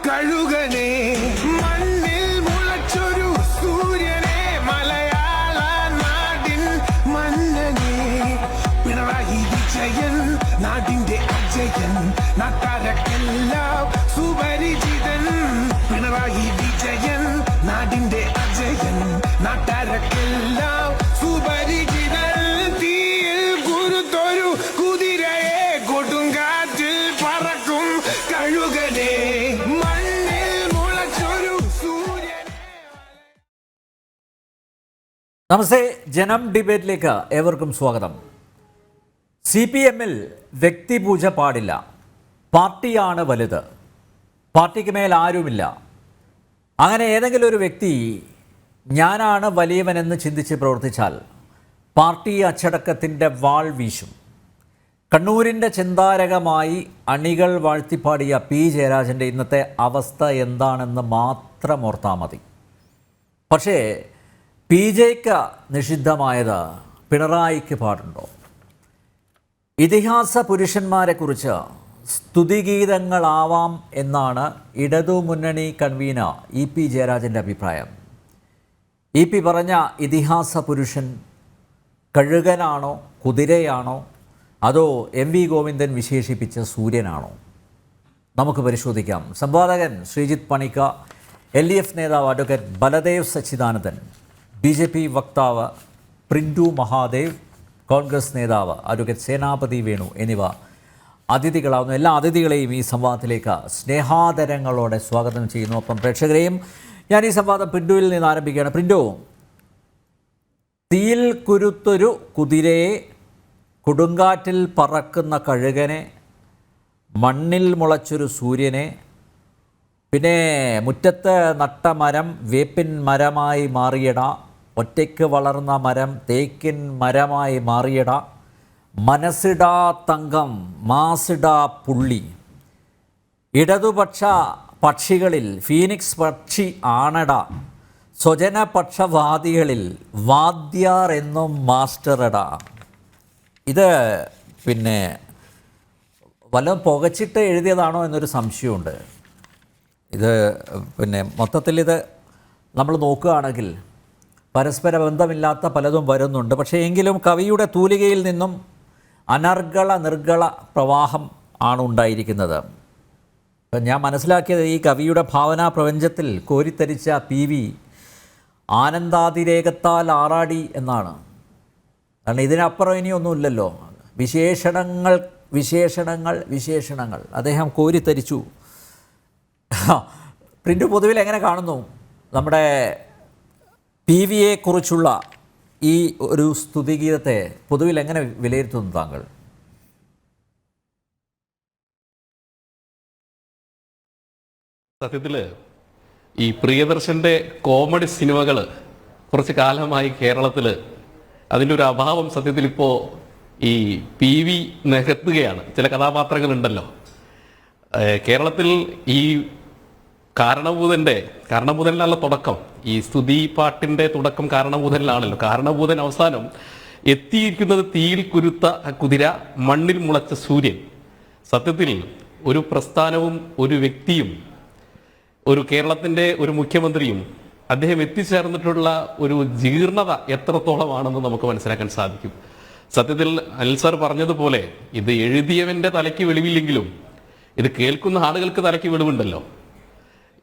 കഴുകനെ മണ്ണിൽ മുളച്ചൊരു സൂര്യനെ മലയാള നാടിൻ മന്നനെ പിണറായി വിജയൻ നാടിന്റെ അജയൻ നാട്ടാരക്കെല്ലാം സുപരിചിതൻ പിണറായി വിജയൻ നാടിന്റെ അജയൻ നാട്ടാരക്കെല്ലാം സുപരിചിതൻ തീയിൽ കുരുത്തൊരു കുതിരയെ കൊടുങ്കാറ്റിൽ പറക്കും കഴുകനെ മണ്ണിൽ മുളച്ചൊരു സൂര്യനെ. നമസ്തേ, ജനം ഡിബേറ്റിലേക്ക് ഏവർക്കും സ്വാഗതം. CPM-ൽ വ്യക്തിപൂജ പാടില്ല, പാർട്ടിയാണ് വലുത്, പാർട്ടിക്ക് മേൽ ആരുമില്ല. അങ്ങനെ ഏതെങ്കിലും ഒരു വ്യക്തി ഞാനാണ് വലിയവനെന്ന് ചിന്തിച്ച് പ്രവർത്തിച്ചാൽ പാർട്ടി അച്ചടക്കത്തിൻ്റെ വാൾ വീശും. കണ്ണൂരിൻ്റെ ചിന്താരകമായി അണികൾ വാഴ്ത്തിപ്പാടിയ പി ജയരാജൻ്റെ ഇന്നത്തെ അവസ്ഥ എന്താണെന്ന് മാത്രം ഓർത്താൽ മതി. പക്ഷേ PJ-ക്ക് നിഷിദ്ധമായത് പിണറായിക്ക് പാടുണ്ടോ? ഇതിഹാസ പുരുഷന്മാരെക്കുറിച്ച് സ്തുതിഗീതങ്ങളാവാം എന്നാണ് ഇടതുമുന്നണി കൺവീനർ EP ജയരാജൻ്റെ അഭിപ്രായം. EP പറഞ്ഞ ഇതിഹാസ പുരുഷൻ കഴുകനാണോ, കുതിരയാണോ, അതോ MV ഗോവിന്ദൻ വിശേഷിപ്പിച്ച സൂര്യനാണോ? നമുക്ക് പരിശോധിക്കാം. സംവാദകൻ ശ്രീജിത്ത് പണിക്ക, LDF നേതാവ് അഡ്വക്കേറ്റ് ബലദേവ് സച്ചിദാനന്ദൻ, BJP വക്താവ് പ്രിൻറ്റു മഹാദേവ്, കോൺഗ്രസ് നേതാവ് അഡ്വക്കേറ്റ് സേനാപതി വേണു എന്നിവ അതിഥികളാവുന്നു. എല്ലാ അതിഥികളെയും ഈ സംവാദത്തിലേക്ക് സ്നേഹാദരങ്ങളോടെ സ്വാഗതം ചെയ്യുന്നു. ഒപ്പം പ്രേക്ഷകരെയും ഞാൻ ഈ സംവാദം പ്രിൻറ്റുവിൽ നിന്ന് ആരംഭിക്കുകയാണ്. പ്രിൻറ്റു, തീയിൽ കുരുത്തൊരു കുതിരയെ, കൊടുങ്കാറ്റിൽ പറക്കുന്ന കഴുകനെ, മണ്ണിൽ മുളച്ചൊരു സൂര്യനെ, പിന്നെ മുറ്റത്ത് നട്ട മരം വേപ്പിൻ മരമായി മാറിയട, ഒറ്റയ്ക്ക് വളർന്ന മരം തേക്കിൻ മരമായി മാറിയട, മനസ്സിടാ തങ്കം മാസിടാ പുള്ളി, ഇടതുപക്ഷ പക്ഷികളിൽ ഫീനിക്സ് പക്ഷി ആണട, സ്വജനപക്ഷവാദികളിൽ വാദ്യാർ എന്നും മാസ്റ്ററട. ഇത് പിന്നെ വല്ലതും പുകച്ചിട്ട് എഴുതിയതാണോ എന്നൊരു സംശയമുണ്ട്. ഇത് പിന്നെ മൊത്തത്തിൽ നമ്മൾ നോക്കുകയാണെങ്കിൽ പരസ്പര ബന്ധമില്ലാത്ത പലതും വരുന്നുണ്ട്. പക്ഷേ എങ്കിലും കവിയുടെ തൂലികയിൽ നിന്നും അനർഗള നിർഗള പ്രവാഹം ആണ് ഉണ്ടായിരിക്കുന്നത്. ഞാൻ മനസ്സിലാക്കിയത് ഈ കവിയുടെ ഭാവനാ പ്രപഞ്ചത്തിൽ കോരിത്തരിച്ച PV ആനന്ദാതിരേകത്താൽ ആറാടി എന്നാണ്. കാരണം ഇതിനപ്പുറം ഇനിയൊന്നുമില്ലല്ലോ. വിശേഷണങ്ങൾ വിശേഷണങ്ങൾ വിശേഷണങ്ങൾ അദ്ദേഹം കോരിത്തരിച്ചു. പ്രിൻ്റ് പൊതുവിൽ എങ്ങനെ കാണുന്നു നമ്മുടെ PVയെ കുറിച്ചുള്ള ഈ ഒരു സ്തുതിഗീതത്തെ പൊതുവിൽ എങ്ങനെ വിലയിരുത്തുന്നു താങ്കൾ? സത്യത്തിൽ ഈ പ്രിയദർശൻ്റെ കോമഡി സിനിമകൾ കുറച്ച് കാലമായി കേരളത്തിൽ അതിൻ്റെ ഒരു അഭാവം സത്യത്തിൽ ഇപ്പോൾ ഈ PV നികത്തുകയാണ്. ചില കഥാപാത്രങ്ങളുണ്ടല്ലോ കേരളത്തിൽ. ഈ കാരണഭൂതനിലുള്ള തുടക്കം, ഈ സ്തുതി പാട്ടിൻ്റെ തുടക്കം കാരണഭൂതനിലാണല്ലോ. കാരണഭൂതൻ അവസാനം എത്തിയിരിക്കുന്നത് തീയിൽ കുരുത്ത കുതിര, മണ്ണിൽ മുളച്ച സൂര്യൻ. സത്യത്തിൽ ഒരു പ്രസ്ഥാനവും ഒരു വ്യക്തിയും ഒരു കേരളത്തിൻ്റെ ഒരു മുഖ്യമന്ത്രിയും അദ്ദേഹം എത്തിച്ചേർന്നിട്ടുള്ള ഒരു ജീർണത എത്രത്തോളമാണെന്ന് നമുക്ക് മനസ്സിലാക്കാൻ സാധിക്കും. സത്യത്തിൽ അനിൽ സാർ പറഞ്ഞതുപോലെ ഇത് എഴുതിയവൻ്റെ തലയ്ക്ക് വെളിവില്ലെങ്കിലും ഇത് കേൾക്കുന്ന ആളുകൾക്ക് തലയ്ക്ക് വെളിവുണ്ടല്ലോ.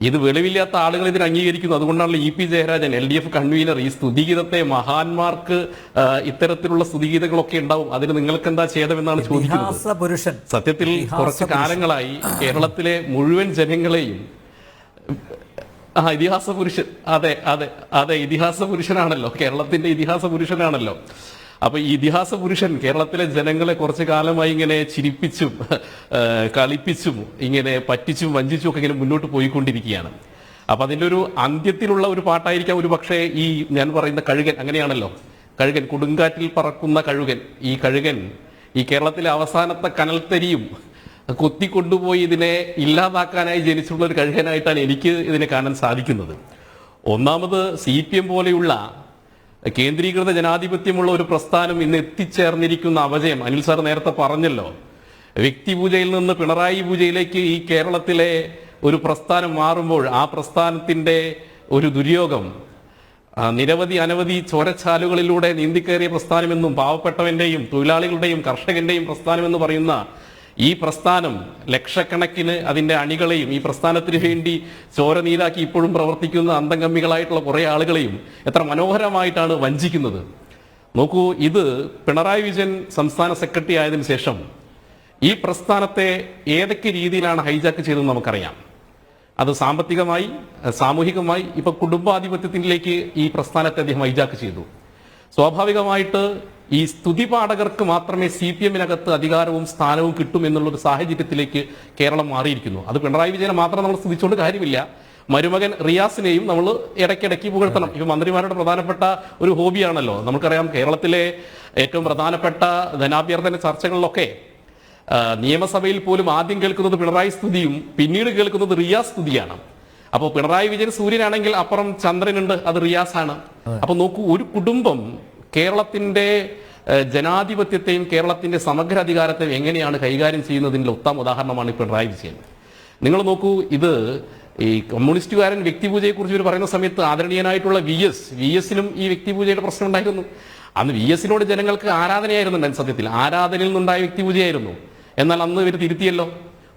ഇത് വെളിവില്ലാത്ത ആളുകൾ ഇതിന് അംഗീകരിക്കുന്നു. അതുകൊണ്ടാണല്ലോ EP ജയരാജൻ LDF കൺവീനർ ഈ സ്തുതിഗീതത്തെ മഹാന്മാർക്ക് ഇത്തരത്തിലുള്ള സ്തുതിഗീതങ്ങളൊക്കെ ഉണ്ടാവും, അതിന് നിങ്ങൾക്ക് എന്താ ചെയ്തതെന്നാണ് ചോദിക്കുന്നത്. സത്യത്തിൽ കുറച്ച് കാലങ്ങളായി കേരളത്തിലെ മുഴുവൻ ജനങ്ങളെയും ഇതിഹാസ പുരുഷൻ, അതെ ഇതിഹാസ പുരുഷനാണല്ലോ, കേരളത്തിന്റെ ഇതിഹാസ പുരുഷനാണല്ലോ. അപ്പൊ ഈ ഇതിഹാസ പുരുഷൻ കേരളത്തിലെ ജനങ്ങളെ കുറച്ചു കാലമായി ഇങ്ങനെ ചിരിപ്പിച്ചും കളിപ്പിച്ചും ഇങ്ങനെ പറ്റിച്ചും വഞ്ചിച്ചും ഒക്കെ ഇങ്ങനെ മുന്നോട്ട് പോയിക്കൊണ്ടിരിക്കുകയാണ്. അപ്പൊ അതിൻ്റെ ഒരു അന്ത്യത്തിലുള്ള ഒരു പാട്ടായിരിക്കാം ഒരു പക്ഷേ ഈ ഞാൻ പറയുന്ന കഴുകൻ. അങ്ങനെയാണല്ലോ, കഴുകൻ, കൊടുങ്കാറ്റിൽ പറക്കുന്ന കഴുകൻ. ഈ കഴുകൻ ഈ കേരളത്തിലെ അവസാനത്തെ കനൽത്തരിയും കൊത്തിക്കൊണ്ടുപോയി ഇതിനെ ഇല്ലാതാക്കാനായി ജനിച്ചിട്ടുള്ള ഒരു കഴുകനായിട്ടാണ് എനിക്ക് ഇതിനെ കാണാൻ സാധിക്കുന്നത്. ഒന്നാമത് CPM പോലെയുള്ള കേന്ദ്രീകൃത ജനാധിപത്യമുള്ള ഒരു പ്രസ്ഥാനം ഇന്ന് എത്തിച്ചേർന്നിരിക്കുന്ന അപജയം അനിൽ സാർ നേരത്തെ പറഞ്ഞല്ലോ. വ്യക്തിപൂജയിൽ നിന്ന് പിണറായി പൂജയിലേക്ക് ഈ കേരളത്തിലെ ഒരു പ്രസ്ഥാനം മാറുമ്പോൾ ആ പ്രസ്ഥാനത്തിൻ്റെ ഒരു ദുര്യോഗം നിരവധി അനവധി ചോരച്ചാലുകളിലൂടെ നീന്തിക്കയറിയ പ്രസ്ഥാനമെന്നും പാവപ്പെട്ടവന്റെയും തൊഴിലാളികളുടെയും കർഷകന്റെയും പ്രസ്ഥാനമെന്ന് പറയുന്ന ഈ പ്രസ്ഥാനം ലക്ഷക്കണക്കിന് അതിന്റെ അണികളെയും ഈ പ്രസ്ഥാനത്തിന് വേണ്ടി ചോര നീരാക്കി ഇപ്പോഴും പ്രവർത്തിക്കുന്ന അന്തംഗമ്മികളായിട്ടുള്ള കുറെ ആളുകളെയും എത്ര മനോഹരമായിട്ടാണ് വഞ്ചിക്കുന്നത്. നോക്കൂ, ഇത് പിണറായി വിജയൻ സംസ്ഥാന സെക്രട്ടറി ആയതിനു ശേഷം ഈ പ്രസ്ഥാനത്തെ ഏതൊക്കെ രീതിയിലാണ് ഹൈജാക്ക് ചെയ്തതെന്ന് നമുക്കറിയാം. അത് സാമ്പത്തികമായി, സാമൂഹികമായി, ഇപ്പൊ കുടുംബാധിപത്യത്തിലേക്ക് ഈ പ്രസ്ഥാനത്തെ അദ്ദേഹം ഹൈജാക്ക് ചെയ്തു. സ്വാഭാവികമായിട്ട് ഈ സ്തുതിപാഠകർക്ക് മാത്രമേ CPM-നകത്ത് അധികാരവും സ്ഥാനവും കിട്ടും എന്നുള്ളൊരു സാഹചര്യത്തിലേക്ക് കേരളം മാറിയിരിക്കുന്നു. അത് പിണറായി വിജയനെ മാത്രം നമ്മൾ സ്തുതിച്ചുകൊണ്ട് കാര്യമില്ല. മരുമകൻ റിയാസിനെയും നമ്മൾ ഇടയ്ക്കിടയ്ക്ക് പുകഴ്ത്തണം. ഇപ്പൊ മന്ത്രിമാരുടെ പ്രധാനപ്പെട്ട ഒരു ഹോബിയാണല്ലോ. നമുക്കറിയാം, കേരളത്തിലെ ഏറ്റവും പ്രധാനപ്പെട്ട ധനാഭ്യർത്ഥന ചർച്ചകളിലൊക്കെ നിയമസഭയിൽ പോലും ആദ്യം കേൾക്കുന്നത് പിണറായി സ്തുതിയും പിന്നീട് കേൾക്കുന്നത് റിയാസ് സ്തുതിയാണ്. അപ്പോൾ പിണറായി വിജയൻ സൂര്യനാണെങ്കിൽ അപ്പുറം ചന്ദ്രനുണ്ട്, അത് റിയാസാണ്. അപ്പൊ നോക്കൂ, ഒരു കുടുംബം കേരളത്തിന്റെ ജനാധിപത്യത്തെയും കേരളത്തിന്റെ സമഗ്ര അധികാരത്തെയും എങ്ങനെയാണ് കൈകാര്യം ചെയ്യുന്നതിന്റെ ഉത്തമ ഉദാഹരണമാണ് പിണറായി വിജയൻ. നിങ്ങൾ നോക്കൂ, ഇത് ഈ കമ്മ്യൂണിസ്റ്റുകാരൻ വ്യക്തിപൂജയെ കുറിച്ച് പറയുന്ന സമയത്ത് ആദരണീയനായിട്ടുള്ള VS-നും ഈ വ്യക്തിപൂജയുടെ പ്രശ്നം ഉണ്ടായിരുന്നു. അന്ന് VS-നോട് ജനങ്ങൾക്ക് ആരാധനയായിരുന്നു. സത്യത്തിൽ ആരാധനയിൽ നിന്നുണ്ടായ വ്യക്തിപൂജയായിരുന്നു. എന്നാൽ അന്ന് ഇവർ തിരുത്തിയല്ലോ.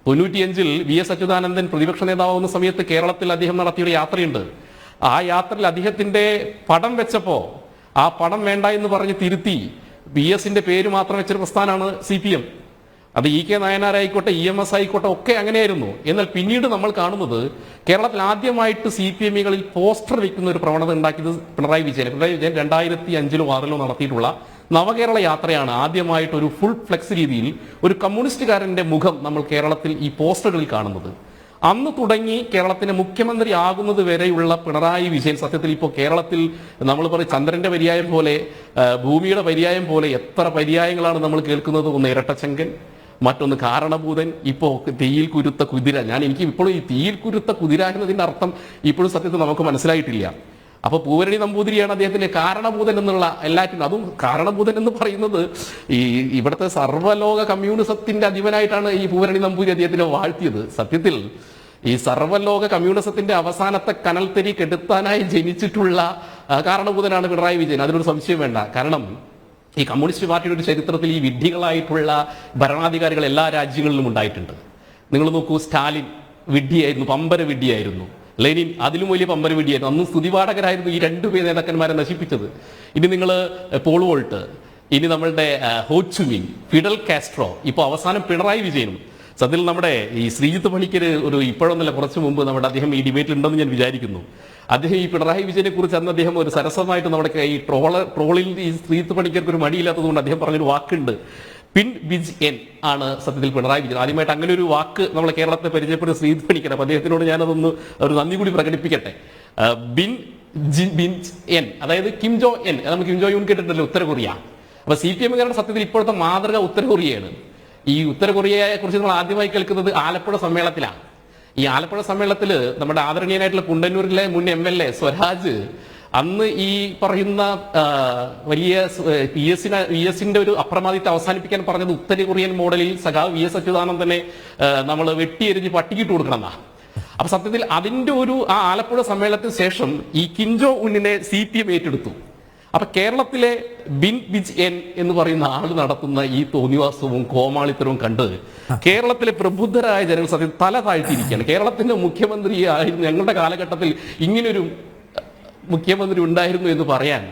95-ൽ VS അച്യുതാനന്ദൻ പ്രതിപക്ഷ നേതാവുന്ന സമയത്ത് കേരളത്തിൽ അദ്ദേഹം നടത്തിയൊരു യാത്രയുണ്ട്. ആ യാത്രയിൽ അദ്ദേഹത്തിന്റെ പടം വെച്ചപ്പോ ആ പടം വേണ്ട എന്ന് പറഞ്ഞ് തിരുത്തി VS-ന്റെ പേര് മാത്രം വെച്ചൊരു പ്രസ്ഥാനമാണ് CPM. അത് EK നായനാരായിക്കോട്ടെ, EMS ആയിക്കോട്ടെ, ഒക്കെ അങ്ങനെയായിരുന്നു. എന്നാൽ പിന്നീട് നമ്മൾ കാണുന്നത് കേരളത്തിൽ ആദ്യമായിട്ട് CPM-കളിൽ പോസ്റ്റർ വെക്കുന്ന ഒരു പ്രവണത ഉണ്ടാക്കിയത് പിണറായി വിജയൻ 2005-ലോ 2006-ലോ നടത്തിയിട്ടുള്ള നവകേരള യാത്രയാണ്. ആദ്യമായിട്ട് ഒരു ഫുൾ ഫ്ലെക്സ് രീതിയിൽ ഒരു കമ്മ്യൂണിസ്റ്റുകാരന്റെ മുഖം നമ്മൾ കേരളത്തിൽ ഈ പോസ്റ്ററുകളിൽ കാണുന്നത്. അന്ന് തുടങ്ങി കേരളത്തിന്റെ മുഖ്യമന്ത്രി ആകുന്നത് വരെയുള്ള പിണറായി വിജയൻ സത്യത്തിൽ ഇപ്പോൾ കേരളത്തിൽ നമ്മൾ പറയും ചന്ദ്രന്റെ പര്യായം പോലെ, ഭൂമിയുടെ പര്യായം പോലെ എത്ര പര്യായങ്ങളാണ് നമ്മൾ കേൾക്കുന്നത്. ഒന്ന് ഇരട്ടച്ചങ്കൻ, മറ്റൊന്ന് കാരണഭൂതൻ, ഇപ്പോ തീയിൽ കുരുത്ത കുതിര. എനിക്ക് ഇപ്പോഴും ഈ തീയിൽ കുരുത്ത കുതിര എന്നതിന്റെ അർത്ഥം ഇപ്പോഴും സത്യത്തിൽ നമുക്ക് മനസ്സിലായിട്ടില്ല. അപ്പൊ പൂവരണി നമ്പൂതിരിയാണ് അദ്ദേഹത്തിന്റെ കാരണഭൂതൻ എന്നുള്ള എല്ലാറ്റിനും. അതും കാരണഭൂതൻ എന്ന് പറയുന്നത് ഇവിടുത്തെ സർവ്വലോക കമ്മ്യൂണിസത്തിന്റെ അധിപനായിട്ടാണ് ഈ പൂവരണി നമ്പൂതിരി അദ്ദേഹത്തിനെ വാഴ്ത്തിയത്. സത്യത്തിൽ ഈ സർവ്വലോക കമ്മ്യൂണിസത്തിന്റെ അവസാനത്തെ കനൽത്തരി കെടുത്താനായി ജനിച്ചിട്ടുള്ള കാരണഭൂതനാണ് പിണറായി വിജയൻ. അതിനൊരു സംശയം വേണ്ട. കാരണം ഈ കമ്മ്യൂണിസ്റ്റ് പാർട്ടിയുടെ ഒരു ചരിത്രത്തിൽ ഈ വിഡ്ഢികളായിട്ടുള്ള ഭരണാധികാരികൾ എല്ലാ രാജ്യങ്ങളിലും ഉണ്ടായിട്ടുണ്ട്. നിങ്ങൾ നോക്കൂ, സ്റ്റാലിൻ വിഡ്ഢിയായിരുന്നു, പമ്പര വിഡ്ഢിയായിരുന്നു. ലെനിൻ അതിലും വലിയ പമ്പര വിഡ്ഢിയായിരുന്നു. അന്ന് സ്തുതിപാഠകരായിരുന്നു ഈ രണ്ടുപേർ നേതാക്കന്മാരെ നശിപ്പിച്ചത്. ഇനി നിങ്ങൾ പോൾ വോൾട്ട്, ഇനി നമ്മളുടെ ഹോച്ചുമിൻ, ഫിഡൽ കാസ്ട്രോ, ഇപ്പോൾ അവസാനം പിണറായി വിജയനും. സത്യത്തിൽ നമ്മുടെ ഈ ശ്രീജിത്ത് പണിക്കർ ഇപ്പോഴൊന്നല്ല, കുറച്ച് മുമ്പ് അദ്ദേഹം ഈ ഡിബേറ്റിൽ ഉണ്ടെന്ന് ഞാൻ വിചാരിക്കുന്നു. അദ്ദേഹം ഈ പിണറായി വിജയനെ കുറിച്ച് അന്ന് അദ്ദേഹം ഒരു സരസമായിട്ട് നമ്മുടെ ഈ ട്രോളിൽ ഈ ശ്രീജിത്ത് പണിക്കർക്ക് ഒരു മടിയില്ലാത്തതുകൊണ്ട് അദ്ദേഹം പറഞ്ഞൊരു വാക്കുണ്ട്, പിൻ ബിജ് എൻ ആണ് സത്യത്തിൽ പിണറായി വിജയൻ. ആദ്യമായിട്ട് അങ്ങനെ ഒരു വാക്ക് നമ്മളെ കേരളത്തെ പരിചയപ്പെടുന്ന ശ്രീജിത്ത് പണിക്കർ. അപ്പൊ അദ്ദേഹത്തിനോട് ഞാനതൊന്ന് ഒരു നന്ദി കൂടി പ്രകടിപ്പിക്കട്ടെ. ബിൻ എൻ, അതായത് കിം ജോ എൻ. നമ്മൾ കിം ജോ യൂൺ കേട്ടിട്ടുണ്ടല്ലോ, ഉത്തര കൊറിയ. അപ്പൊ CPM-കാരുടെ സത്യത്തിൽ ഇപ്പോഴത്തെ മാതൃക ഉത്തര കൊറിയയാണ്. ഈ ഉത്തര കൊറിയയെ കുറിച്ച് നമ്മൾ ആദ്യമായി കേൾക്കുന്നത് ആലപ്പുഴ സമ്മേളനത്തിലാണ്. ഈ ആലപ്പുഴ സമ്മേളനത്തിൽ നമ്മുടെ ആദരണീയനായിട്ടുള്ള കുണ്ടന്നൂരിലെ മുൻ MLA സ്വരാജ് അന്ന് ഈ പറയുന്ന വലിയ VS-ന്റെ ഒരു അപ്രമാദിത്വം അവസാനിപ്പിക്കാൻ പറഞ്ഞത് ഉത്തര കൊറിയൻ മോഡലിൽ സഖാവ് VS അച്യുതാനന്ദനെ നമ്മൾ വെട്ടിയെരിഞ്ഞ് പട്ടിക്കിട്ട് കൊടുക്കണമെന്നാ. അപ്പൊ സത്യത്തിൽ അതിന്റെ ഒരു ആ ആലപ്പുഴ സമ്മേളനത്തിന് ശേഷം ഈ കിം ജോ ഉന്നിനെ CPM ഏറ്റെടുത്തു. അപ്പൊ കേരളത്തിലെ ബിൻ ബിജ് എൻ എന്ന് പറയുന്ന ആൾ നടത്തുന്ന ഈ തോന്നിവാസവും കോമാളിത്തരവും കണ്ട് കേരളത്തിലെ പ്രബുദ്ധരായ ജനങ്ങൾ സത്യം തല താഴ്ത്തിയിരിക്കുകയാണ്. കേരളത്തിന്റെ മുഖ്യമന്ത്രിയായിരുന്നു ഞങ്ങളുടെ കാലഘട്ടത്തിൽ ഇങ്ങനൊരു മുഖ്യമന്ത്രി ഉണ്ടായിരുന്നു എന്ന് പറയാൻ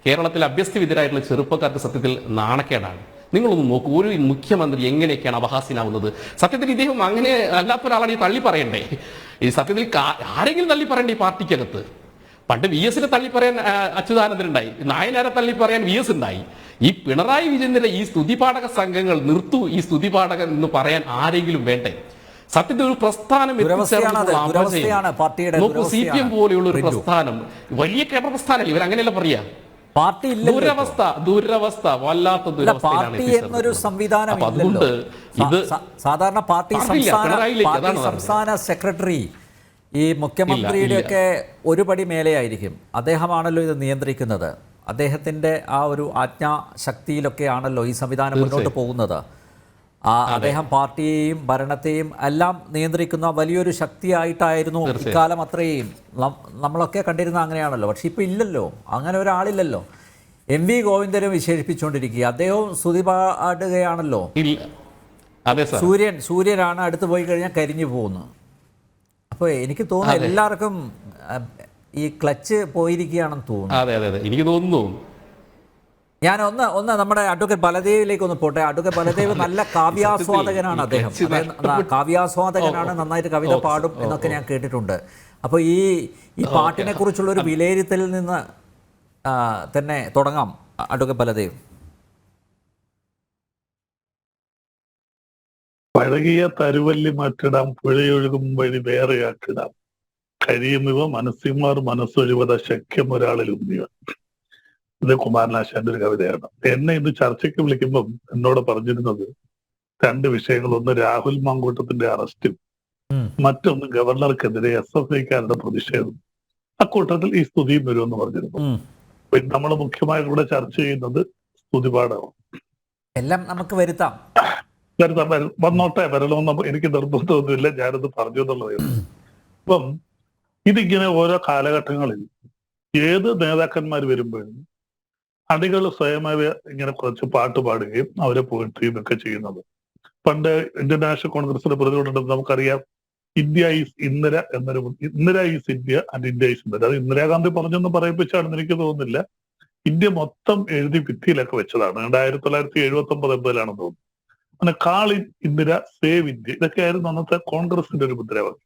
കേരളത്തിലെ അഭ്യസ്തവിദ്യരായിട്ടുള്ള ചെറുപ്പക്കാർക്ക് സത്യത്തിൽ നാണക്കേടാണ്. നിങ്ങളൊന്ന് നോക്കൂ, ഒരു മുഖ്യമന്ത്രി എങ്ങനെയൊക്കെയാണ് അപഹാസ്യനാവുന്നത്. സത്യത്തിൽ ഇദ്ദേഹം അങ്ങനെ അല്ലാത്ത ഒരാളാണ് ഈ തള്ളി പറയണ്ടേ. ഈ സത്യത്തിൽ ആരെങ്കിലും തള്ളി പറയണ്ടേ ഈ പാർട്ടിക്കകത്ത്. പണ്ട് VS-നെ തള്ളി പറയാൻ അച്യുതാനന്ദൻ ഉണ്ടായി, നായനാരെ തള്ളി പറയാൻ VS ഉണ്ടായി. ഈ പിണറായി വിജയന്റെ ഈ സ്തുതിപാഠക സംഘങ്ങൾ നിർത്തൂ ഈ സ്തുതിപാഠകൻ എന്ന് പറയാൻ ആരെങ്കിലും വേണ്ടേ? സത്യത്തിൽ ഒരു പ്രസ്ഥാനം നോക്കൂ, CPM പോലെയുള്ള ഒരു പ്രസ്ഥാനം വലിയ കേരള പ്രസ്ഥാനമല്ല, ഇവർ അങ്ങനെയല്ല പറയാ. പാർട്ടി ദുരവസ്ഥ വല്ലാത്ത പാർട്ടി എന്നൊരു സംവിധാനം. അതുകൊണ്ട് ഇത് സാധാരണ പാർട്ടി സംസ്ഥാന സെക്രട്ടറി ഈ മുഖ്യമന്ത്രിയുടെ ഒക്കെ ഒരു പടി മേലെയായിരിക്കും. അദ്ദേഹമാണല്ലോ ഇത് നിയന്ത്രിക്കുന്നത്. അദ്ദേഹത്തിൻ്റെ ആ ഒരു ആജ്ഞാശക്തിയിലൊക്കെയാണല്ലോ ഈ സംവിധാനം മുന്നോട്ട് പോകുന്നത്. അദ്ദേഹം പാർട്ടിയെയും ഭരണത്തെയും എല്ലാം നിയന്ത്രിക്കുന്ന വലിയൊരു ശക്തിയായിട്ടായിരുന്നു ഇക്കാലം അത്രയും നമ്മളൊക്കെ കണ്ടിരുന്ന അങ്ങനെയാണല്ലോ. പക്ഷെ ഇപ്പം ഇല്ലല്ലോ, അങ്ങനെ ഒരാളില്ലല്ലോ. MV ഗോവിന്ദനും വിശേഷിപ്പിച്ചുകൊണ്ടിരിക്കുക, അദ്ദേഹവും സ്തുതി പാടുകയാണല്ലോ. സൂര്യനാണ് അടുത്ത് പോയി കഴിഞ്ഞാൽ കരിഞ്ഞു പോകുന്നു. അപ്പോൾ എനിക്ക് തോന്നുന്നു എല്ലാവർക്കും ഈ ക്ലച്ച് പോയിരിക്കുകയാണെന്ന് തോന്നുന്നു. അതെ എനിക്ക് തോന്നുന്നു. ഞാൻ ഒന്ന് നമ്മുടെ അഡ്വക്കേറ്റ് ബലദേവിലേക്ക് ഒന്ന് പോട്ടെ. അഡ്വക്കേറ്റ് ബലദേവ് നല്ല കാവ്യാസ്വാദകനാണ്. അദ്ദേഹം കാവ്യാസ്വാദകനാണ്, നന്നായിട്ട് കവിത പാടും എന്നൊക്കെ ഞാൻ കേട്ടിട്ടുണ്ട്. അപ്പോൾ ഈ പാട്ടിനെ കുറിച്ചുള്ളൊരു വിലയിരുത്തലിൽ നിന്ന് തന്നെ തുടങ്ങാം അഡ്വക്കേറ്റ് ബലദേവ്. പഴകിയ തരുവല്ലി മാറ്റിടാം, പുഴയൊഴുകും വഴി വേറെയാക്കിടാം, കഴിയുന്നവ മനസ്സിമാർ മനസ്സൊഴിവത ശക്യം ഒരാളിൽ ഉന്നിവ. ഇത് കുമാരനാശാന്റെ ഒരു കവിതയാണ്. എന്നെ ഇന്ന് ചർച്ചയ്ക്ക് വിളിക്കുമ്പം എന്നോട് പറഞ്ഞിരുന്നത് രണ്ട് വിഷയങ്ങൾ. ഒന്ന് രാഹുൽ മാങ്കൂട്ടത്തിന്റെ അറസ്റ്റും മറ്റൊന്ന് ഗവർണർക്കെതിരെ SFIക്കാരുടെ പ്രതിഷേധം. അക്കൂട്ടത്തിൽ ഈ സ്തുതിയും വരുമെന്ന് പറഞ്ഞിരുന്നു. നമ്മൾ മുഖ്യമായിട്ട് ഇവിടെ ചർച്ച ചെയ്യുന്നത് സ്തുതിപാഠമാണ്. എല്ലാം നമുക്ക് വരുത്താം, വന്നോട്ടെ, വരണമെന്ന് എനിക്ക് നിർബന്ധമൊന്നുമില്ല, ഞാനത് പറഞ്ഞു എന്നുള്ളത്. അപ്പം ഇതിങ്ങനെ ഓരോ കാലഘട്ടങ്ങളിൽ ഏത് നേതാക്കന്മാർ വരുമ്പോഴും അണികൾ സ്വയമായി ഇങ്ങനെ കുറച്ച് പാട്ട് പാടുകയും അവരെ പോയിട്ടുകയും ഒക്കെ ചെയ്യുന്നത്. പണ്ട് ഇന്ത്യൻ നാഷണൽ കോൺഗ്രസിന്റെ പ്രതിനിധികളുണ്ടെന്ന് നമുക്കറിയാം. ഇന്ത്യ ഈസ് ഇന്ദിര എന്നൊരു Indira is India and India is Indira. അത് ഇന്ദിരാഗാന്ധി പറഞ്ഞൊന്നും പറയിപ്പിച്ചാണെന്ന് എനിക്ക് തോന്നുന്നില്ല. ഇന്ത്യ മൊത്തം എഴുതി ഭിത്തിയിലൊക്കെ വെച്ചതാണ്. 1979-80 തോന്നുന്നു. അങ്ങനെ call in Indira, save India, ഇതൊക്കെയായിരുന്നു അന്നത്തെ കോൺഗ്രസിന്റെ ഒരു മുദ്രാവാക്യം.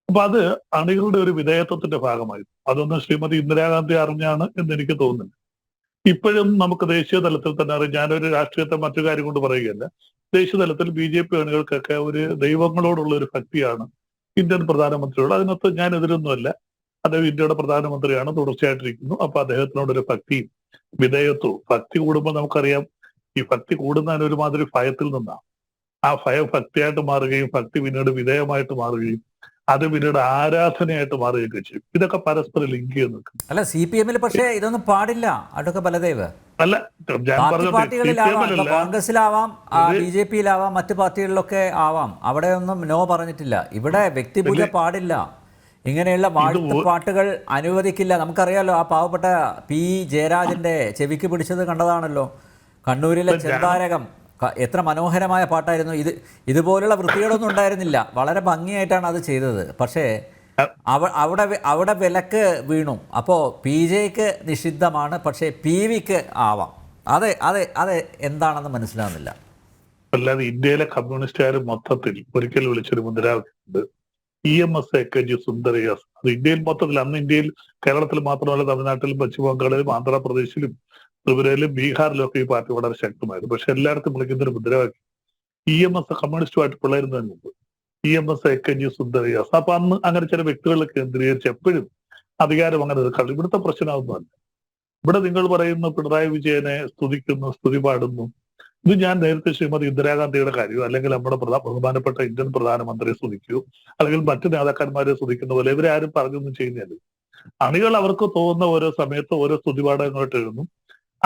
അപ്പൊ അത് അണികളുടെ ഒരു വിധേയത്വത്തിന്റെ ഭാഗമായിരുന്നു. അതൊന്നും ശ്രീമതി ഇന്ദിരാഗാന്ധി അറിഞ്ഞാണ് എന്ന് എനിക്ക് തോന്നുന്നില്ല. ഇപ്പോഴും നമുക്ക് ദേശീയ തലത്തിൽ തന്നെ അറിയാം. ഞാനൊരു രാഷ്ട്രീയത്തെ മറ്റു കാര്യം കൊണ്ട് പറയുകയല്ല. ദേശീയ തലത്തിൽ BJP അണികൾക്കൊക്കെ ഒരു ദൈവങ്ങളോടുള്ള ഒരു ഭക്തിയാണ് ഇന്ത്യൻ പ്രധാനമന്ത്രിയോട്. അതിനകത്ത് ഞാൻ എതിരൊന്നുമല്ല. അദ്ദേഹം ഇന്ത്യയുടെ പ്രധാനമന്ത്രിയാണ്, തുടർച്ചയായിട്ടിരിക്കുന്നു. അപ്പൊ അദ്ദേഹത്തിനോടൊരു ഭക്തിയും വിധേയത്വവും. ഭക്തി കൂടുമ്പോൾ നമുക്കറിയാം, ഈ ഭക്തി കൂടുന്നതിന് ഒരുമാതിരി ഭയത്തിൽ നിന്നാണ്. ആ ഭയം ഭക്തിയായിട്ട് മാറുകയും ഭക്തി പിന്നീട് വിധേയമായിട്ട് മാറുകയും അത് പിന്നീട് ആരാധനയായിട്ട് മാറുകയൊക്കെ ചെയ്യും. ഇതൊക്കെ പരസ്പരം ലിങ്ക് ചെയ്ത് നിൽക്കും. അല്ല, CPM പക്ഷേ ഇതൊന്നും പാടില്ല അഡ്വക്കേറ്റ് ബലദേവ്. അല്ല, ഞാൻ പാർട്ടികളിലാവാം, കോൺഗ്രസിലാവാം, BJPയിലാവാം, മറ്റു പാർട്ടികളിലൊക്കെ ആവാം. അവിടെ ഒന്നും നോ പറഞ്ഞിട്ടില്ല. ഇവിടെ വ്യക്തിപൂജ പാടില്ല, ഇങ്ങനെയുള്ള പാട്ടുകൾ അനുവദിക്കില്ല. നമുക്കറിയാലോ, ആ പാവപ്പെട്ട P ജയരാജന്റെ ചെവിക്ക് പിടിച്ചത് കണ്ടതാണല്ലോ. കണ്ണൂരിലെ ചെന്താരകം എത്ര മനോഹരമായ പാട്ടായിരുന്നു. ഇതുപോലുള്ള വൃത്തികളൊന്നും ഉണ്ടായിരുന്നില്ല. വളരെ ഭംഗിയായിട്ടാണ് അത് ചെയ്തത്. പക്ഷേ അവിടെ വിലക്ക് വീണു. അപ്പോൾ PJക്ക് നിഷിദ്ധമാണ്, പക്ഷേ PVക്ക് ആവാം. അതെ എന്താണെന്ന് മനസ്സിലാവുന്നില്ല. അല്ലാതെ ഇന്ത്യയിലെ കമ്മ്യൂണിസ്റ്റുകാർ മൊത്തത്തിൽ ഒരിക്കൽ വിളിച്ചൊരു മുദ്രാവാക്യമുണ്ട്, EMS AKG സുന്ദരയാസ്. അത് ഇന്ത്യയിൽ മൊത്തത്തിൽ, അന്ന് ഇന്ത്യയിൽ കേരളത്തിൽ മാത്രമല്ല, തമിഴ്നാട്ടിലും പശ്ചിമ ബംഗാളിലും ആന്ധ്രാപ്രദേശിലും ത്രിപുരയിലും ബീഹാറിലും ഒക്കെ ഈ പാർട്ടി വളരെ ശക്തമായിരുന്നു. പക്ഷെ എല്ലായിടത്തും വിളിക്കുന്നൊരു മുദ്രാവാക്യം EMS, കമ്മ്യൂണിസ്റ്റ് പാർട്ടി പിള്ളേരുന്നതിന് മുമ്പ് EMS AKG സുന്ദരയാസ്. അപ്പൊ അന്ന് അങ്ങനെ ചില വ്യക്തികളെ കേന്ദ്രീകരിച്ച് എപ്പോഴും അധികാരം അങ്ങനെ നിൽക്കാറില്ല. ഇവിടുത്തെ പ്രശ്നമൊന്നുമല്ല. ഇവിടെ നിങ്ങൾ പറയുന്ന പിണറായി വിജയനെ സ്തുതിക്കുന്നു, സ്തുതി പാടുന്നു. ഇത് ഞാൻ നേരത്തെ ശ്രീമതി ഇന്ദിരാഗാന്ധിയുടെ കാര്യം, അല്ലെങ്കിൽ നമ്മുടെ ബഹുമാനപ്പെട്ട ഇന്ത്യൻ പ്രധാനമന്ത്രിയെ സ്തുതിക്കൂ, അല്ലെങ്കിൽ മറ്റു നേതാക്കന്മാരെ സ്തുതിക്കുന്ന പോലെ ഇവരാരും പറഞ്ഞൊന്നും ചെയ്യുന്നില്ല. അണികൾ അവർക്ക് തോന്നുന്ന ഓരോ സമയത്ത് ഓരോ സ്തുതിപാഠങ്ങളായിട്ട് എഴുതുന്നു.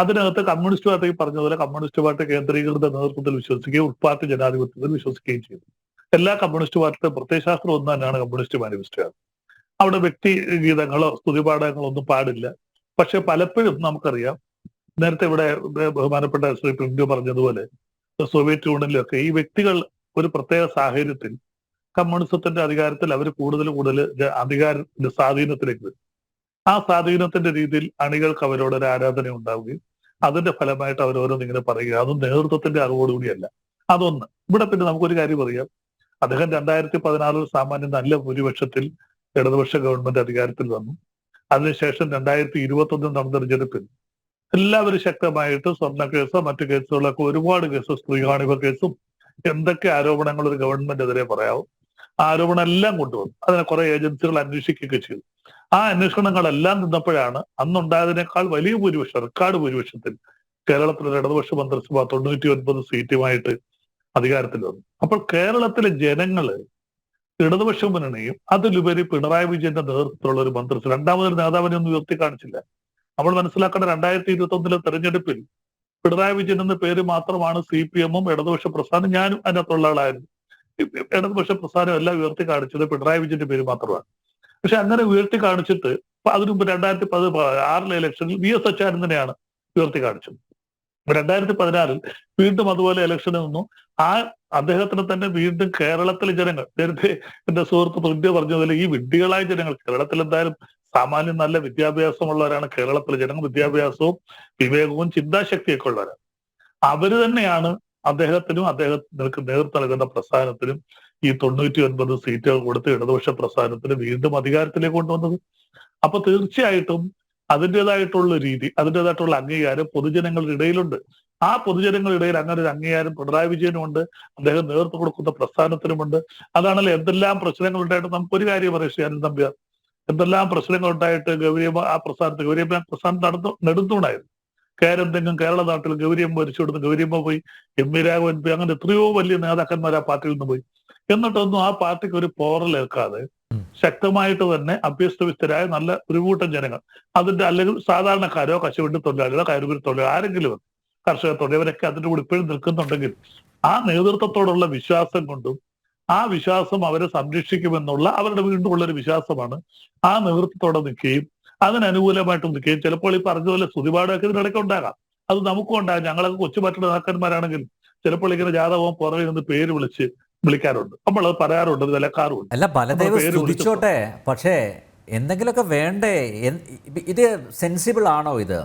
അതിനകത്ത് കമ്മ്യൂണിസ്റ്റ് പാർട്ടി പറഞ്ഞതുപോലെ കമ്മ്യൂണിസ്റ്റ് പാർട്ടി കേന്ദ്രീകൃത നേതൃത്വത്തിൽ വിശ്വസിക്കുകയും ഉൾപാർട്ടി ജനാധിപത്യത്തിൽ വിശ്വസിക്കുകയും ചെയ്തു. എല്ലാ കമ്മ്യൂണിസ്റ്റ് പാർട്ടിയുടെ പ്രത്യയശാസ്ത്രം ഒന്ന് തന്നെയാണ് കമ്മ്യൂണിസ്റ്റ് മാനിഫെസ്റ്റോ. അവിടെ വ്യക്തി ഗീതങ്ങളോ സ്തുതിപാഠങ്ങളോ ഒന്നും പാടില്ല. പക്ഷെ പലപ്പോഴും നമുക്കറിയാം, നേരത്തെ ഇവിടെ ബഹുമാനപ്പെട്ട ശ്രീ പിന്റു പറഞ്ഞതുപോലെ സോവിയറ്റ് യൂണിയനിലൊക്കെ ഈ വ്യക്തികൾ ഒരു പ്രത്യേക സാഹചര്യത്തിൽ കമ്മ്യൂണിസത്തിന്റെ അധികാരത്തിൽ അവർ കൂടുതൽ അധികാര സ്വാധീനത്തിലേക്ക് വരും. ആ സ്വാധീനത്തിന്റെ രീതിയിൽ അണികൾക്ക് അവരോടൊരു ആരാധന ഉണ്ടാവുകയും അതിന്റെ ഫലമായിട്ട് അവരോരോന്ന് ഇങ്ങനെ പറയുക. അതും നേതൃത്വത്തിന്റെ അറിവോടുകൂടിയല്ല. അതൊന്ന്. ഇവിടെ പിന്നെ നമുക്കൊരു കാര്യം പറയാം. അദ്ദേഹം 2016 സാമാന്യം നല്ല ഭൂരിപക്ഷത്തിൽ ഇടതുപക്ഷ ഗവൺമെന്റ് അധികാരത്തിൽ വന്നു. അതിനുശേഷം 2021 നടന്ന തെരഞ്ഞെടുപ്പിൽ എല്ലാവരും ശക്തമായിട്ട് സ്വർണ്ണ കേസോ മറ്റു കേസുകളൊക്കെ ഒരുപാട് കേസ്, സ്ത്രീകാണിക കേസും എന്തൊക്കെ ആരോപണങ്ങൾ ഒരു ഗവൺമെന്റിനെതിരെ പറയാവും, ആരോപണം എല്ലാം കൊണ്ടുവന്നു. അതിനെ കുറെ ഏജൻസികൾ അന്വേഷിക്കുകയൊക്കെ ചെയ്തു. ആ അന്വേഷണങ്ങളെല്ലാം നിന്നപ്പോഴാണ് അന്നുണ്ടായതിനേക്കാൾ വലിയ ഭൂരിപക്ഷം, റെക്കോർഡ് ഭൂരിപക്ഷത്തിൽ കേരളത്തിലെ ഇടതുപക്ഷ മന്ത്രിസഭ 99 സീറ്റുമായിട്ട് അധികാരത്തിൽ വന്നു. അപ്പോൾ കേരളത്തിലെ ജനങ്ങള് ഇടതുപക്ഷ മുന്നണിയും അതിലുപരി പിണറായി വിജയന്റെ നേതൃത്വത്തിലുള്ള ഒരു മന്ത്രിസഭ, രണ്ടാമതൊരു നേതാവിനെ ഒന്നും ഉയർത്തി കാണിച്ചില്ല. നമ്മൾ മനസ്സിലാക്കേണ്ട 2021 തെരഞ്ഞെടുപ്പിൽ പിണറായി വിജയൻ എന്ന പേര് മാത്രമാണ് CPM-ഉം ഇടതുപക്ഷ പ്രസ്ഥാനം, ഞാനും അതിനകത്തുള്ള ആളായിരുന്നു. ഇടതുപക്ഷ പ്രസ്ഥാനം എല്ലാം ഉയർത്തി കാണിച്ചത് പിണറായി വിജയന്റെ പേര് മാത്രമാണ്. പക്ഷെ അങ്ങനെ ഉയർത്തി കാണിച്ചിട്ട് അതിനു മുമ്പ് 2016 ഇലക്ഷനിൽ VS അച്യുതാനന്ദനെയാണ് ഉയർത്തി കാണിച്ചത്. 2016 വീണ്ടും അതുപോലെ ഇലക്ഷന് നിന്നു. ആ അദ്ദേഹത്തിന് തന്നെ വീണ്ടും കേരളത്തിലെ ജനങ്ങൾ, നേരത്തെ എന്റെ സുഹൃത്ത് പ്രിന്ത്യ പറഞ്ഞതുപോലെ ഈ വിഡ്ഢികളായ ജനങ്ങൾ, കേരളത്തിൽ എന്തായാലും സാമാന്യം നല്ല വിദ്യാഭ്യാസമുള്ളവരാണ് കേരളത്തിലെ ജനങ്ങൾ, വിദ്യാഭ്യാസവും വിവേകവും ചിന്താശക്തിയൊക്കെ ഉള്ളവരാണ്. അവര് തന്നെയാണ് അദ്ദേഹത്തിനും അദ്ദേഹത്തിന് നേതൃത്വം നൽകുന്ന പ്രസ്ഥാനത്തിനും ഈ 99 സീറ്റുകൾ കൊടുത്ത് ഇടതുപക്ഷ പ്രസ്ഥാനത്തിന് വീണ്ടും അധികാരത്തിലേക്ക് കൊണ്ടുവന്നത്. അപ്പൊ തീർച്ചയായിട്ടും അതിൻ്റെതായിട്ടുള്ള രീതി, അതിൻ്റെതായിട്ടുള്ള അംഗീകാരം പൊതുജനങ്ങളുടെ ഇടയിലുണ്ട്. ആ പൊതുജനങ്ങളുടെ ഇടയിൽ അങ്ങനെ ഒരു അംഗീകാരം പിണറായി വിജയനുമുണ്ട്, അദ്ദേഹം നേതൃത്വം കൊടുക്കുന്ന പ്രസ്ഥാനത്തിനുമുണ്ട്. അതാണല്ലോ എന്തെല്ലാം പ്രശ്നങ്ങൾ ഉണ്ടായിട്ട് നമുക്കൊരു കാര്യം പറയാം, ശ്രീ അനിൽ നമ്പ്യാർ, എന്തെല്ലാം പ്രശ്നങ്ങൾ ഉണ്ടായിട്ട് ഗൗരിയമ്മ ആ പ്രസ്ഥാനത്ത്, ഗൗരിയമ്മ പ്രസ്ഥാനം നെടുന്തൂണായിരുന്നു. കേരളത്തെങ്ങും കേരള നാട്ടിൽ ഗൗരിയമ്മ ഭരിച്ചു കൊടുത്ത് ഗൗരിയമ്മ പോയി, MV രാഘവൻ പോയി, അങ്ങനെ എത്രയോ വലിയ നേതാക്കന്മാർ ആ പാർട്ടിയിൽ നിന്ന് പോയി. എന്നിട്ടൊന്നും ആ പാർട്ടിക്ക് ഒരു പോറലേൽക്കാതെ ശക്തമായിട്ട് തന്നെ അഭ്യസ്തവിസ്തരായ നല്ല ഒരു കൂട്ടം ജനങ്ങൾ, അതിന്റെ അല്ലെങ്കിൽ സാധാരണക്കാരോ കശുവണ്ടി തൊഴിലാളികളോ കയറുപുരി തൊഴിലാളികളോ ആരെങ്കിലും കർഷക തൊഴിലാളിവരൊക്കെ അതിന്റെ കൂടെ ഇപ്പോഴും നിൽക്കുന്നുണ്ടെങ്കിൽ ആ നേതൃത്വത്തോടുള്ള വിശ്വാസം കൊണ്ടും ആ വിശ്വാസം അവരെ സംരക്ഷിക്കുമെന്നുള്ള അവരുടെ വീണ്ടുമുള്ള ഒരു വിശ്വാസമാണ് ആ നേതൃത്വത്തോടെ നിൽക്കുകയും അതിനനുകൂലമായിട്ട് നിൽക്കുകയും ചിലപ്പോൾ ഈ പറഞ്ഞതുപോലെ സ്തുതിപാടൊക്കെ ഇതിനിടയ്ക്ക് ഉണ്ടാകാം. അത് നമുക്കും ഉണ്ടാകും. ഞങ്ങളൊക്കെ കൊച്ചുപറ്റ നേതാക്കന്മാരാണെങ്കിൽ ചിലപ്പോൾ ഇങ്ങനെ ജാതകവും പുറമെ നിന്ന് പേര് വിളിക്കാറുണ്ട്, നമ്മൾ അത് പറയാറുണ്ട്, വിലക്കാറുണ്ട്. അല്ല, ബലദേവ് സ്തുതിച്ചോട്ടെ, പക്ഷേ എന്തെങ്കിലുമൊക്കെ വേണ്ടേ? ഇത് സെൻസിബിൾ ആണോ ഇത്?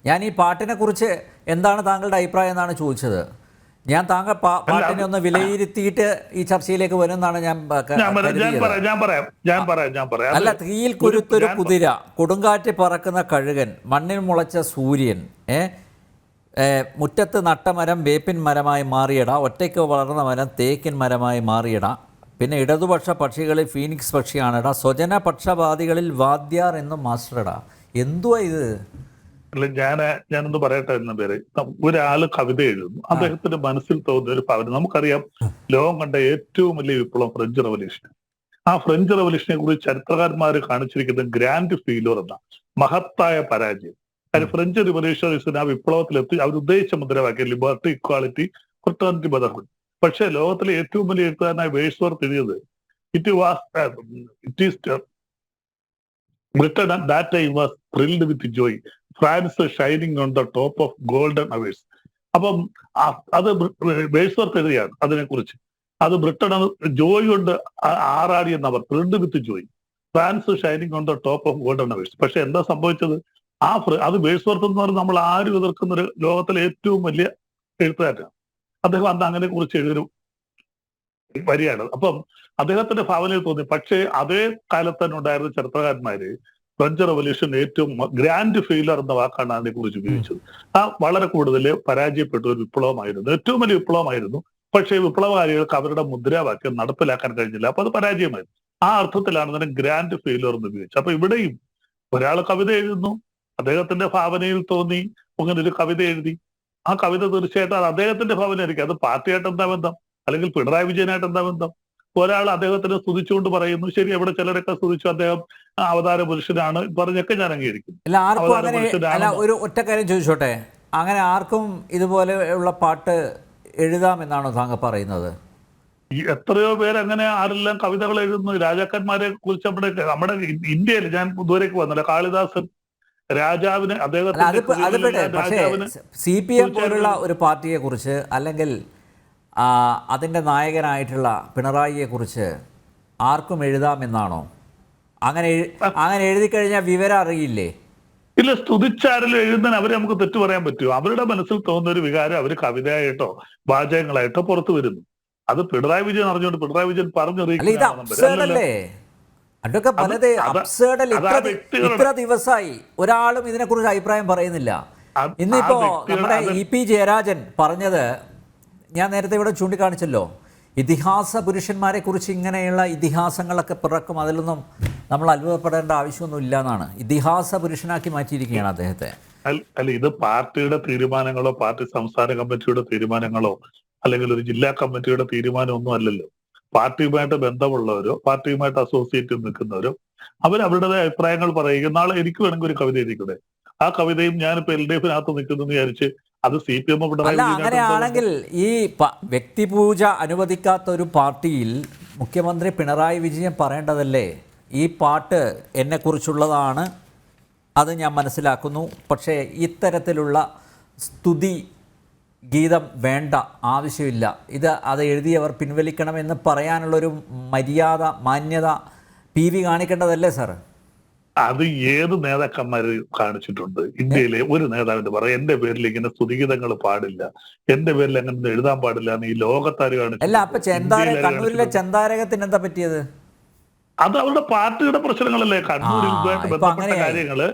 ഞാൻ ഈ പാട്ടിനെ കുറിച്ച് എന്താണ് താങ്കളുടെ അഭിപ്രായം എന്നാണ് ചോദിച്ചത്. ഞാൻ താങ്കൾ പാട്ടിനെ ഒന്ന് വിലയിരുത്തിയിട്ട് ഈ ചർച്ചയിലേക്ക് വരുമെന്നാണ് ഞാൻ പറയാം. അല്ല, തീയിൽ കുരുത്തൊരു കുതിര, കൊടുങ്കാറ്റ് പറക്കുന്ന കഴുകൻ, മണ്ണിൽ മുളച്ച സൂര്യൻ, മുറ്റത്ത് നട്ടമരം വേപ്പിൻ മരമായി മാറിയട, ഒറ്റയ്ക്ക് വളർന്ന മരം തേക്കിൻ മരമായി മാറിയട, പിന്നെ ഇടതുപക്ഷ പക്ഷികളിൽ ഫീനിക്സ് പക്ഷിയാണെടാ, സ്വജന പക്ഷപാതികളിൽ വാദ്യാർ എന്നും മാസ്റ്ററടാ. എന്തുവാ ഇത്? അല്ല, ഞാനൊന്ന് പറയട്ടെ. എന്ന പേര് ഒരാള് കവിത എഴുതുന്നു, അദ്ദേഹത്തിന്റെ മനസ്സിൽ തോന്നുന്ന ഒരു ഭാവന. നമുക്കറിയാം, ലോകം കണ്ട ഏറ്റവും വലിയ വിപ്ലവം ഫ്രഞ്ച് റവല്യൂഷൻ. ആ ഫ്രഞ്ച് റവല്യൂഷനെ കുറിച്ച് ചരിത്രകാരന്മാർ കാണിച്ചിരിക്കുന്നത് ഗ്രാൻഡ് ഫെയിലിയർ എന്ന മഹത്തായ പരാജയം. കാര്യം ഫ്രഞ്ച് റിവല്യൂഷണറീസിന് ആ വിപ്ലവത്തിലെത്തി അവർ ഉദ്ദേശിച്ച മുദ്രാവാക്യം ലിബർട്ടി, ഇക്വാളിറ്റി, ഫ്രട്ടേണിറ്റി, ബ്രദർഹുഡ്. പക്ഷെ ലോകത്തിലെ ഏറ്റവും വലിയ എഴുത്തുകാരനായ വേഴ്സ്വർത്ത് എഴുതിയത് it is Britain at that time was thrilled with joy, France shining on the top of golden hours. അപ്പം അത് വേഴ്സ്വർത്ത് എഴുതിയാണ് അതിനെക്കുറിച്ച്. അത് ബ്രിട്ടൻ ജോയ് കൊണ്ട് ആറാടിയെന്നവർ, thrilled with joy, France shining on the top of golden hours. പക്ഷെ എന്താ സംഭവിച്ചത്? അത് വേഴ്സ്വർത്ത് എന്ന് പറഞ്ഞാൽ നമ്മൾ ആരും എതിർക്കുന്ന ഒരു ലോകത്തിലെ ഏറ്റവും വലിയ എഴുത്തുകാരനാണ് അദ്ദേഹം. അന്ന് അങ്ങനെ കുറിച്ച് എഴുതൊരു വരിയാണ്. അപ്പം അദ്ദേഹത്തിന്റെ ഭാവനയിൽ തോന്നി. പക്ഷേ അതേ കാലത്ത് തന്നെ ഉണ്ടായിരുന്ന ചരിത്രകാരന്മാര് ഫ്രഞ്ച് റവല്യൂഷൻ ഏറ്റവും ഗ്രാൻഡ് ഫെയിലർ എന്ന വാക്കാണ് അതിനെ കുറിച്ച് ഉപയോഗിച്ചത്. ആ വളരെ കൂടുതൽ പരാജയപ്പെട്ട ഒരു വിപ്ലവമായിരുന്നു, ഏറ്റവും വലിയ വിപ്ലവമായിരുന്നു. പക്ഷേ വിപ്ലവകാരികൾക്ക് അവരുടെ മുദ്രാവാക്യം നടപ്പിലാക്കാൻ കഴിഞ്ഞില്ല, അപ്പൊ അത് പരാജയമായിരുന്നു. ആ അർത്ഥത്തിലാണ് അതിനെ ഗ്രാൻഡ് ഫെയിലർ എന്ന് ഉപയോഗിച്ചത്. അപ്പൊ ഇവിടെയും ഒരാൾ കവിത എഴുതുന്നു, അദ്ദേഹത്തിന്റെ ഭാവനയിൽ തോന്നി അങ്ങനെ ഒരു കവിത എഴുതി. ആ കവിത തീർച്ചയായിട്ടും അത് അദ്ദേഹത്തിന്റെ ഭാവനയായിരിക്കും. അത് പാർട്ടിയായിട്ട് എന്താ ബന്ധം, അല്ലെങ്കിൽ പിണറായി വിജയനായിട്ട് എന്താ ബന്ധം? ഒരാൾ അദ്ദേഹത്തിനെ സ്തുതിച്ചുകൊണ്ട് പറയുന്നു, ശരി, എവിടെ ചിലരൊക്കെ സ്തുതിച്ചു, അദ്ദേഹം അവതാര പുരുഷനാണ് പറഞ്ഞൊക്കെ ഞാൻ അംഗീകരിക്കുന്നു. ഒരു ഒറ്റ കാര്യം ചോദിച്ചോട്ടെ, അങ്ങനെ ആർക്കും ഇതുപോലെയുള്ള പാട്ട് എഴുതാമെന്നാണോ താങ്കൾ പറയുന്നത്? എത്രയോ പേര് അങ്ങനെ ആരെല്ലാം കവിതകൾ എഴുതുന്നു. രാജാക്കന്മാരെ കുറിച്ച് നമ്മുടെ ഇന്ത്യയിൽ ഞാൻ ദൂരേക്ക് വന്നില്ല, കാളിദാസൻ രാജാവിന് CPM പോലുള്ള ഒരു പാർട്ടിയെ കുറിച്ച് അല്ലെങ്കിൽ അതിൻ്റെ നായകനായിട്ടുള്ള പിണറായിയെ കുറിച്ച് ആർക്കും എഴുതാമെന്നാണോ? അങ്ങനെ എഴുതി കഴിഞ്ഞാൽ വിവരം അറിയില്ലേ? ഇല്ല, സ്തുതിച്ചാരെങ്കിലും എഴുതുന്നതിന് അവരെ നമുക്ക് തെറ്റു പറയാൻ പറ്റുമോ? അവരുടെ മനസ്സിൽ തോന്നുന്ന ഒരു വികാരം അവർ കവിതയായിട്ടോ വാചകങ്ങളായിട്ടോ പുറത്തു വരുന്നു. അത് പിണറായി വിജയൻ അറിഞ്ഞുകൊണ്ട് പിണറായി വിജയൻ പറഞ്ഞറിയിക്കുന്നല്ലേ? ഇത്ര ദിവസമായി ഒരാളും ഇതിനെക്കുറിച്ച് അഭിപ്രായം പറയുന്നില്ല. ഇന്നിപ്പോ നമ്മുടെ EP ജയരാജൻ പറഞ്ഞത് ഞാൻ നേരത്തെ ഇവിടെ ചൂണ്ടിക്കാണിച്ചല്ലോ, ഇതിഹാസ പുരുഷന്മാരെ കുറിച്ച് ഇങ്ങനെയുള്ള ഇതിഹാസങ്ങളൊക്കെ പിറക്കും, അതിലൊന്നും നമ്മൾ അത്ഭുതപ്പെടേണ്ട ആവശ്യമൊന്നും ഇല്ല എന്നാണ്. ഇതിഹാസ പുരുഷനാക്കി മാറ്റിയിരിക്കുകയാണ് അദ്ദേഹത്തെ. അല്ല, ഇത് പാർട്ടിയുടെ തീരുമാനങ്ങളോ പാർട്ടി സംസ്ഥാന കമ്മിറ്റിയുടെ തീരുമാനങ്ങളോ അല്ലെങ്കിൽ ഒരു ജില്ലാ കമ്മിറ്റിയുടെ തീരുമാനമൊന്നും അല്ലല്ലോ. പാർട്ടിയുമായിട്ട് ബന്ധമുള്ളവരോ പാർട്ടിയുമായിട്ട് അസോസിയേറ്റ് നിൽക്കുന്നവരോ അവരുടേതായ അഭിപ്രായങ്ങൾ പറയുക. നാളെ എനിക്ക് വേണമെങ്കിൽ ഒരു കവിത എഴുതിക്കൂടെ? ആ കവിതയും ഞാനിപ്പോ LDF-നകത്ത് നിൽക്കുന്നു വിചാരിച്ച് അത് CPM അല്ല, അങ്ങനെയാണെങ്കിൽ ഈ വ്യക്തിപൂജ അനുവദിക്കാത്ത ഒരു പാർട്ടിയിൽ മുഖ്യമന്ത്രി പിണറായി വിജയൻ പറയേണ്ടതല്ലേ, ഈ പാട്ട് എന്നെക്കുറിച്ചുള്ളതാണ്, അത് ഞാൻ മനസ്സിലാക്കുന്നു, പക്ഷേ ഇത്തരത്തിലുള്ള സ്തുതി ഗീതം വേണ്ട, ആവശ്യമില്ല, അത് എഴുതിയവർ പിൻവലിക്കണമെന്ന് പറയാനുള്ളൊരു മര്യാദ, മാന്യത PV കാണിക്കേണ്ടതല്ലേ സാർ? അത് ഏത് നേതാക്കന്മാര് കാണിച്ചിട്ടുണ്ട്? ഇന്ത്യയിലെ ഒരു നേതാവിന്റെ പറയാം എന്റെ പേരിൽ ഇങ്ങനെ സ്തുതിഗീതങ്ങൾ പാടില്ല, എന്റെ പേരിൽ അങ്ങനെ എഴുതാൻ പാടില്ല എന്ന് ഈ ലോകത്താര് അല്ല, അപ്പൊ കണ്ണൂരിലെ ചെന്താരകത്തിന് എന്താ പറ്റിയത്? അത് അവരുടെ പാർട്ടിയുടെ പ്രശ്നങ്ങളല്ലേ. കണ്ണൂരിൽ ഇതുമായിട്ട് ബന്ധപ്പെട്ട കാര്യങ്ങള്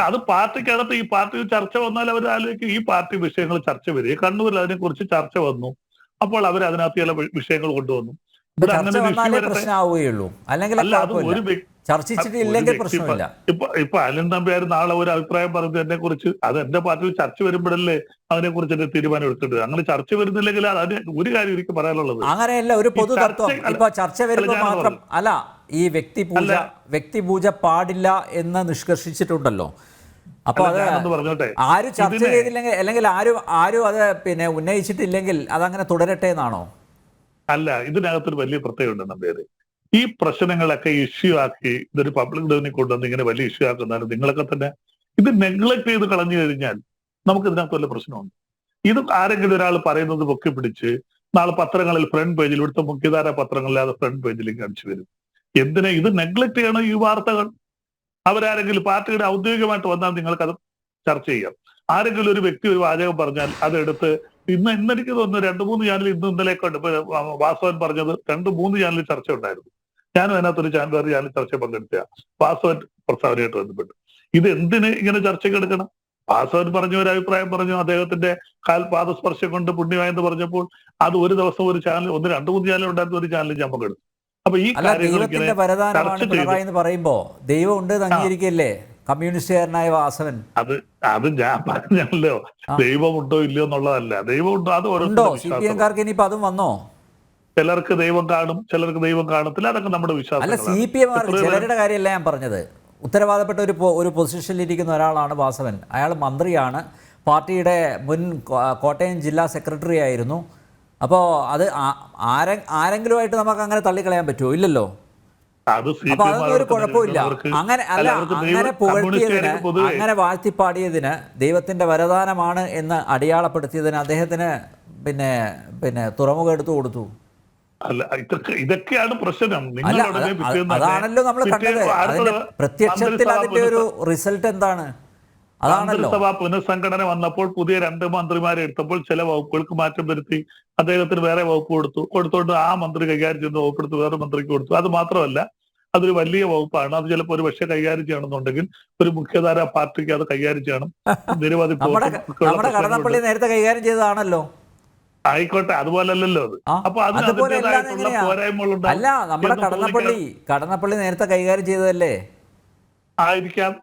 അത് പാർട്ടിക്കകത്ത് ഈ പാർട്ടി ചർച്ച വന്നാൽ അവർ ആലോചിക്കും ഈ പാർട്ടി വിഷയങ്ങൾ ചർച്ച വരിക. കണ്ണൂരിൽ അതിനെക്കുറിച്ച് ചർച്ച വന്നു, അപ്പോൾ അവർ അതിനകത്ത് ചില വിഷയങ്ങൾ കൊണ്ടുവന്നു. ഇവിടെ അങ്ങനെ പ്രശ്നമാവുകയുള്ളൂ, അല്ലെങ്കിൽ അല്ല, അത് ഒരു ഇപ്പൊ അനിൽ നമ്പ്യാർ നാളെ ഒരു അഭിപ്രായം പറഞ്ഞു എന്നെ കുറിച്ച്, അത് എന്റെ പാർട്ടിയിൽ ചർച്ച വരുമ്പോഴല്ലേ അതിനെ കുറിച്ച് എന്റെ തീരുമാനം എടുത്തിട്ട്. അങ്ങനെ ചർച്ച വരുന്നില്ലെങ്കിൽ അതിന് ഒരു കാര്യം എനിക്ക് പറയാനുള്ളത്, അങ്ങനെയല്ല, ഒരു പൊതു തത്വം. ഇപ്പൊ ചർച്ച വരുമ്പോൾ മാത്രം അല്ല, ഈ വ്യക്തിപൂജ പാടില്ല എന്ന് നിഷ്കർഷിച്ചിട്ടുണ്ടല്ലോ. അപ്പൊ അത് ആരും ചർച്ച ചെയ്തില്ലെങ്കിൽ, അല്ലെങ്കിൽ ആരും അത് ഉന്നയിച്ചിട്ടില്ലെങ്കിൽ അതങ്ങനെ തുടരട്ടെ എന്നാണോ? അല്ല, ഇതിനകത്തൊരു വലിയ പ്രത്യേകത ഉണ്ട് നമ്പേര്. ഈ പ്രശ്നങ്ങളൊക്കെ ഇഷ്യൂ ആക്കി ഇതൊരു പബ്ലിക് ഡൊമിനിൽ കൊണ്ടുവന്ന് ഇങ്ങനെ വലിയ ഇഷ്യൂ ആക്കുന്നാലും നിങ്ങളൊക്കെ തന്നെ ഇത് നെഗ്ലക്ട് ചെയ്ത് കളഞ്ഞു കഴിഞ്ഞാൽ നമുക്ക് ഇതിനകത്ത് വല്ല പ്രശ്നമുണ്ട്. ഇത് ആരെങ്കിലും ഒരാൾ പറയുന്നത് പൊക്കി പിടിച്ച് നാളെ പത്രങ്ങളിൽ ഫ്രണ്ട് പേജിൽ, ഇവിടുത്തെ മുഖ്യധാര പത്രങ്ങളില്ലാതെ ഫ്രണ്ട് പേജിലേക്ക് അടിച്ചു വരും. എന്തിനാ ഇത് നെഗ്ലക്ട് ചെയ്യണം? ഈ വാർത്തകൾ അവരാരെങ്കിലും പാർട്ടിയുടെ ഔദ്യോഗികമായിട്ട് വന്നാൽ നിങ്ങൾക്കത് ചർച്ച ചെയ്യാം. ആരെങ്കിലും ഒരു വ്യക്തി ഒരു വാചകം പറഞ്ഞാൽ അതെടുത്ത് ഇന്നെനിക്ക് തോന്നുന്നു 2-3 ചാനൽ ഇന്നലെയൊക്കെ ഉണ്ട്. ഇപ്പൊ വാസവൻ പറഞ്ഞത് 2-3 ചാനലിൽ ചർച്ച ഉണ്ടായിരുന്നു. ഞാനും അതിനകത്തൊരു ചാനൽ ചർച്ച പങ്കെടുത്ത വാസവൻ പ്രസ്താവനയായിട്ട് ബന്ധപ്പെട്ട് ഇത് എന്തിന് ഇങ്ങനെ ചർച്ചയ്ക്ക് എടുക്കണം? വാസവൻ പറഞ്ഞ ഒരു അഭിപ്രായം പറഞ്ഞു, അദ്ദേഹത്തിന്റെ കാൽപാദസ്പർശം കൊണ്ട് പുണ്യമായെന്ന് പറഞ്ഞപ്പോൾ അത് ഒരു ദിവസം ഒരു ചാനൽ 2-3 ചാനൽ ഉണ്ടായിരുന്ന ഒരു ചാനലിൽ ഞാൻ പങ്കെടുത്തു. അപ്പൊ ഈ ദൈവത്തിന്റെ വരദാനമാണ് പിണറായി എന്ന് പറയുമ്പോ ദൈവം ഉണ്ട് അംഗീകരിക്കല്ലേ കമ്മ്യൂണിസ്റ്റുകാരനായ വാസവൻ? അത് ഞാൻ പറഞ്ഞല്ലോ, ദൈവമുണ്ടോ ഇല്ലയോ എന്നുള്ളതല്ല. ദൈവമുണ്ടോ അത് ഉണ്ടോ? CPM-കാർക്ക് ഇനിയിപ്പോ അതും വന്നോ? ചിലർക്ക് ദൈവം കാണും, ചിലർക്ക് ദൈവം കാണത്തില്ല, അതൊക്കെ നമ്മുടെ വിശ്വാസം. അല്ല, CPM-കാർക്ക് ചിലരുടെ കാര്യമല്ല ഞാൻ പറഞ്ഞത്. ഉത്തരവാദപ്പെട്ട ഒരു പൊസിഷനിൽ ഇരിക്കുന്ന ഒരാളാണ് വാസവൻ. അയാൾ മന്ത്രിയാണ്, പാർട്ടിയുടെ മുൻ കോട്ടയം ജില്ലാ സെക്രട്ടറി ആയിരുന്നു. അപ്പോൾ അത് ആരെങ്കിലുമായിട്ട് നമുക്ക് അങ്ങനെ തള്ളിക്കളയാൻ പറ്റുമോ? ഇല്ലല്ലോ. അപ്പൊ അതൊന്നും ഒരു കുഴപ്പമില്ല. അങ്ങനെ പുകഴ്ത്തിയതിന്, അങ്ങനെ വാഴ്ത്തിപ്പാടിയതിന്, ദൈവത്തിന്റെ വരദാനമാണ് എന്ന് അടയാളപ്പെടുത്തിയതിന് അദ്ദേഹത്തിന് തുറമുഖം എടുത്തു കൊടുത്തു. അല്ല, ഇതൊക്കെയാണ് പ്രശ്നം. അതാണല്ലോ നമ്മൾ കണ്ടത്. അതിന്റെ പ്രത്യക്ഷത്തിൽ അതിന്റെ ഒരു റിസൾട്ട് എന്താണ്? അതാണല്ലോ. മന്ത്രിസഭാ പുനഃസംഘടന വന്നപ്പോൾ പുതിയ 2 മന്ത്രിമാരെ എടുത്തപ്പോൾ ചില വകുപ്പുകൾക്ക് മാറ്റം വരുത്തി, അദ്ദേഹത്തിന് വേറെ വകുപ്പ് കൊടുത്തോണ്ട് ആ മന്ത്രി കൈകാര്യം ചെയ്യുന്ന വകുപ്പെടുത്ത് വേറെ മന്ത്രിക്ക് കൊടുത്തു. അത് മാത്രമല്ല, അതൊരു വലിയ വകുപ്പാണ്. അത് ചിലപ്പോൾ ഒരു പക്ഷേ കൈകാര്യം ചെയ്യണമെന്നുണ്ടെങ്കിൽ ഒരു മുഖ്യധാര പാർട്ടിക്ക് അത് കൈകാര്യം ചെയ്യണം. നിരവധി കടന്നപ്പള്ളി നേരത്തെ കൈകാര്യം ചെയ്തതാണല്ലോ. ആയിക്കോട്ടെ, അതുപോലല്ലോ അത്. അപ്പൊ അതിനകത്തുള്ള പോരായ്മകളുണ്ട്. അല്ല, നമ്മുടെ കടന്നപ്പള്ളി നേരത്തെ കൈകാര്യം ചെയ്തതല്ലേ? ആയിരിക്കാം.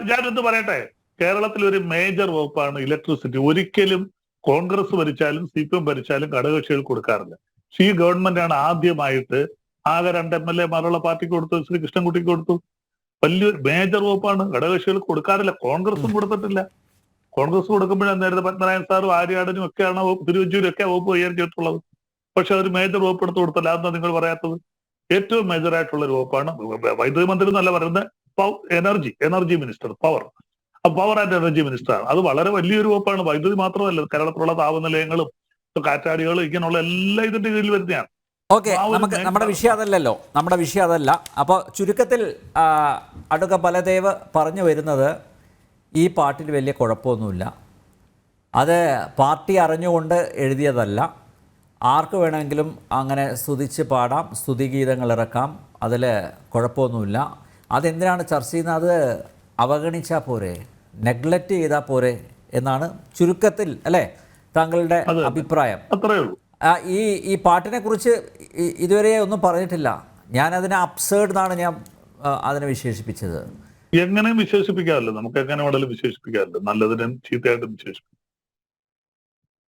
ഞാനെന്ത് പറയട്ടെ, കേരളത്തിൽ ഒരു മേജർ വകുപ്പാണ് ഇലക്ട്രിസിറ്റി. ഒരിക്കലും കോൺഗ്രസ് ഭരിച്ചാലും CPM ഭരിച്ചാലും ഘടകകക്ഷികൾ കൊടുക്കാറില്ല. ഈ ഗവൺമെന്റാണ് ആദ്യമായിട്ട് ആകെ 2 MLA മാരുള്ള പാർട്ടിക്ക് കൊടുത്തു, ശ്രീ കൃഷ്ണൻകുട്ടിക്ക് കൊടുത്തു. വലിയൊരു മേജർ വകുപ്പാണ്, ഘടകകക്ഷികൾ കൊടുക്കാറില്ല. കോൺഗ്രസും കൊടുത്തിട്ടില്ല. കോൺഗ്രസ് കൊടുക്കുമ്പോഴാണ് നേരത്തെ പത്മനാഭൻ സാറും ആര്യാടനും ഒക്കെയാണ് തിരുവഞ്ചൂരും ഒക്കെ വകുപ്പ് കൈകാര്യം ചെയ്തിട്ടുള്ളത്. പക്ഷെ അതൊരു മേജർ വകുപ്പ് എടുത്ത് കൊടുത്തില്ല. അതെന്താ നിങ്ങൾ പറയാത്തത്? ഏറ്റവും മേജർ ആയിട്ടുള്ള ഒരു വകുപ്പാണ്. വൈദ്യുതി മന്ത്രി എന്നല്ല പറയുന്നത്, energy minister, power and energy minister ആണ്. അത് വളരെ വലിയൊരു വകുപ്പാണ്. വൈദ്യുതി മാത്രമല്ല, കേരളത്തിലുള്ള താപനിലയങ്ങളും കാറ്റാടികളും ഇങ്ങനെയുള്ള എല്ലാം ഇതിന്റെ കീഴിൽ വരുന്നതാണ്. ഓക്കെ, നമ്മുടെ വിഷയം അതല്ലല്ലോ, നമ്മുടെ വിഷയം അതല്ല. അപ്പോൾ ചുരുക്കത്തിൽ അടുക്ക ബലദേവ് പറഞ്ഞു വരുന്നത്, ഈ പാട്ടിൽ വലിയ കുഴപ്പമൊന്നുമില്ല, അത് പാർട്ടി അറിഞ്ഞുകൊണ്ട് എഴുതിയതല്ല, ആർക്ക് വേണമെങ്കിലും അങ്ങനെ സ്തുതിച്ച് പാടാം, സ്തുതിഗീതങ്ങൾ ഇറക്കാം, അതിൽ കുഴപ്പമൊന്നുമില്ല. അതെന്തിനാണ് ചർച്ച ചെയ്യുന്നത്? അത് അവഗണിച്ചാൽ പോരെ, നെഗ്ലക്റ്റ് ചെയ്താൽ പോരെ എന്നാണ് ചുരുക്കത്തിൽ അല്ലേ താങ്കളുടെ അഭിപ്രായം? അത്രേ ഉള്ളൂ. ഈ പാട്ടിനെ കുറിച്ച് ഇതുവരെ ഒന്നും പറഞ്ഞിട്ടില്ല. ഞാനതിനെ അബ്സേർഡ് എന്നാണ് ഞാൻ അതിനെ വിശേഷിപ്പിച്ചത്. എങ്ങനെയും വിശേഷിപ്പിക്കാമല്ലോ, നമുക്ക് എങ്ങനെ വേണമെങ്കിലും വിശേഷിപ്പിക്കാമല്ലോ, നല്ലതിനും ചീത്തയായിട്ടും വിശേഷിപ്പിക്കാം.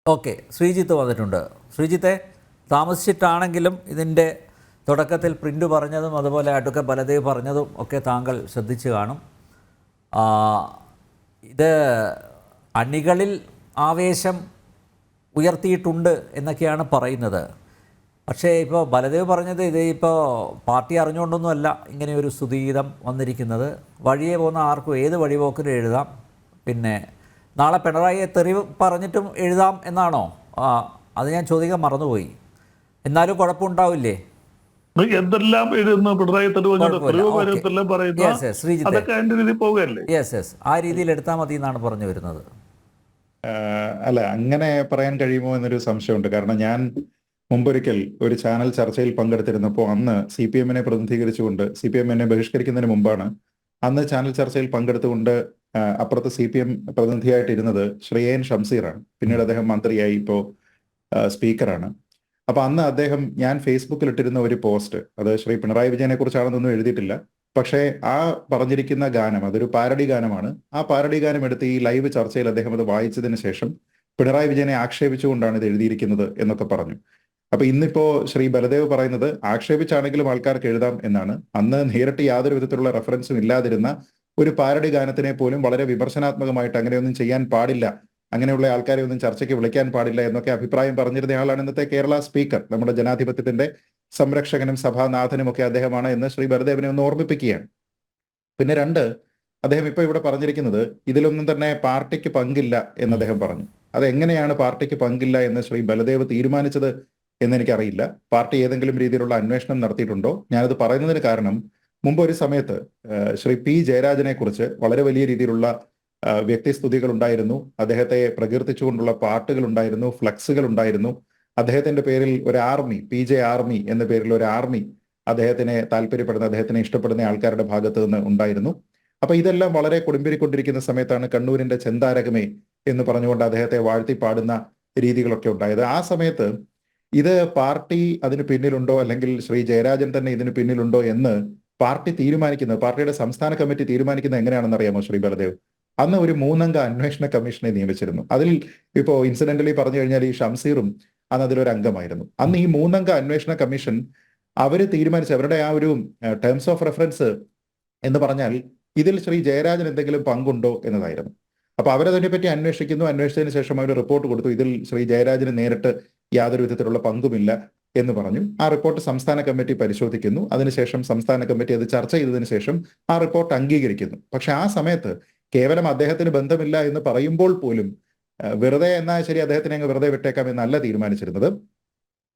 ഓക്കെ, ശ്രീജിത്ത് വന്നിട്ടുണ്ട്. ശ്രീജിത്തെ, താമസിച്ചിട്ടാണെങ്കിലും ഇതിൻ്റെ തുടക്കത്തിൽ പ്രിൻ്റ് പറഞ്ഞതും അതുപോലെ അഡ്വക്കേറ്റ് ബലദേവ് പറഞ്ഞതും ഒക്കെ താങ്കൾ ശ്രദ്ധിച്ചു കാണും. ഇത് അണികളിൽ ആവേശം ഉയർത്തിയിട്ടുണ്ട് എന്നൊക്കെയാണ് പറയുന്നത്. പക്ഷേ ഇപ്പോൾ ബലദേവ് പറഞ്ഞത് ഇത് ഇപ്പോൾ പാർട്ടി അറിഞ്ഞുകൊണ്ടൊന്നുമല്ല ഇങ്ങനെ ഒരു സ്തുതിഗീതം വന്നിരിക്കുന്നത്. വഴിയെ പോകുന്ന ആർക്കും ഏത് വഴിപോക്കിനും എഴുതാം. പിന്നെ നാളെ പിണറായിയെ തെറി പറഞ്ഞിട്ടും എഴുതാം എന്നാണോ? അത് ഞാൻ ചോദിക്കാൻ മറന്നുപോയി. എന്നാലും കുഴപ്പമുണ്ടാവില്ലേ? എന്തെല്ലാം എഴുതുന്ന പിണറായി ആ രീതിയിൽ എടുത്താൽ മതി എന്നാണ് പറഞ്ഞു വരുന്നത്. അല്ല, അങ്ങനെ പറയാൻ കഴിയുമോ എന്നൊരു സംശയമുണ്ട്. കാരണം ഞാൻ മുമ്പൊരിക്കൽ ഒരു ചാനൽ ചർച്ചയിൽ പങ്കെടുത്തിരുന്നപ്പോൾ അന്ന് CPM പ്രതിനിധീകരിച്ചുകൊണ്ട്, CPM ബഹിഷ്കരിക്കുന്നതിന് മുമ്പാണ്, അന്ന് ചാനൽ ചർച്ചയിൽ പങ്കെടുത്തുകൊണ്ട് അപ്പുറത്ത് CPM പ്രതിനിധിയായിട്ടിരുന്നത് ശ്രീ എൻ ഷംസീറാണ്. പിന്നീട് അദ്ദേഹം മന്ത്രിയായി, ഇപ്പോൾ സ്പീക്കറാണ്. അപ്പൊ അന്ന് അദ്ദേഹം, ഞാൻ ഫേസ്ബുക്കിൽ ഇട്ടിരുന്ന ഒരു പോസ്റ്റ്, അത് ശ്രീ പിണറായി വിജയനെ കുറിച്ചാണെന്നൊന്നും എഴുതിയിട്ടില്ല. പക്ഷേ ആ പറഞ്ഞിരിക്കുന്ന ഗാനം അതൊരു പാരഡി ഗാനമാണ്. ആ പാരഡി ഗാനം എടുത്ത് ഈ ലൈവ് ചർച്ചയിൽ അദ്ദേഹം അത് വായിച്ചതിന് ശേഷം പിണറായി വിജയനെ ആക്ഷേപിച്ചുകൊണ്ടാണ് ഇത് എഴുതിയിരിക്കുന്നത് എന്നൊക്കെ പറഞ്ഞു. അപ്പൊ ഇന്നിപ്പോ ശ്രീ ബലദേവ് പറയുന്നത് ആക്ഷേപിച്ചാണെങ്കിലും ആൾക്കാർക്ക് എഴുതാം എന്നാണ്. അന്ന് നേരിട്ട് യാതൊരു വിധത്തിലുള്ള റെഫറൻസും ഇല്ലാതിരുന്ന ഒരു പാരഡി ഗാനത്തിനെ പോലും വളരെ വിമർശനാത്മകമായിട്ട് അങ്ങനെയൊന്നും ചെയ്യാൻ പാടില്ല, അങ്ങനെയുള്ള ആൾക്കാരെ ഒന്നും ചർച്ചയ്ക്ക് വിളിക്കാൻ പാടില്ല എന്നൊക്കെ അഭിപ്രായം പറഞ്ഞിരുന്നയാളാണ് ഇന്നത്തെ കേരള സ്പീക്കർ. നമ്മുടെ ജനാധിപത്യത്തിന്റെ സംരക്ഷകനും സഭാനാഥനും ഒക്കെ അദ്ദേഹമാണ് എന്ന് ശ്രീ ബലദേവിനെ ഒന്ന് ഓർമ്മിപ്പിക്കുകയാണ്. പിന്നെ രണ്ട്, അദ്ദേഹം ഇപ്പൊ ഇവിടെ പറഞ്ഞിരിക്കുന്നത് ഇതിലൊന്നും തന്നെ പാർട്ടിക്ക് പങ്കില്ല എന്ന് അദ്ദേഹം പറഞ്ഞു. അതെങ്ങനെയാണ് പാർട്ടിക്ക് പങ്കില്ല എന്ന് ശ്രീ ബലദേവ് തീരുമാനിച്ചത് എന്നെനിക്കറിയില്ല. പാർട്ടി ഏതെങ്കിലും രീതിയിലുള്ള അന്വേഷണം നടത്തിയിട്ടുണ്ടോ? ഞാനത് പറയുന്നതിന് കാരണം, മുമ്പ് ഒരു സമയത്ത് ശ്രീ P ജയരാജനെ കുറിച്ച് വളരെ വലിയ രീതിയിലുള്ള വ്യക്തിസ്തുതികൾ ഉണ്ടായിരുന്നു. അദ്ദേഹത്തെ പ്രകീർത്തിച്ചുകൊണ്ടുള്ള പാട്ടുകൾ ഉണ്ടായിരുന്നു, ഫ്ലക്സുകൾ ഉണ്ടായിരുന്നു. അദ്ദേഹത്തിന്റെ പേരിൽ ഒരു ആർമി, PJ ആർമി എന്ന പേരിൽ ഒരു ആർമി അദ്ദേഹത്തിനെ താല്പര്യപ്പെടുന്ന, അദ്ദേഹത്തിനെ ഇഷ്ടപ്പെടുന്ന ആൾക്കാരുടെ ഭാഗത്ത് നിന്ന് ഉണ്ടായിരുന്നു. അപ്പൊ ഇതെല്ലാം വളരെ കൊടുമ്പിരിക്കൊണ്ടിരിക്കുന്ന സമയത്താണ് കണ്ണൂരിന്റെ ചെന്താരകമേ എന്ന് പറഞ്ഞുകൊണ്ട് അദ്ദേഹത്തെ വാഴ്ത്തി പാടുന്ന രീതികളൊക്കെ ഉണ്ടായത്. ആ സമയത്ത് ഇത് പാർട്ടി അതിന് പിന്നിലുണ്ടോ, അല്ലെങ്കിൽ ശ്രീ ജയരാജൻ തന്നെ ഇതിന് പിന്നിലുണ്ടോ എന്ന് പാർട്ടി തീരുമാനിക്കുന്നത്, പാർട്ടിയുടെ സംസ്ഥാന കമ്മിറ്റി തീരുമാനിക്കുന്നത് എങ്ങനെയാണെന്ന് അറിയാമോ ശ്രീ ബലദേവ്? അന്ന് ഒരു 3-അംഗ അന്വേഷണ കമ്മീഷനെ നിയമിച്ചിരുന്നു. അതിൽ ഇപ്പോ ഇൻസിഡന്റലി പറഞ്ഞു കഴിഞ്ഞാൽ ഈ ഷംസീറും അന്ന് അതിലൊരു അംഗമായിരുന്നു. അന്ന് ഈ 3-അംഗ അന്വേഷണ കമ്മീഷൻ അവര് തീരുമാനിച്ച, അവരുടെ ആ ഒരു ടേംസ് ഓഫ് റെഫറൻസ് എന്ന് പറഞ്ഞാൽ ഇതിൽ ശ്രീ ജയരാജൻ എന്തെങ്കിലും പങ്കുണ്ടോ എന്നതായിരുന്നു. അപ്പൊ അവരതിനെപ്പറ്റി അന്വേഷിക്കുന്നു. അന്വേഷിച്ചതിന് ശേഷം അവർ റിപ്പോർട്ട് കൊടുത്തു, ഇതിൽ ശ്രീ ജയരാജന് നേരിട്ട് യാതൊരു വിധത്തിലുള്ള പങ്കുമില്ല എന്ന് പറഞ്ഞു. ആ റിപ്പോർട്ട് സംസ്ഥാന കമ്മിറ്റി പരിശോധിക്കുന്നു. അതിനുശേഷം സംസ്ഥാന കമ്മിറ്റി അത് ചർച്ച ചെയ്തതിനു ശേഷം ആ റിപ്പോർട്ട് അംഗീകരിക്കുന്നു. പക്ഷെ ആ സമയത്ത് കേവലം അദ്ദേഹത്തിന് ബന്ധമില്ല എന്ന് പറയുമ്പോൾ പോലും വെറുതെ എന്നാൽ ശരി അദ്ദേഹത്തിനെ അങ്ങ് വെറുതെ വിട്ടേക്കാം എന്നല്ല തീരുമാനിച്ചിരുന്നത്.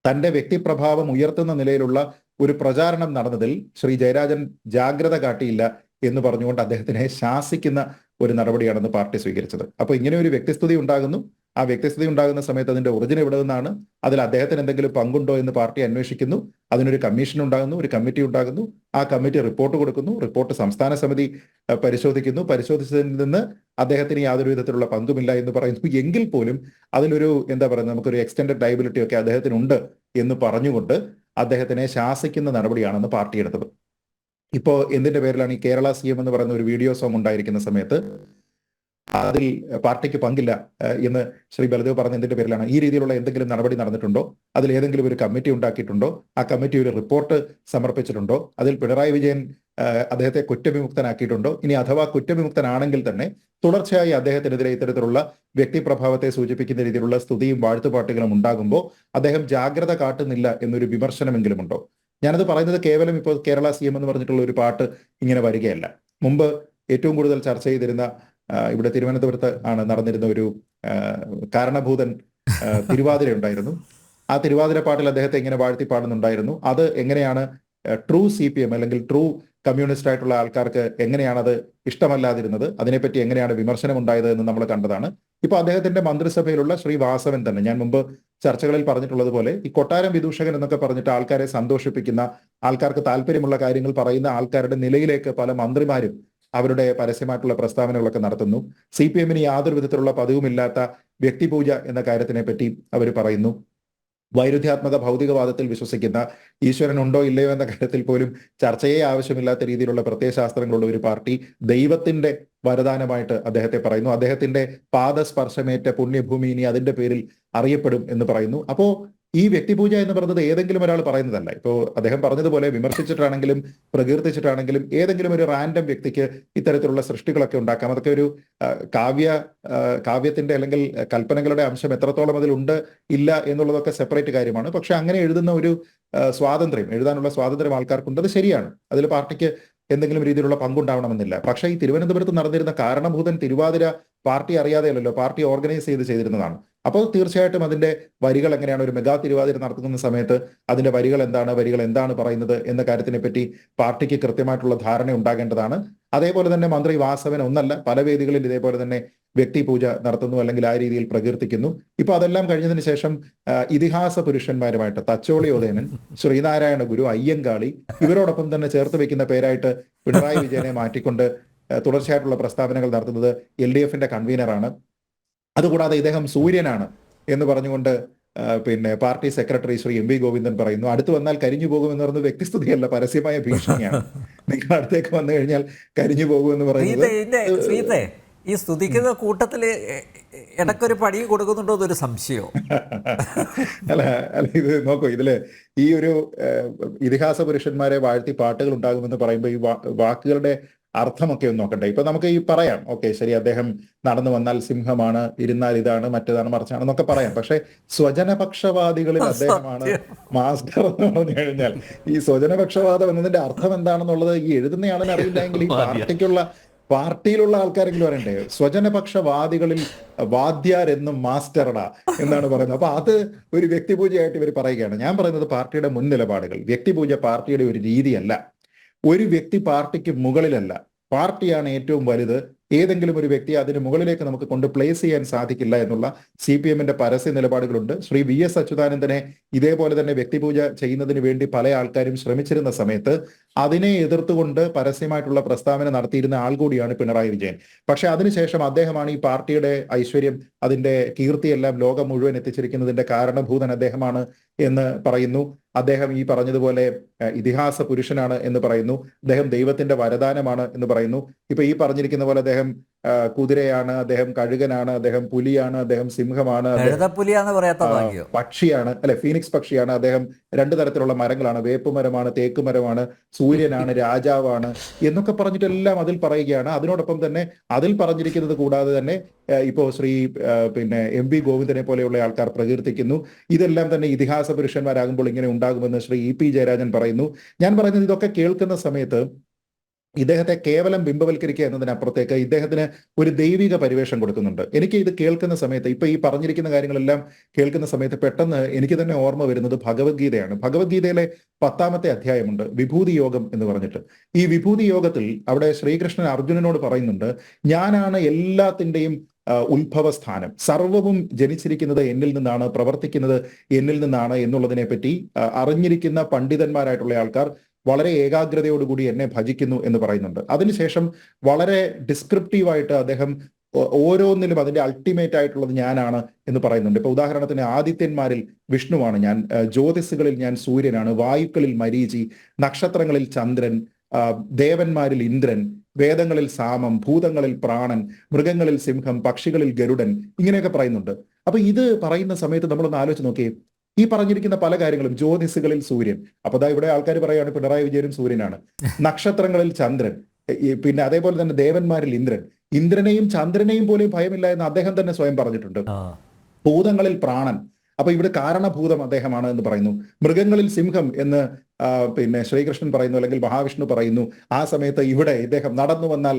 തന്റെ വ്യക്തിപ്രഭാവം ഉയർത്തുന്ന നിലയിലുള്ള ഒരു പ്രചാരണം നടന്നതിൽ ശ്രീ ജയരാജൻ ജാഗ്രത കാട്ടിയില്ല എന്ന് പറഞ്ഞുകൊണ്ട് അദ്ദേഹത്തിനെ ശാസിക്കുന്ന ഒരു നടപടിയാണെന്ന് പാർട്ടി സ്വീകരിച്ചത്. അപ്പൊ ഇങ്ങനെ ഒരു വ്യക്തിസ്തുതി ഉണ്ടാകുന്നു. ആ വ്യക്തിസ്തുതി ഉണ്ടാകുന്ന സമയത്ത് അതിന്റെ ഒറിജിൻ എവിടെ നിന്നാണ്, അതിൽ അദ്ദേഹത്തിന് എന്തെങ്കിലും പങ്കുണ്ടോ എന്ന് പാർട്ടി അന്വേഷിക്കുന്നു. അതിനൊരു കമ്മീഷൻ ഉണ്ടാകുന്നു, ഒരു കമ്മിറ്റി ഉണ്ടാകുന്നു. ആ കമ്മിറ്റി റിപ്പോർട്ട് കൊടുക്കുന്നു. റിപ്പോർട്ട് സംസ്ഥാന സമിതി പരിശോധിക്കുന്നു. പരിശോധിച്ചതിൽ നിന്ന് അദ്ദേഹത്തിന് യാതൊരു വിധത്തിലുള്ള പങ്കുമില്ല എന്ന് പറയുന്നു. എങ്കിൽ പോലും അതിലൊരു എന്താ പറയുക, നമുക്കൊരു എക്സ്റ്റൻഡഡ് ലയബിലിറ്റി ഒക്കെ അദ്ദേഹത്തിനുണ്ട് എന്ന് പറഞ്ഞുകൊണ്ട് അദ്ദേഹത്തിനെ ശാസിക്കുന്ന നടപടിയാണെന്ന് പാർട്ടി എടുത്തത്. ഇപ്പോ എന്തിന്റെ പേരിലാണ് ഈ കേരള CM എന്ന് പറയുന്ന ഒരു വീഡിയോ സോങ് ഉണ്ടായിരിക്കുന്ന സമയത്ത് അതിൽ പാർട്ടിക്ക് പങ്കില്ല എന്ന് ശ്രീ ബലദേവ് പറഞ്ഞ എന്തിന്റെ പേരിലാണ്? ഈ രീതിയിലുള്ള എന്തെങ്കിലും നടപടി നടന്നിട്ടുണ്ടോ? അതിൽ ഏതെങ്കിലും ഒരു കമ്മിറ്റി ഉണ്ടാക്കിയിട്ടുണ്ടോ? ആ കമ്മിറ്റി ഒരു റിപ്പോർട്ട് സമർപ്പിച്ചിട്ടുണ്ടോ? അതിൽ പിണറായി വിജയൻ അദ്ദേഹത്തെ കുറ്റവിമുക്തനാക്കിയിട്ടുണ്ടോ? ഇനി അഥവാ കുറ്റവിമുക്തനാണെങ്കിൽ തന്നെ തുടർച്ചയായി അദ്ദേഹത്തിനെതിരെ ഇത്തരത്തിലുള്ള വ്യക്തിപ്രഭാവത്തെ സൂചിപ്പിക്കുന്ന രീതിയിലുള്ള സ്തുതിയും വാഴ്ത്തുപാട്ടുകളും ഉണ്ടാകുമ്പോൾ അദ്ദേഹം ജാഗ്രത കാട്ടുന്നില്ല എന്നൊരു വിമർശനമെങ്കിലും ഉണ്ടോ? ഞാനത് പറയുന്നത് കേവലം ഇപ്പോൾ കേരള CM എന്ന് പറഞ്ഞിട്ടുള്ള ഒരു പാട്ട് ഇങ്ങനെ വരികയല്ല. മുമ്പ് ഏറ്റവും കൂടുതൽ ചർച്ച ചെയ്തിരുന്ന, ഇവിടെ തിരുവനന്തപുരത്ത് ആണ് നടന്നിരുന്ന ഒരു കാരണഭൂതൻ തിരുവാതിര ഉണ്ടായിരുന്നു. ആ തിരുവാതിര പാട്ടിൽ അദ്ദേഹത്തെ ഇങ്ങനെ വാഴ്ത്തി പാടുന്നുണ്ടായിരുന്നു. അത് എങ്ങനെയാണ് ട്രൂ CPM അല്ലെങ്കിൽ ട്രൂ കമ്മ്യൂണിസ്റ്റ് ആയിട്ടുള്ള ആൾക്കാർക്ക് എങ്ങനെയാണ് അത് ഇഷ്ടമല്ലാതിരുന്നത്, അതിനെപ്പറ്റി എങ്ങനെയാണ് വിമർശനം ഉണ്ടായത് എന്ന് നമ്മൾ കണ്ടതാണ്. ഇപ്പൊ അദ്ദേഹത്തിന്റെ മന്ത്രിസഭയിലുള്ള ശ്രീ വാസവൻ തന്നെ, ഞാൻ മുമ്പ് ചർച്ചകളിൽ പറഞ്ഞിട്ടുള്ളത് പോലെ, ഈ കൊട്ടാരം വിദൂഷകൻ എന്നൊക്കെ പറഞ്ഞിട്ട് ആൾക്കാരെ സന്തോഷിപ്പിക്കുന്ന, ആൾക്കാർക്ക് താല്പര്യമുള്ള കാര്യങ്ങൾ പറയുന്ന ആൾക്കാരുടെ നിലയിലേക്ക് പല മന്ത്രിമാരും അവരുടെ പരസ്യമായിട്ടുള്ള പ്രസ്താവനകളൊക്കെ നടത്തുന്നു. CPM യാതൊരു വിധത്തിലുള്ള പതിവുമില്ലാത്ത വ്യക്തിപൂജ എന്ന കാര്യത്തിനെ പറ്റി അവർ പറയുന്നു. വൈരുദ്ധ്യാത്മക ഭൗതികവാദത്തിൽ വിശ്വസിക്കുന്ന, ഈശ്വരൻ ഉണ്ടോ ഇല്ലയോ എന്ന കാര്യത്തിൽ പോലും ചർച്ചയെ ആവശ്യമില്ലാത്ത രീതിയിലുള്ള പ്രത്യയശാസ്ത്രങ്ങളുള്ള ഒരു പാർട്ടി ദൈവത്തിന്റെ വരദാനമായിട്ട് അദ്ദേഹത്തെ പറയുന്നു. അദ്ദേഹത്തിന്റെ പാദസ്പർശമേറ്റ പുണ്യഭൂമി ഇനി അതിന്റെ പേരിൽ അറിയപ്പെടും എന്ന് പറയുന്നു. അപ്പോ ഈ വ്യക്തിപൂജ എന്ന് പറയുന്നത് ഏതെങ്കിലും ഒരാൾ പറയുന്നതല്ല. ഇപ്പോൾ അദ്ദേഹം പറഞ്ഞതുപോലെ വിമർശിച്ചിട്ടാണെങ്കിലും പ്രകീർത്തിച്ചിട്ടാണെങ്കിലും ഏതെങ്കിലും ഒരു റാൻഡം വ്യക്തിക്ക് ഇത്തരത്തിലുള്ള സൃഷ്ടികളൊക്കെ ഉണ്ടാക്കാം. അതൊക്കെ ഒരു കാവ്യത്തിന്റെ അല്ലെങ്കിൽ കൽപ്പനകളുടെ അംശം എത്രത്തോളം അതിലുണ്ട് ഇല്ല എന്നുള്ളതൊക്കെ സെപ്പറേറ്റ് കാര്യമാണ്. പക്ഷെ അങ്ങനെ എഴുതുന്ന ഒരു സ്വാതന്ത്ര്യം, എഴുതാനുള്ള സ്വാതന്ത്ര്യം ആൾക്കാർക്കുണ്ട്. അത് ശരിയാണ്. അതിൽ പാർട്ടിക്ക് എന്തെങ്കിലും രീതിയിലുള്ള പങ്കുണ്ടാവണമെന്നില്ല. പക്ഷേ ഈ തിരുവനന്തപുരത്ത് നടന്നിരുന്ന കാരണഭൂതൻ തിരുവാതിര പാർട്ടി അറിയാതെയല്ലോ, പാർട്ടി ഓർഗനൈസ് ചെയ്തിരുന്നതാണ്. അപ്പോൾ തീർച്ചയായിട്ടും അതിന്റെ വരികൾ എങ്ങനെയാണ്, ഒരു മെഗാ തിരുവാതിര നടത്തുന്ന സമയത്ത് അതിന്റെ വരികൾ എന്താണ് പറയുന്നത് എന്ന കാര്യത്തിനെ പറ്റി പാർട്ടിക്ക് കൃത്യമായിട്ടുള്ള ധാരണ ഉണ്ടാകേണ്ടതാണ്. അതേപോലെ തന്നെ മന്ത്രി വാസവൻ ഒന്നല്ല, പല വേദികളിൽ ഇതേപോലെ തന്നെ വ്യക്തിപൂജ നടത്തുന്നു, അല്ലെങ്കിൽ ആ രീതിയിൽ പ്രകീർത്തിക്കുന്നു. ഇപ്പൊ അതെല്ലാം കഴിഞ്ഞതിന് ശേഷം ഇതിഹാസ പുരുഷന്മാരുമായിട്ട് തച്ചോളി ഉദയനൻ, ശ്രീനാരായണ ഗുരു, അയ്യങ്കാളി ഇവരോടൊപ്പം തന്നെ ചേർത്ത് വെക്കുന്ന പേരായിട്ട് പിണറായി വിജയനെ മാറ്റിക്കൊണ്ട് തുടർച്ചയായിട്ടുള്ള പ്രസ്താവനകൾ നടത്തുന്നത് LDFന്റെ കൺവീനറാണ്. അതുകൂടാതെ ഇദ്ദേഹം സൂര്യനാണ് എന്ന് പറഞ്ഞുകൊണ്ട് പിന്നെ party secretary Shri MV Govindan പറയുന്നു. അടുത്ത് വന്നാൽ കരിഞ്ഞു പോകുമെന്ന് പറയുന്നത് വ്യക്തിസ്തുതിയല്ല, പരസ്യമായ ഭീഷണിയാണ്. നിങ്ങൾ അടുത്തേക്ക് വന്നു കഴിഞ്ഞാൽ കരിഞ്ഞു പോകുമെന്ന് പറയുന്നത്. ഈ സ്തുതിക്കുന്ന കൂട്ടത്തില് ഇടയ്ക്കൊരു പടി കൊടുക്കുന്നുണ്ടോ എന്നൊരു സംശയമോ? അല്ല, ഇത് നോക്കൂ, ഇതില് ഈ ഒരു ഇതിഹാസ പുരുഷന്മാരെ വാഴ്ത്തി പാട്ടുകൾ ഉണ്ടാകുമെന്ന് പറയുമ്പോൾ ഈ വാക്കുകളുടെ അർത്ഥമൊക്കെ ഒന്ന് നോക്കട്ടെ. ഇപ്പൊ നമുക്ക് ഈ പറയാം, ഓക്കെ ശരി, അദ്ദേഹം നടന്നു വന്നാൽ സിംഹമാണ്, ഇരുന്നാൽ ഇതാണ്, മറ്റേതാണ്, മറിച്ചാണ് എന്നൊക്കെ പറയാം. പക്ഷെ സ്വജനപക്ഷവാദികളിൽ അദ്ദേഹമാണ് മാസ്റ്റർ എന്ന് പറഞ്ഞു കഴിഞ്ഞാൽ ഈ സ്വജനപക്ഷവാദം എന്നതിന്റെ അർത്ഥം എന്താണെന്നുള്ളത് ഈ എഴുതുന്നയാളിന് അറിയില്ല എങ്കിൽ ഈ പാർട്ടിയിലുള്ള ആൾക്കാരെങ്കിലും അറിയണ്ടേ. സ്വജനപക്ഷവാദികളിൽ വാദ്യാരെന്നും മാസ്റ്റർഡാ എന്നാണ് പറയുന്നത്. അപ്പൊ അത് ഒരു വ്യക്തിപൂജയായിട്ട് ഇവർ പറയുകയാണ്. ഞാൻ പറയുന്നത് പാർട്ടിയുടെ മുൻ നിലപാടുകൾ. വ്യക്തിപൂജ പാർട്ടിയുടെ ഒരു രീതിയല്ല. ഒരു വ്യക്തി പാർട്ടിക്ക് മുകളിലല്ല, പാർട്ടിയാണ് ഏറ്റവും വലുത്. ഏതെങ്കിലും ഒരു വ്യക്തി അതിന് മുകളിലേക്ക് നമുക്ക് കൊണ്ട് പ്ലേസ് ചെയ്യാൻ സാധിക്കില്ല എന്നുള്ള CPMന്റെ പരസ്യ നിലപാടുകളുണ്ട്. ശ്രീ VS അച്യുതാനന്ദനെ ഇതേപോലെ തന്നെ വ്യക്തിപൂജ ചെയ്യുന്നതിന് വേണ്ടി പല ആൾക്കാരും ശ്രമിച്ചിരുന്ന സമയത്ത് അതിനെ എതിർത്തുകൊണ്ട് പരസ്യമായിട്ടുള്ള പ്രസ്താവന നടത്തിയിരുന്ന ആൾ കൂടിയാണ് പിണറായി വിജയൻ. പക്ഷെ അതിനുശേഷം അദ്ദേഹമാണ് ഈ പാർട്ടിയുടെ ഐശ്വര്യം, അതിന്റെ കീർത്തിയെല്ലാം ലോകം മുഴുവൻ എത്തിച്ചിരിക്കുന്നതിന്റെ കാരണഭൂതൻ അദ്ദേഹമാണ് എന്ന് പറയുന്നു. അദ്ദേഹം ഈ പറഞ്ഞതുപോലെ ഇതിഹാസ പുരുഷനാണ് എന്ന് പറയുന്നു. അദ്ദേഹം ദൈവത്തിന്റെ വരദാനമാണ് എന്ന് പറയുന്നു. ഇപ്പൊ ഈ പറഞ്ഞിരിക്കുന്ന പോലെ അദ്ദേഹം കുതിരയാണ്, അദ്ദേഹം കഴുകനാണ്, അദ്ദേഹം പുലിയാണ്, അദ്ദേഹം സിംഹമാണ്, പക്ഷിയാണ്, അല്ലെ ഫീനിക്സ് പക്ഷിയാണ്, അദ്ദേഹം 2 തരത്തിലുള്ള മരങ്ങളാണ്, വേപ്പുമരമാണ്, തേക്കുമരമാണ്, സൂര്യനാണ്, രാജാവാണ് എന്നൊക്കെ പറഞ്ഞിട്ടെല്ലാം അതിൽ പറയുകയാണ്. അതിനോടൊപ്പം തന്നെ അതിൽ പറഞ്ഞിരിക്കുന്നത് കൂടാതെ തന്നെ ഇപ്പോ ശ്രീ പിന്നെ MV ഗോവിന്ദനെ പോലെയുള്ള ആൾക്കാർ പ്രകീർത്തിക്കുന്നു. ഇതെല്ലാം തന്നെ ഇതിഹാസ പുരുഷന്മാരാകുമ്പോൾ ഇങ്ങനെ ഉണ്ടാകുമെന്ന് ശ്രീ EP ജയരാജൻ പറയുന്നു. ഞാൻ പറയുന്നത് ഇതൊക്കെ കേൾക്കുന്ന സമയത്ത് ഇദ്ദേഹത്തെ കേവലം ബിംബവൽക്കരിക്കുക എന്നതിനപ്പുറത്തേക്ക് ഇദ്ദേഹത്തിന് ഒരു ദൈവിക പരിവേഷം കൊടുക്കുന്നുണ്ട്. എനിക്ക് ഇത് കേൾക്കുന്ന സമയത്ത്, ഇപ്പൊ ഈ പറഞ്ഞിരിക്കുന്ന കാര്യങ്ങളെല്ലാം കേൾക്കുന്ന സമയത്ത് പെട്ടെന്ന് എനിക്ക് തന്നെ ഓർമ്മ വരുന്നത് ഭഗവത്ഗീതയാണ്. ഭഗവത്ഗീതയിലെ 10ാമത്തെ അധ്യായമുണ്ട്, വിഭൂതി യോഗം എന്ന് പറഞ്ഞിട്ട്. ഈ വിഭൂതി യോഗത്തിൽ അവിടെ ശ്രീകൃഷ്ണൻ അർജുനനോട് പറയുന്നുണ്ട്, ഞാനാണ് എല്ലാത്തിന്റെയും ഉത്ഭവസ്ഥാനം, സർവവും ജനിച്ചിരിക്കുന്നത് എന്നിൽ നിന്നാണ്, പ്രവർത്തിക്കുന്നത് എന്നിൽ നിന്നാണ് എന്നുള്ളതിനെ പറ്റി അറിഞ്ഞിരിക്കുന്ന പണ്ഡിതന്മാരായിട്ടുള്ള ആൾക്കാർ വളരെ ഏകാഗ്രതയോടുകൂടി എന്നെ ഭജിക്കുന്നു എന്ന് പറയുന്നുണ്ട്. അതിനുശേഷം വളരെ ഡിസ്ക്രിപ്റ്റീവായിട്ട് അദ്ദേഹം ഓരോന്നിലും അതിന്റെ അൾട്ടിമേറ്റ് ആയിട്ടുള്ളത് ഞാനാണ് എന്ന് പറയുന്നുണ്ട്. ഇപ്പൊ ഉദാഹരണത്തിന് ആദിത്യന്മാരിൽ വിഷ്ണുവാണ് ഞാൻ, ജ്യോതിസുകളിൽ ഞാൻ സൂര്യനാണ്, വായുക്കളിൽ മരീചി, നക്ഷത്രങ്ങളിൽ ചന്ദ്രൻ, ദേവന്മാരിൽ ഇന്ദ്രൻ, വേദങ്ങളിൽ സാമം, ഭൂതങ്ങളിൽ പ്രാണൻ, മൃഗങ്ങളിൽ സിംഹം, പക്ഷികളിൽ ഗരുഡൻ, ഇങ്ങനെയൊക്കെ പറയുന്നുണ്ട്. അപ്പൊ ഇത് പറയുന്ന സമയത്ത് നമ്മളൊന്ന് ആലോചിച്ച് നോക്കിയേ, ഈ പറഞ്ഞിരിക്കുന്ന പല കാര്യങ്ങളും, ജ്യോതിസുകളിൽ സൂര്യൻ, അപ്പൊ ദാ ഇവിടെ ആൾക്കാർ പറയാണ് പിണറായി വിജയനും സൂര്യനാണ്, നക്ഷത്രങ്ങളിൽ ചന്ദ്രൻ, പിന്നെ അതേപോലെ തന്നെ ദേവന്മാരിൽ ഇന്ദ്രൻ, ഇന്ദ്രനെയും ചന്ദ്രനെയും പോലും ഭയമില്ല എന്ന് അദ്ദേഹം തന്നെ സ്വയം പറഞ്ഞിട്ടുണ്ട്. ഭൂതങ്ങളിൽ പ്രാണൻ, അപ്പൊ ഇവിടെ കാരണഭൂതം അദ്ദേഹമാണ് എന്ന് പറയുന്നു. മൃഗങ്ങളിൽ സിംഹം എന്ന് പിന്നെ ശ്രീകൃഷ്ണൻ പറയുന്നു, അല്ലെങ്കിൽ മഹാവിഷ്ണു പറയുന്നു. ആ സമയത്ത് ഇവിടെ ഇദ്ദേഹം നടന്നു വന്നാൽ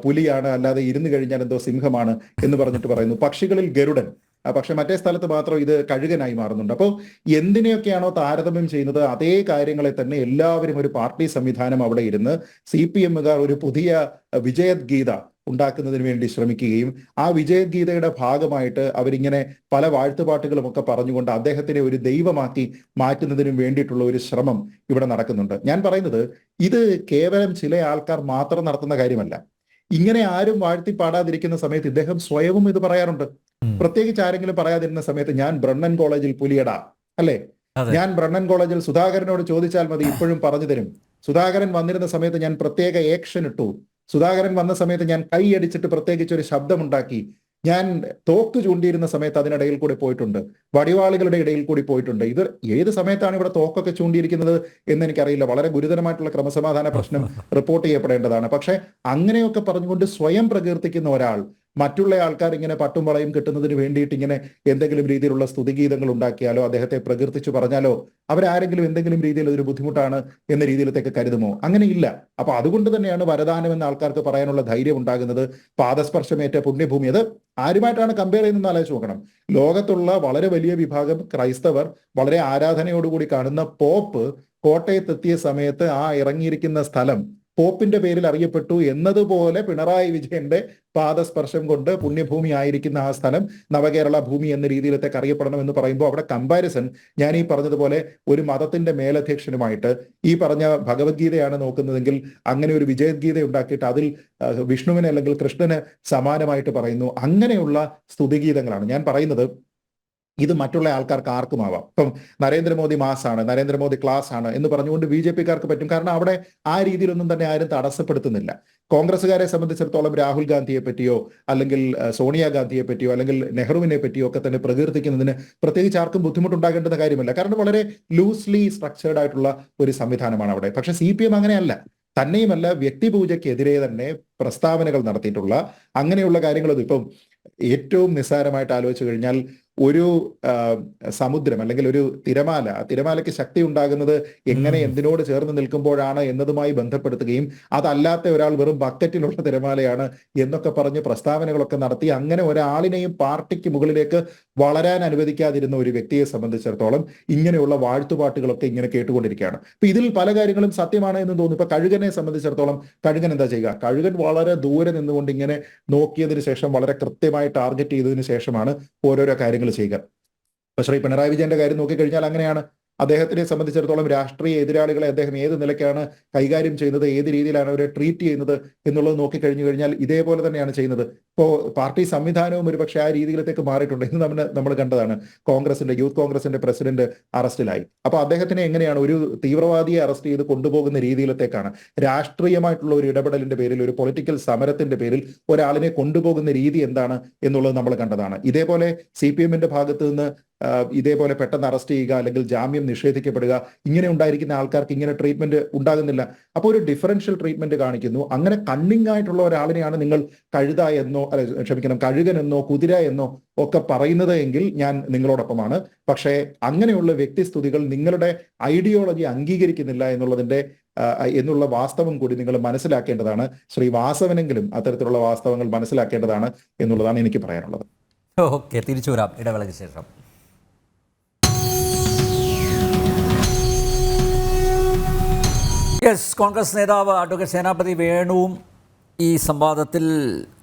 പുലിയാണ്, അല്ലാതെ ഇരുന്ന് കഴിഞ്ഞാൽ എന്തോ സിംഹമാണ് എന്ന് പറഞ്ഞിട്ട് പറയുന്നു. പക്ഷികളിൽ ഗരുഡൻ, പക്ഷെ മറ്റേ സ്ഥലത്ത് മാത്രം ഇത് കഴുകനായി മാറുന്നുണ്ട്. അപ്പോൾ എന്തിനെയൊക്കെയാണോ താരതമ്യം ചെയ്യുന്നത് അതേ കാര്യങ്ങളെ തന്നെ എല്ലാവരും ഒരു പാർട്ടി സംവിധാനം അവിടെ ഇരുന്ന് CPMകാർ ഒരു പുതിയ വിജയഗീത ഉണ്ടാക്കുന്നതിന് വേണ്ടി ശ്രമിക്കുകയും ആ വിജയഗീതയുടെ ഭാഗമായിട്ട് അവരിങ്ങനെ പല വാഴ്ത്തുപാട്ടുകളും ഒക്കെ പറഞ്ഞുകൊണ്ട് അദ്ദേഹത്തിനെ ഒരു ദൈവമാക്കി മാറ്റുന്നതിനും വേണ്ടിയിട്ടുള്ള ഒരു ശ്രമം ഇവിടെ നടക്കുന്നുണ്ട്. ഞാൻ പറയുന്നത് ഇത് കേവലം ചില ആൾക്കാർ മാത്രം നടത്തുന്ന കാര്യമല്ല. ഇങ്ങനെ ആരും വാഴ്ത്തി പാടാതിരിക്കുന്ന സമയത്ത് ഇദ്ദേഹം സ്വയവും ഇത് പറയാറുണ്ട്. പ്രത്യേകിച്ച് ആരെങ്കിലും പറയാതിരുന്ന സമയത്ത് ഞാൻ ബ്രണ്ണൻ കോളേജിൽ പുലിയടാ, അല്ലെ, ഞാൻ ബ്രണ്ണൻ കോളേജിൽ സുധാകരനോട് ചോദിച്ചാൽ മതി ഇപ്പോഴും പറഞ്ഞു തരും. സുധാകരൻ വന്നിരുന്ന സമയത്ത് ഞാൻ പ്രത്യേക ആക്ഷൻ ഇട്ടു, സുധാകരൻ വന്ന സമയത്ത് ഞാൻ കൈയടിച്ചിട്ട് പ്രത്യേകിച്ച് ഒരു ശബ്ദമുണ്ടാക്കി, ഞാൻ തോക്ക് ചൂണ്ടിയിരുന്ന സമയത്ത് അതിനിടയിൽ കൂടി പോയിട്ടുണ്ട്, വടിവാളുകളുടെ ഇടയിൽ കൂടി പോയിട്ടുണ്ട്. ഇത് ഏത് സമയത്താണ് ഇവിടെ തോക്കൊക്കെ ചൂണ്ടിയിരിക്കുന്നത് എന്ന് എനിക്കറിയില്ല. വളരെ ഗുരുതരമായിട്ടുള്ള ക്രമസമാധാന പ്രശ്നം റിപ്പോർട്ട് ചെയ്യപ്പെടേണ്ടതാണ്. പക്ഷെ അങ്ങനെയൊക്കെ പറഞ്ഞുകൊണ്ട് സ്വയം പ്രകീർത്തിക്കുന്ന ഒരാൾ മറ്റുള്ള ആൾക്കാർ ഇങ്ങനെ പട്ടും വളയും കിട്ടുന്നതിന് വേണ്ടിയിട്ട് ഇങ്ങനെ എന്തെങ്കിലും രീതിയിലുള്ള സ്തുതിഗീതങ്ങൾ ഉണ്ടാക്കിയാലോ അദ്ദേഹത്തെ പ്രകീർത്തിച്ചു പറഞ്ഞാലോ അവരാരെങ്കിലും എന്തെങ്കിലും രീതിയിൽ അതൊരു ബുദ്ധിമുട്ടാണ് എന്ന രീതിയിലത്തേക്ക് കരുതുമോ? അങ്ങനെയില്ല. അപ്പൊ അതുകൊണ്ട് തന്നെയാണ് വരദാനം എന്ന ആൾക്കാർക്ക് പറയാനുള്ള ധൈര്യം ഉണ്ടാകുന്നത്. പാദസ്പർശമേറ്റ പുണ്യഭൂമി, അത് ആരുമായിട്ടാണ് കമ്പയർ ചെയ്യുന്നത് ആലോചിച്ച് നോക്കണം. ലോകത്തുള്ള വളരെ വലിയ വിഭാഗം ക്രൈസ്തവർ വളരെ ആരാധനയോടുകൂടി കാണുന്ന പോപ്പ് കോട്ടയത്തെത്തിയ സമയത്ത് ആ ഇറങ്ങിയിരിക്കുന്ന സ്ഥലം പോപ്പിന്റെ പേരിൽ അറിയപ്പെട്ടു എന്നതുപോലെ പിണറായി വിജയന്റെ പാദസ്പർശം കൊണ്ട് പുണ്യഭൂമി ആയിരിക്കുന്ന ആ സ്ഥലം നവകേരള ഭൂമി എന്ന രീതിയിലത്തേക്ക് അറിയപ്പെടണം എന്ന് പറയുമ്പോൾ അവിടെ കമ്പാരിസൺ ഞാൻ ഈ പറഞ്ഞതുപോലെ ഒരു മതത്തിന്റെ മേലധ്യക്ഷനുമായിട്ട് ഈ പറഞ്ഞ ഭഗവത്ഗീതയാണ് നോക്കുന്നതെങ്കിൽ അങ്ങനെ ഒരു വിജയഗീത ഉണ്ടാക്കിയിട്ട് അതിൽ വിഷ്ണുവിന് അല്ലെങ്കിൽ കൃഷ്ണന് സമാനമായിട്ട് പറയുന്നു. അങ്ങനെയുള്ള സ്തുതിഗീതങ്ങളാണ് ഞാൻ പറയുന്നത്. ഇത് മറ്റുള്ള ആൾക്കാർക്ക് ആർക്കുമാവാം. ഇപ്പം നരേന്ദ്രമോദി മാസാണ്, നരേന്ദ്രമോദി ക്ലാസ് ആണ് എന്ന് പറഞ്ഞുകൊണ്ട് BJP-ക്കാർക്ക് പറ്റും. കാരണം അവിടെ ആ രീതിയിലൊന്നും തന്നെ ആരും തടസ്സപ്പെടുത്തുന്നില്ല. കോൺഗ്രസ്സുകാരെ സംബന്ധിച്ചിടത്തോളം രാഹുൽ ഗാന്ധിയെ പറ്റിയോ അല്ലെങ്കിൽ സോണിയാഗാന്ധിയെ പറ്റിയോ അല്ലെങ്കിൽ നെഹ്റുവിനെ പറ്റിയോ ഒക്കെ തന്നെ പ്രകീർത്തിക്കുന്നതിന് പ്രത്യേകിച്ച് ആർക്കും ബുദ്ധിമുട്ടുണ്ടാകേണ്ടുന്ന കാര്യമില്ല. കാരണം വളരെ ലൂസ്ലി സ്ട്രക്ചേർഡ് ആയിട്ടുള്ള ഒരു സംവിധാനമാണ് അവിടെ. പക്ഷെ CPM അങ്ങനെയല്ല. തന്നെയുമല്ല, വ്യക്തിപൂജയ്ക്കെതിരെ തന്നെ പ്രസ്താവനകൾ നടത്തിയിട്ടുള്ള അങ്ങനെയുള്ള കാര്യങ്ങളൊന്നും ഇപ്പം ഏറ്റവും നിസ്സാരമായിട്ട് ആലോചിച്ചു കഴിഞ്ഞാൽ ഒരു സമുദ്രം അല്ലെങ്കിൽ ഒരു തിരമാല, ആ തിരമാലയ്ക്ക് ശക്തി ഉണ്ടാകുന്നത് എങ്ങനെ എന്തിനോട് ചേർന്ന് നിൽക്കുമ്പോഴാണ് എന്നതുമായി ബന്ധപ്പെടുത്തുകയും അതല്ലാത്ത ഒരാൾ വെറും ബക്കറ്റിലുള്ള തിരമാലയാണ് എന്നൊക്കെ പറഞ്ഞ് പ്രസ്താവനകളൊക്കെ നടത്തി അങ്ങനെ ഒരാളിനെയും പാർട്ടിക്ക് മുകളിലേക്ക് വളരാൻ അനുവദിക്കാതിരുന്ന ഒരു വ്യക്തിയെ സംബന്ധിച്ചിടത്തോളം ഇങ്ങനെയുള്ള വാഴ്ത്തുപാട്ടുകളൊക്കെ ഇങ്ങനെ കേട്ടുകൊണ്ടിരിക്കുകയാണ്. അപ്പൊ ഇതിൽ പല കാര്യങ്ങളും സത്യമാണ് എന്ന് തോന്നുന്നു. ഇപ്പൊ കഴുകനെ സംബന്ധിച്ചിടത്തോളം കഴുകൻ എന്താ ചെയ്യുക? കഴുകൻ വളരെ ദൂരെ നിന്നുകൊണ്ട് ഇങ്ങനെ നോക്കിയതിനു ശേഷം വളരെ കൃത്യമായി ടാർഗറ്റ് ചെയ്തതിനു ശേഷമാണ് ഓരോരോ കാര്യങ്ങൾ ചെയ്യുക. ഇപ്പൊ ശ്രീ പിണറായി വിജയന്റെ കാര്യം നോക്കിക്കഴിഞ്ഞാൽ അങ്ങനെയാണ്. അദ്ദേഹത്തിനെ സംബന്ധിച്ചിടത്തോളം രാഷ്ട്രീയ എതിരാളികളെ അദ്ദേഹം ഏത് നിലയ്ക്കാണ് കൈകാര്യം ചെയ്യുന്നത്, ഏത് രീതിയിലാണ് അവരെ ട്രീറ്റ് ചെയ്യുന്നത് എന്നുള്ളത് നോക്കിക്കഴിഞ്ഞു കഴിഞ്ഞാൽ ഇതേപോലെ തന്നെയാണ് ചെയ്യുന്നത്. ഇപ്പോ പാർട്ടി സംവിധാനവും ഒരുപക്ഷെ ആ രീതിയിലത്തേക്ക് മാറിയിട്ടുണ്ട്. ഇന്ന് നമ്മൾ കണ്ടതാണ്, യൂത്ത് കോൺഗ്രസിന്റെ പ്രസിഡന്റ് അറസ്റ്റിലായി. അപ്പൊ അദ്ദേഹത്തിനെ എങ്ങനെയാണ് ഒരു തീവ്രവാദിയെ അറസ്റ്റ് ചെയ്ത് കൊണ്ടുപോകുന്ന രീതിയിലത്തേക്കാണ് രാഷ്ട്രീയമായിട്ടുള്ള ഒരു ഇടപെടലിന്റെ പേരിൽ, ഒരു പൊളിറ്റിക്കൽ സമരത്തിന്റെ പേരിൽ ഒരാളിനെ കൊണ്ടുപോകുന്ന രീതി എന്താണ് എന്നുള്ളത് നമ്മൾ കണ്ടതാണ്. ഇതേപോലെ CPM-ന്റെ ഭാഗത്ത് നിന്ന് ഇതേപോലെ പെട്ടെന്ന് അറസ്റ്റ് ചെയ്യുക അല്ലെങ്കിൽ ജാമ്യം നിഷേധിക്കപ്പെടുക, ഇങ്ങനെ ഉണ്ടായിരിക്കുന്ന ആൾക്കാർക്ക് ഇങ്ങനെ ട്രീറ്റ്മെന്റ് ഉണ്ടാകുന്നില്ല. അപ്പോൾ ഒരു ഡിഫറൻഷ്യൽ ട്രീറ്റ്മെന്റ് കാണിക്കുന്നു. അങ്ങനെ കണ്ണിങ് ആയിട്ടുള്ള ഒരാളിനെയാണ് നിങ്ങൾ കഴുത എന്നോ കഴുകൻ എന്നോ കുതിര എന്നോ ഒക്കെ പറയുന്നത് എങ്കിൽ ഞാൻ നിങ്ങളോടൊപ്പമാണ്. പക്ഷേ അങ്ങനെയുള്ള വ്യക്തിസ്തുതികൾ നിങ്ങളുടെ ഐഡിയോളജി അംഗീകരിക്കുന്നില്ല എന്നുള്ള വാസ്തവം കൂടി നിങ്ങൾ മനസ്സിലാക്കേണ്ടതാണ്. ശ്രീ വാസവനെങ്കിലും അത്തരത്തിലുള്ള വാസ്തവങ്ങൾ മനസ്സിലാക്കേണ്ടതാണ് എന്നുള്ളതാണ് എനിക്ക് പറയാനുള്ളത്. ഓക്കെ, തിരിച്ചു വരാം ഇടവേളയ്ക്ക് ശേഷം. കോൺഗ്രസ് നേതാവ് അഡ്വക്കേറ്റ് സേനാപതി വേണുവും ഈ സംവാദത്തിൽ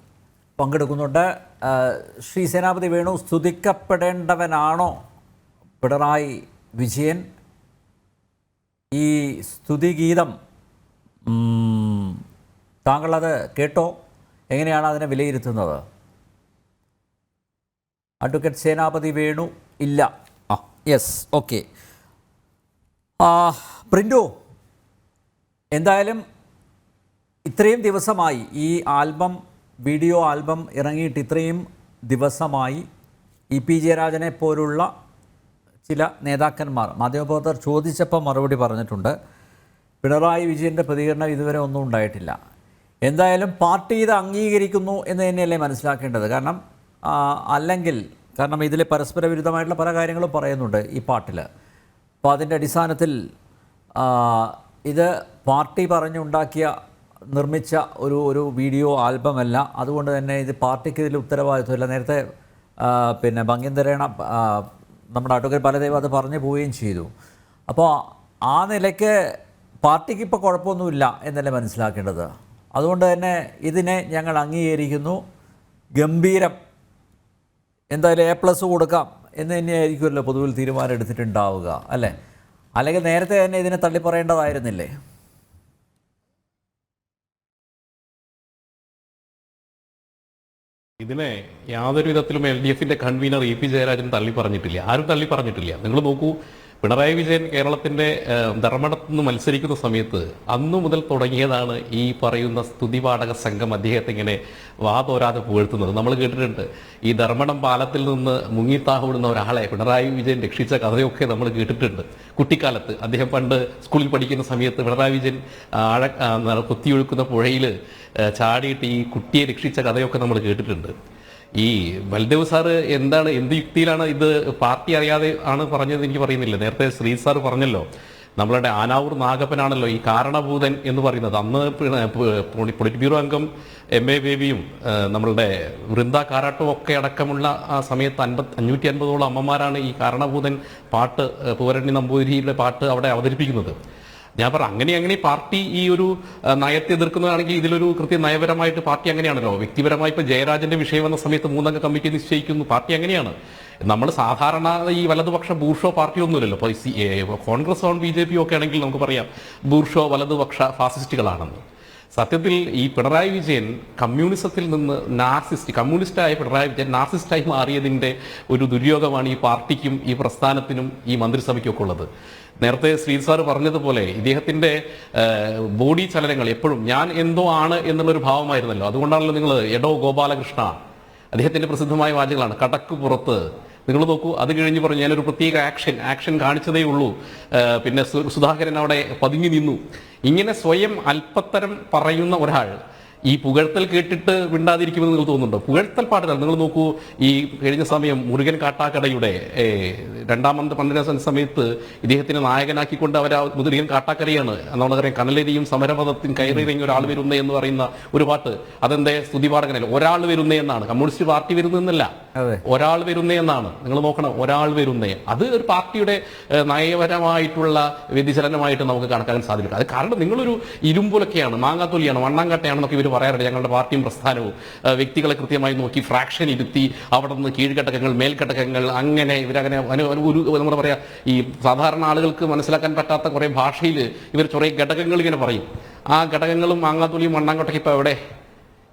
പങ്കെടുക്കുന്നുണ്ട്. ശ്രീ സേനാപതി വേണു, സ്തുതിക്കപ്പെടേണ്ടവനാണോ പിണറായി വിജയൻ? ഈ സ്തുതിഗീതം താങ്കളത് കേട്ടോ? എങ്ങനെയാണ് അതിനെ വിലയിരുത്തുന്നത്? അഡ്വക്കേറ്റ് സേനാപതി വേണു ഇല്ല. Yes, okay. പ്രിൻറ്റു, എന്തായാലും ഇത്രയും ദിവസമായി ഈ വീഡിയോ ആൽബം ഇറങ്ങിയിട്ട് ഇത്രയും ദിവസമായി EP ജയരാജനെ പോലുള്ള ചില നേതാക്കന്മാർ മാധ്യമപ്രവർത്തകർ ചോദിച്ചപ്പോൾ മറുപടി പറഞ്ഞിട്ടുണ്ട്. പിണറായി വിജയൻ്റെ പ്രതികരണം ഇതുവരെ ഒന്നും ഉണ്ടായിട്ടില്ല. എന്തായാലും പാർട്ടി ഇത് അംഗീകരിക്കുന്നു എന്ന് തന്നെയല്ലേ മനസ്സിലാക്കേണ്ടത്? കാരണം ഇതിൽ പരസ്പര വിരുദ്ധമായിട്ടുള്ള പല കാര്യങ്ങളും പറയുന്നുണ്ട് ഈ പാട്ടിൽ. അപ്പോൾ അതിൻ്റെ അടിസ്ഥാനത്തിൽ ഇത് പാർട്ടി നിർമ്മിച്ച ഒരു വീഡിയോ ആൽബമല്ല. അതുകൊണ്ട് തന്നെ ഇത് പാർട്ടിക്ക് ഇതിൽ ഉത്തരവാദിത്വമില്ല. നേരത്തെ ഭംഗ്യന്തരേണ നമ്മുടെ അഡ്വക്കേറ്റ് ബാലദേവ് അത് പറഞ്ഞു പോവുകയും ചെയ്തു. അപ്പോൾ ആ നിലയ്ക്ക് പാർട്ടിക്ക് ഇപ്പോൾ കുഴപ്പമൊന്നുമില്ല എന്നല്ലേ മനസ്സിലാക്കേണ്ടത്. അതുകൊണ്ട് തന്നെ ഇതിനെ ഞങ്ങൾ അംഗീകരിക്കുന്നു, ഗംഭീരം, എന്തായാലും A+ കൊടുക്കാം എന്ന് തന്നെയായിരിക്കുമല്ലോ പൊതുവിൽ തീരുമാനം എടുത്തിട്ടുണ്ടാവുക, അല്ലേ? അല്ലെങ്കിൽ നേരത്തെ തന്നെ ഇതിനെ തള്ളിപ്പറയേണ്ടതായിരുന്നില്ലേ? ഇതിനെ യാതൊരു വിധത്തിലും LDF-ന്റെ കൺവീനർ EP ജയരാജൻ തള്ളി പറഞ്ഞിട്ടില്ല. ആരും തള്ളി പറഞ്ഞിട്ടില്ല. നിങ്ങൾ നോക്കൂ, പിണറായി വിജയൻ കേരളത്തിന്റെ ധർമ്മടത്ത് നിന്ന് മത്സരിക്കുന്ന സമയത്ത് അന്നു മുതൽ തുടങ്ങിയതാണ് ഈ പറയുന്ന സ്തുതിപാഠക സംഘം അദ്ദേഹത്തെ ഇങ്ങനെ വാതോരാതെ പുകഴ്ത്തുന്നത്. നമ്മൾ കേട്ടിട്ടുണ്ട് ഈ ധർമ്മടം പാലത്തിൽ നിന്ന് മുങ്ങിത്താഹുടുന്ന ഒരാളെ പിണറായി വിജയൻ രക്ഷിച്ച കഥയൊക്കെ നമ്മൾ കേട്ടിട്ടുണ്ട് കുട്ടിക്കാലത്ത്. അദ്ദേഹം പണ്ട് സ്കൂളിൽ പഠിക്കുന്ന സമയത്ത് പിണറായി വിജയൻ കുത്തിയൊഴുക്കുന്ന പുഴയിൽ ചാടിയിട്ട് ഈ കുട്ടിയെ രക്ഷിച്ച കഥയൊക്കെ നമ്മൾ കേട്ടിട്ടുണ്ട്. ഈ ബൽദേവ് സാറ് എന്ത് യുക്തിയിലാണ് ഇത് പാർട്ടി അറിയാതെ ആണ് പറഞ്ഞത് എനിക്ക് പറയുന്നില്ല. നേരത്തെ ശ്രീ സാർ പറഞ്ഞല്ലോ, നമ്മളുടെ ആനാവൂർ നാഗപ്പനാണല്ലോ ഈ കാരണഭൂതൻ എന്ന് പറയുന്നത്. അന്ന് പൊളിറ്റ് ബ്യൂറോ അംഗം MA ബേബിയും നമ്മളുടെ വൃന്ദ കാരാട്ടും ഒക്കെ അടക്കമുള്ള ആ സമയത്ത് 550ഓളം അമ്മമാരാണ് ഈ കാരണഭൂതൻ പാട്ട് പൂവരണി നമ്പൂതിരിയുടെ പാട്ട് അവിടെ അവതരിപ്പിക്കുന്നത്. ഞാൻ അങ്ങനെ പാർട്ടി ഈ ഒരു നയത്തെ എതിർക്കുന്നതാണെങ്കിൽ ഇതിലൊരു കൃത്യം നയപരമായിട്ട് പാർട്ടി അങ്ങനെയാണല്ലോ. വ്യക്തിപരമായി ഇപ്പൊ ജയരാജന്റെ വിഷയം വന്ന സമയത്ത് 3 അംഗ കമ്മിറ്റി നിശ്ചയിക്കുന്നു. പാർട്ടി അങ്ങനെയാണ്. നമ്മൾ സാധാരണ ഈ വലതുപക്ഷ ബൂർഷോ പാർട്ടി ഒന്നുമില്ലല്ലോ. ഇപ്പോൾ കോൺഗ്രസ് BJP ഒക്കെ ആണെങ്കിൽ നമുക്ക് പറയാം ബൂർഷോ വലതുപക്ഷ ഫാസിസ്റ്റുകളാണെന്ന്. സത്യത്തിൽ ഈ പിണറായി വിജയൻ കമ്മ്യൂണിസത്തിൽ നിന്ന് കമ്മ്യൂണിസ്റ്റായ പിണറായി വിജയൻ നാർസിസ്റ്റായി മാറിയതിന്റെ ഒരു ദുര്യോഗമാണ് ഈ പാർട്ടിക്കും ഈ പ്രസ്ഥാനത്തിനും ഈ മന്ത്രിസഭയ്ക്കും ഒക്കെ ഉള്ളത്. നേരത്തെ ശ്രീ സാർ പറഞ്ഞതുപോലെ ഇദ്ദേഹത്തിന്റെ ബോഡി ചലനങ്ങൾ എപ്പോഴും ഞാൻ എന്തോ ആണ് എന്നുള്ളൊരു ഭാവമായിരുന്നല്ലോ. അതുകൊണ്ടാണല്ലോ നിങ്ങൾ എടോ ഗോപാലകൃഷ്ണ അദ്ദേഹത്തിന്റെ പ്രസിദ്ധമായ വാചകങ്ങളാണ് കടക്ക് പുറത്ത്. നിങ്ങൾ നോക്കൂ, അത് കഴിഞ്ഞ് പറഞ്ഞു ഞാനൊരു പ്രത്യേക ആക്ഷൻ കാണിച്ചതേ ഉള്ളൂ, പിന്നെ സുധാകരൻ അവിടെ പതുങ്ങി നിന്നു. ഇങ്ങനെ സ്വയം അല്പത്തരം പറയുന്ന ഒരാൾ ഈ പുകഴ്ത്തൽ കേട്ടിട്ട് വിണ്ടാതിരിക്കുമെന്ന് നിങ്ങൾ തോന്നുന്നുണ്ടോ? പുകഴ്ത്തൽ പാട്ടുകൾ നിങ്ങൾ നോക്കൂ. ഈ കഴിഞ്ഞ സമയം മുരുകൻ കാട്ടാക്കടയുടെ 2ാം പന്ത്രണ്ടാം സമയത്ത് ഇദ്ദേഹത്തിനെ നായകനാക്കിക്കൊണ്ട് മുരുകൻ കാട്ടാക്കടയാണ് നമ്മളറിയാം കനലരിയും സമരപഥത്തിനും കയറിയിറങ്ങി ഒരാൾ വരുന്നേ എന്ന് പറയുന്ന ഒരു പാട്ട്. അതെന്തേ സ്തുതിപാഠകനല്ല, ഒരാൾ വരുന്നേ എന്നാണ്. കമ്മ്യൂണിസ്റ്റ് പാർട്ടി വരുന്നതെന്നല്ല, ഒരാൾ വരുന്നേ എന്നാണ്. നിങ്ങൾ നോക്കണം, ഒരാൾ വരുന്നേ. അത് ഒരു പാർട്ടിയുടെ നയപരമായിട്ടുള്ള വ്യതിചലനമായിട്ട് നമുക്ക് കണക്കാക്കാൻ സാധിക്കും. അത് കാരണം നിങ്ങളൊരു ഇരുമ്പുലൊക്കെയാണ്, മാങ്ങാത്തൊലിയാണ്, മണ്ണാങ്കട്ടയാണെന്നൊക്കെ ഇവർ പറയാറുണ്ട്. ഞങ്ങളുടെ പാർട്ടിയും പ്രസ്ഥാനവും വ്യക്തികളെ കൃത്യമായി നോക്കി ഫ്രാക്ഷൻ ഇരുത്തി അവിടെ നിന്ന് കീഴ്ഘടകങ്ങൾ മേൽഘടകങ്ങൾ അങ്ങനെ ഇവരങ്ങനെ ഒരു നമ്മൾ പറയാ ഈ സാധാരണ ആളുകൾക്ക് മനസ്സിലാക്കാൻ പറ്റാത്ത കുറെ ഭാഷയിൽ ഇവർ കുറേ ഘടകങ്ങൾ ഇങ്ങനെ പറയും. ആ ഘടകങ്ങളും മാങ്ങാത്തൊലിയും മണ്ണാങ്കട്ടൊക്കെ ഇപ്പൊ എവിടെ?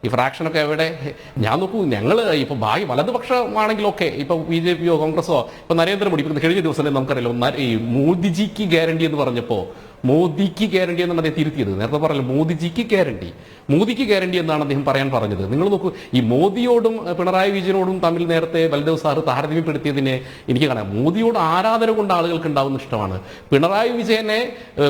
ഈ ഫ്രാക്ഷനൊക്കെ എവിടെ? ഞാൻ നോക്കൂ, ഞങ്ങൾ ഇപ്പൊ വലതുപക്ഷമാണെങ്കിലൊക്കെ ഇപ്പൊ BJPയോ കോൺഗ്രസോ ഇപ്പൊ നരേന്ദ്രമോദി ഇപ്പൊ കഴിഞ്ഞ ദിവസം നമുക്കറിയാലോ ഈ മോദിജിക്ക് ഗ്യാരണ്ടി എന്ന് പറഞ്ഞപ്പോ മോദിക്ക് ഗ്യാരണ്ടി എന്നാണ് അദ്ദേഹം തിരുത്തിയത്. നേരത്തെ പറഞ്ഞല്ലോ മോദിജിക്ക് ഗ്യാരണ്ടി എന്നാണ് അദ്ദേഹം പറയാൻ പറഞ്ഞത്. നിങ്ങൾ നോക്കൂ, ഈ മോദിയോടും പിണറായി വിജയനോടും തമ്മിൽ നേരത്തെ ബൽദേവ് സാറ് താരതമ്യപ്പെടുത്തിയതിനെ എനിക്ക് കാണാം. മോദിയോട് ആരാധന കൊണ്ട് ആളുകൾക്ക് ഉണ്ടാവുന്ന ഇഷ്ടമാണ്. പിണറായി വിജയനെ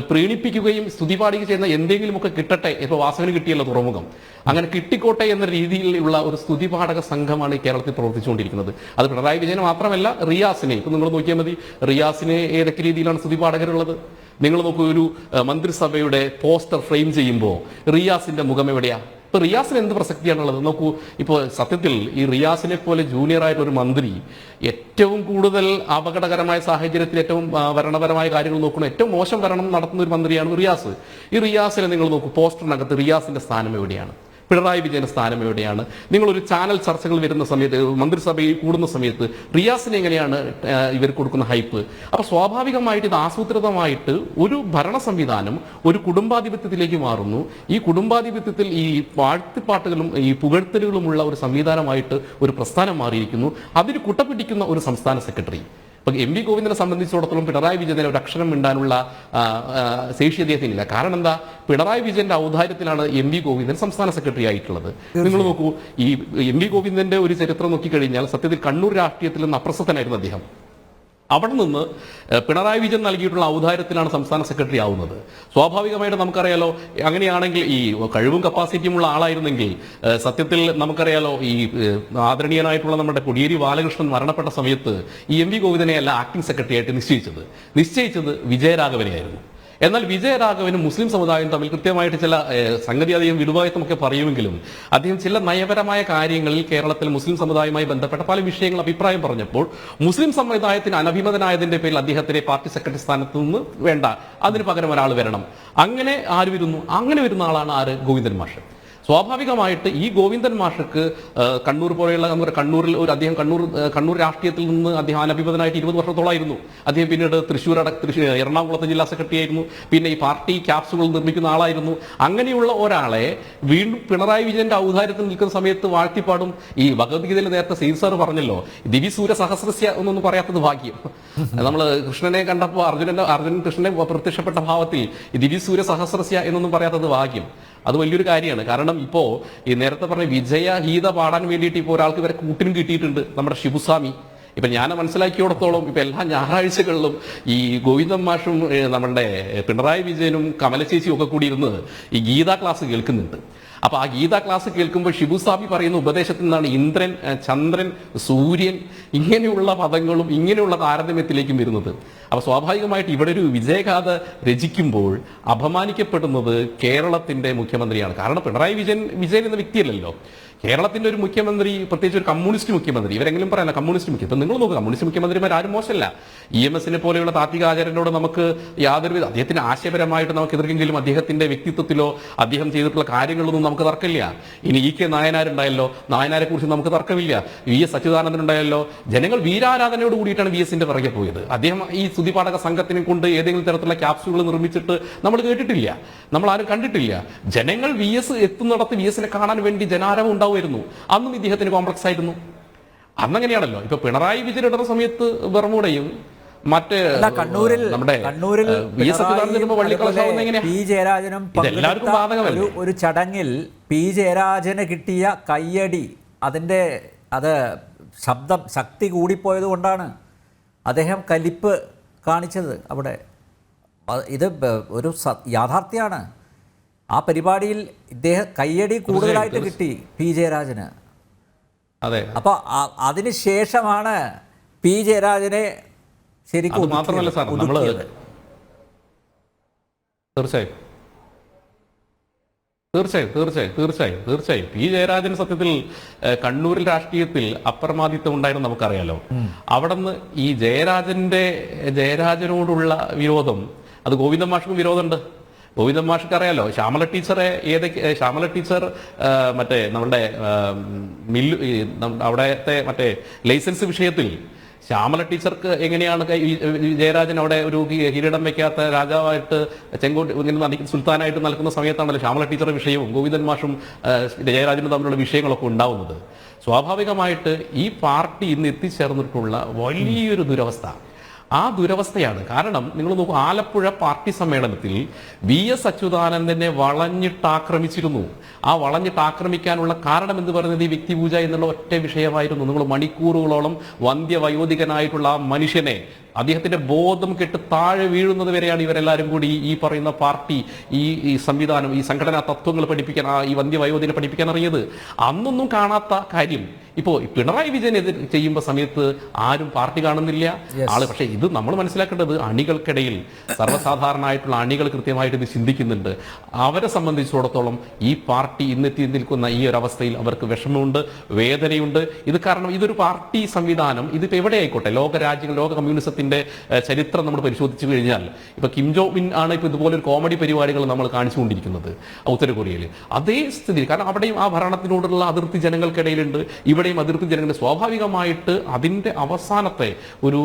പ്രീണിപ്പിക്കുകയും സ്തുതിപാടുകയും ചെയ്യുന്ന എന്തെങ്കിലുമൊക്കെ കിട്ടട്ടെ. ഇപ്പൊ വാസവന് കിട്ടിയല്ലോ തുറമുഖം, അങ്ങനെ കിട്ടിക്കോട്ടെ എന്ന രീതിയിലുള്ള ഒരു സ്തുതിപാഠക സംഘമാണ് ഈ കേരളത്തിൽ പ്രവർത്തിച്ചുകൊണ്ടിരിക്കുന്നത്. അത് പിണറായി വിജയന് മാത്രമല്ല, റിയാസിനെ ഇപ്പൊ നിങ്ങൾ നോക്കിയാൽ മതി. റിയാസിനെ ഏതൊക്കെ രീതിയിലാണ് സ്തുതിപാഠകരുള്ളത്? നിങ്ങൾ നോക്കൂ, ഒരു മന്ത്രിസഭയുടെ പോസ്റ്റർ ഫ്രെയിം ചെയ്യുമ്പോൾ റിയാസിന്റെ മുഖം എവിടെയാ? ഇപ്പൊ റിയാസിന് എന്ത് പ്രസക്തിയാണുള്ളത്? നോക്കൂ, ഇപ്പോൾ സത്യത്തിൽ ഈ റിയാസിനെ പോലെ ജൂനിയർ ആയിട്ടൊരു മന്ത്രി ഏറ്റവും കൂടുതൽ അപകടകരമായ സാഹചര്യത്തിൽ ഏറ്റവും ഭരണപരമായ കാര്യങ്ങൾ നോക്കുന്ന ഏറ്റവും മോശം ഭരണം നടത്തുന്ന ഒരു മന്ത്രിയാണ് റിയാസ്. ഈ റിയാസിനെ നിങ്ങൾ നോക്കൂ, പോസ്റ്ററിനകത്ത് റിയാസിന്റെ സ്ഥാനം എവിടെയാണ്? പിണറായി വിജയന്റെ സ്ഥാനം എവിടെയാണ്? നിങ്ങളൊരു ചാനൽ ചർച്ചകൾ വരുന്ന സമയത്ത്, മന്ത്രിസഭയിൽ കൂടുന്ന സമയത്ത് റിയാസിന് എങ്ങനെയാണ് ഇവർ കൊടുക്കുന്ന ഹൈപ്പ്? അപ്പൊ സ്വാഭാവികമായിട്ട് ഇത് ആസൂത്രിതമായിട്ട് ഒരു ഭരണ സംവിധാനം ഒരു കുടുംബാധിപത്യത്തിലേക്ക് മാറുന്നു. ഈ കുടുംബാധിപത്യത്തിൽ ഈ വാഴ്ത്തിപ്പാട്ടുകളും ഈ പുകഴ്ത്തലുകളുമുള്ള ഒരു സംവിധാനമായിട്ട് ഒരു പ്രസ്ഥാനം മാറിയിരിക്കുന്നു. അതിന് കുട്ടപിടിക്കുന്ന ഒരു സംസ്ഥാന സെക്രട്ടറി. ഇപ്പൊ MV ഗോവിന്ദനെ സംബന്ധിച്ചിടത്തോളം പിണറായി വിജയനെ ഒരു അക്ഷരം മിണ്ടാനുള്ള ശേഷി അദ്ദേഹത്തിനില്ല. കാരണം എന്താ? പിണറായി വിജയന്റെ ഔദാര്യത്തിലാണ് MV ഗോവിന്ദൻ സംസ്ഥാന സെക്രട്ടറി ആയിട്ടുള്ളത്. നിങ്ങൾ നോക്കൂ, ഈ MV ഗോവിന്ദന്റെ ഒരു ചരിത്രം നോക്കിക്കഴിഞ്ഞാൽ സത്യത്തിൽ കണ്ണൂർ രാഷ്ട്രീയത്തിൽ നിന്ന് അപ്രസക്തനായിരുന്നു അദ്ദേഹം. അവിടെ നിന്ന് പിണറായി വിജയൻ നൽകിയിട്ടുള്ള ഔദാര്യത്തിലാണ് സംസ്ഥാന സെക്രട്ടറി ആവുന്നത്. സ്വാഭാവികമായിട്ട് നമുക്കറിയാലോ, അങ്ങനെയാണെങ്കിൽ ഈ കഴിവും കപ്പാസിറ്റിയുമുള്ള ആളായിരുന്നെങ്കിൽ സത്യത്തിൽ നമുക്കറിയാലോ, ഈ ആദരണീയനായിട്ടുള്ള നമ്മുടെ കോടിയേരി ബാലകൃഷ്ണൻ മരണപ്പെട്ട സമയത്ത് ഈ MV ഗോവിന്ദനെയല്ല ആക്ടിംഗ് സെക്രട്ടറി ആയിട്ട് നിശ്ചയിച്ചത് വിജയരാഘവനെയായിരുന്നു. എന്നാൽ വിജയരാഘവനും മുസ്ലിം സമുദായവും തമ്മിൽ കൃത്യമായിട്ട് ചില സംഗതി അധികം വിടുവായത്വമൊക്കെ പറയുമെങ്കിലും അദ്ദേഹം ചില നയപരമായ കാര്യങ്ങളിൽ കേരളത്തിൽ മുസ്ലിം സമുദായവുമായി ബന്ധപ്പെട്ട പല വിഷയങ്ങൾ അഭിപ്രായം പറഞ്ഞപ്പോൾ മുസ്ലിം സമുദായത്തിന് അനഭിമതനായതിന്റെ പേരിൽ അദ്ദേഹത്തിനെ പാർട്ടി സെക്രട്ടറി സ്ഥാനത്ത് നിന്ന് വേണ്ട, അതിന് പകരം ഒരാൾ വരണം. അങ്ങനെ ആര് വരുന്നു? അങ്ങനെ വരുന്ന ആളാണ് ആര്? ഗോവിന്ദൻ മാഷ്. സ്വാഭാവികമായിട്ട് ഈ ഗോവിന്ദൻ മാഷക്ക് കണ്ണൂർ പോലെയുള്ള കണ്ണൂരിൽ ഒരു അദ്ദേഹം കണ്ണൂർ രാഷ്ട്രീയത്തിൽ നിന്ന് അദ്ദേഹം അനഭിമതനായിട്ട് 20 വർഷത്തോളമായിരുന്നു. അദ്ദേഹം പിന്നീട് തൃശ്ശൂർ എറണാകുളത്തെ ജില്ലാ സെക്രട്ടറി ആയിരുന്നു. പിന്നെ ഈ പാർട്ടി ക്യാപ്സുകൾ നിർമ്മിക്കുന്ന ആളായിരുന്നു. അങ്ങനെയുള്ള ഒരാളെ വീണ്ടും പിണറായി വിജയന്റെ ഔദാര്യത്തിൽ നിൽക്കുന്ന സമയത്ത് വാഴ്ത്തിപ്പാടും. ഈ ഭഗവത്ഗീതയിൽ നേരത്തെ സീൻ സാർ പറഞ്ഞല്ലോ, ദിവ്യസൂര്യ സഹസ്രസ്യ എന്നൊന്നും പറയാത്തത് ഭാഗ്യം. നമ്മൾ കൃഷ്ണനെ കണ്ടപ്പോൾ അർജുനൻ കൃഷ്ണനെ പ്രത്യക്ഷപ്പെട്ട ഭാവത്തിൽ ദിവ്യസൂര്യ സഹസ്രസ്യ എന്നൊന്നും പറയാത്തത് ഭാഗ്യം. അത് വലിയൊരു കാര്യമാണ്. കാരണം ഇപ്പോ ഈ നേരത്തെ പറഞ്ഞ വിജയഗീത പാടാൻ വേണ്ടിയിട്ട് ഇപ്പോൾ ഒരാൾക്ക് ഇവരെ കൂട്ടിനും കിട്ടിയിട്ടുണ്ട്, നമ്മുടെ ശിവസ്വാമി. ഇപ്പൊ ഞാൻ മനസ്സിലാക്കിയോടത്തോളം ഇപ്പൊ എല്ലാ ഞായറാഴ്ചകളിലും ഈ ഗോവിന്ദൻ മാഷും നമ്മളുടെ പിണറായി വിജയനും കമലചേച്ചിയും ഒക്കെ കൂടി ഇരുന്ന് ഈ ഗീതാ ക്ലാസ് കേൾക്കുന്നുണ്ട്. അപ്പൊ ആ ഗീതാ ക്ലാസ് കേൾക്കുമ്പോൾ ഷിബുസ്വാമി പറയുന്ന ഉപദേശത്തിൽ നിന്നാണ് ഇന്ദ്രൻ, ചന്ദ്രൻ, സൂര്യൻ ഇങ്ങനെയുള്ള പദങ്ങളും ഇങ്ങനെയുള്ള താരതമ്യത്തിലേക്കും വരുന്നത്. അപ്പൊ സ്വാഭാവികമായിട്ട് ഇവിടെ ഒരു വിജയഗാഥ രചിക്കുമ്പോൾ അപമാനിക്കപ്പെടുന്നത് കേരളത്തിന്റെ മുഖ്യമന്ത്രിയാണ്. കാരണം പിണറായി വിജയൻ എന്ന വ്യക്തിയല്ലല്ലോ. കേരളത്തിന്റെ ഒരു മുഖ്യമന്ത്രി, പ്രത്യേകിച്ച് ഒരു കമ്മ്യൂണിസ്റ്റ് മുഖ്യമന്ത്രി, ഇവരെങ്കിലും പറയാനല്ല കമ്മ്യൂണിസ്റ്റ് മുഖ്യമന്ത്രി. ഇപ്പൊ നിങ്ങൾ നോക്കുക, കമ്മ്യൂണിസ്റ്റ് മുഖ്യമന്ത്രിമാർ ആരും മോശമല്ല. EMS പോലെയുള്ള താത്വിക ആചാര്യനോട് നമുക്ക് യാതൊരുവിധ, അദ്ദേഹത്തിന് ആശയപരമായിട്ട് നമുക്ക് എതിർക്കെങ്കിലും അദ്ദേഹത്തിന്റെ വ്യക്തിത്വത്തിലോ അദ്ദേഹം ചെയ്തിട്ടുള്ള കാര്യങ്ങളൊന്നും നമുക്ക് തർക്കമില്ല. ഇനി EK നായനാരുണ്ടായല്ലോ, നായനാരെ കുറിച്ച് നമുക്ക് തർക്കമില്ല. VS അച്യുതാനന്ദൻ ഉണ്ടായല്ലോ. ജനങ്ങൾ വീരാരാധനയോട് കൂടിയിട്ടാണ് VSന്റെ പിറകെ പോയത്. അദ്ദേഹം ഈ സ്തുതിപാഠക സംഘത്തിനെ കൊണ്ട് ഏതെങ്കിലും തരത്തിലുള്ള ക്യാപ്സുകൾ നിർമ്മിച്ചിട്ട് നമ്മൾ കേട്ടിട്ടില്ല, നമ്മൾ ആരും കണ്ടിട്ടില്ല. ജനങ്ങൾ VS എത്തുന്നിടത്ത് VSനെ കാണാൻ വേണ്ടി ജനാരവം ഉണ്ടാവുമായിരുന്നു. അന്നും ഇദ്ദേഹത്തിന് കോംപ്ലക്സ് ആയിരുന്നു. അന്നങ്ങനെയാണല്ലോ. ഇപ്പൊ പിണറായി വിജയൻ ഇടുന്ന സമയത്ത് ബർമൂടയും മറ്റ് നമ്മുടെ VS അച്യുതാനന്ദനും വള്ളിക്കളശാവുന്ന എങ്ങനെയാ? പി ജയരാജനും ഒരു ചടങ്ങിൽ പി ജയരാജന് കിട്ടിയ കയ്യടി, അത് ശക്തി കൂടിപ്പോയത് കൊണ്ടാണ് അദ്ദേഹം കലിപ്പ് കാണിച്ചത് അവിടെ. ഇത് ഒരു യാഥാർത്ഥ്യമാണ്. ആ പരിപാടിയിൽ ഇദ്ദേഹം കയ്യടി കൂടുതലായിട്ട് കിട്ടി പി ജയരാജന്. അതെ. അപ്പൊ അതിനുശേഷമാണ് പി ജയരാജനെ ശരിക്കും മാത്രമല്ല സാർ, നമ്മള് തീർച്ചയായും പി ജയരാജൻ സത്യത്തിൽ കണ്ണൂരിൽ രാഷ്ട്രീയത്തിൽ അപ്രമാദിത്വം ഉണ്ടായിരുന്നു നമുക്കറിയാലോ. അവിടുന്ന് ഈ ജയരാജനോടുള്ള വിരോധം, അത് ഗോവിന്ദൻ മാഷിനും വിരോധമുണ്ട്. ഗോവിന്ദൻ മാഷ്ക്ക് അറിയാലോ, ശ്യാമല ടീച്ചർ മറ്റേ നമ്മുടെ അവിടത്തെ മറ്റേ ലൈസൻസ് വിഷയത്തിൽ ശ്യാമല ടീച്ചർക്ക് എങ്ങനെയാണ് ജയരാജൻ അവിടെ ഒരു കിരീടം വെക്കാത്ത രാജാവായിട്ട് ഇങ്ങനെ സുൽത്താനായിട്ട് നൽകുന്ന സമയത്താണല്ലോ ശ്യാമല ടീച്ചറുടെ വിഷയവും ഗോവിന്ദൻ മാഷും ജയരാജനും തമ്മിലുള്ള വിഷയങ്ങളൊക്കെ ഉണ്ടാവുന്നത്. സ്വാഭാവികമായിട്ട് ഈ പാർട്ടി ഇന്ന് എത്തിച്ചേർന്നിട്ടുള്ള വലിയൊരു ദുരവസ്ഥ ആ ദുരവസ്ഥയാണ്. കാരണം നിങ്ങൾ നോക്കൂ, ആലപ്പുഴ പാർട്ടി സമ്മേളനത്തിൽ VS അച്യുതാനന്ദനെ വളഞ്ഞിട്ടാക്രമിച്ചിരുന്നു. ആ വളഞ്ഞിട്ടാക്രമിക്കാനുള്ള കാരണം എന്ന് പറയുന്നത് ഈ വ്യക്തിപൂജ എന്നുള്ള ഒറ്റ വിഷയമായിരുന്നു. നിങ്ങൾ മണിക്കൂറുകളോളം വന്ധ്യവയോധികനായിട്ടുള്ള ആ മനുഷ്യനെ, അദ്ദേഹത്തിന്റെ ബോധം കെട്ട് താഴെ വീഴുന്നത് വരെയാണ് ഇവരെല്ലാവരും കൂടി ഈ പറയുന്ന പാർട്ടി, ഈ സംവിധാനം, ഈ സംഘടനാ തത്വങ്ങൾ പഠിപ്പിക്കാൻ, ഈ വന്ധ്യവയോധികനെ പഠിപ്പിക്കാൻ അറിയത്. അന്നൊന്നും കാണാത്ത കാര്യം ഇപ്പോൾ പിണറായി വിജയൻ ചെയ്യുമ്പോൾ സമയത്ത് ആരും പാർട്ടി കാണുന്നില്ല ആള്. പക്ഷേ ഇത് നമ്മൾ മനസ്സിലാക്കേണ്ടത് അണികൾക്കിടയിൽ സർവ്വസാധാരണമായിട്ടുള്ള അണികൾ കൃത്യമായിട്ട് ഇത് ചിന്തിക്കുന്നുണ്ട്. അവരെ സംബന്ധിച്ചിടത്തോളം ഈ പാർട്ടി ഇന്നെത്തി നിൽക്കുന്ന ഈ ഒരു അവസ്ഥയിൽ അവർക്ക് വിഷമമുണ്ട്, വേദനയുണ്ട്. ഇത് കാരണം ഇതൊരു പാർട്ടി സംവിധാനം, ഇതിപ്പോൾ എവിടെ ആയിക്കോട്ടെ, ലോക കമ്മ്യൂണിസത്തിന്റെ ചരിത്രം നമ്മൾ പരിശോധിച്ചു കഴിഞ്ഞാൽ ഇപ്പൊ കിം ജോങ് ഉൻ ആണ് ഇപ്പൊ ഇതുപോലെ ഒരു കോമഡി പരിപാടികൾ നമ്മൾ കാണിച്ചുകൊണ്ടിരിക്കുന്നത് ഉത്തര കൊറിയയിൽ. അതേ സ്ഥിതി, കാരണം അവിടെയും ആ ഭരണത്തിനോടുള്ള അതിർത്തി ജനങ്ങൾക്കിടയിലുണ്ട്, ഇവിടെയും അതിർത്തി ജനങ്ങളുടെ. സ്വാഭാവികമായിട്ട് അതിന്റെ അവസാനത്തെ ഒരു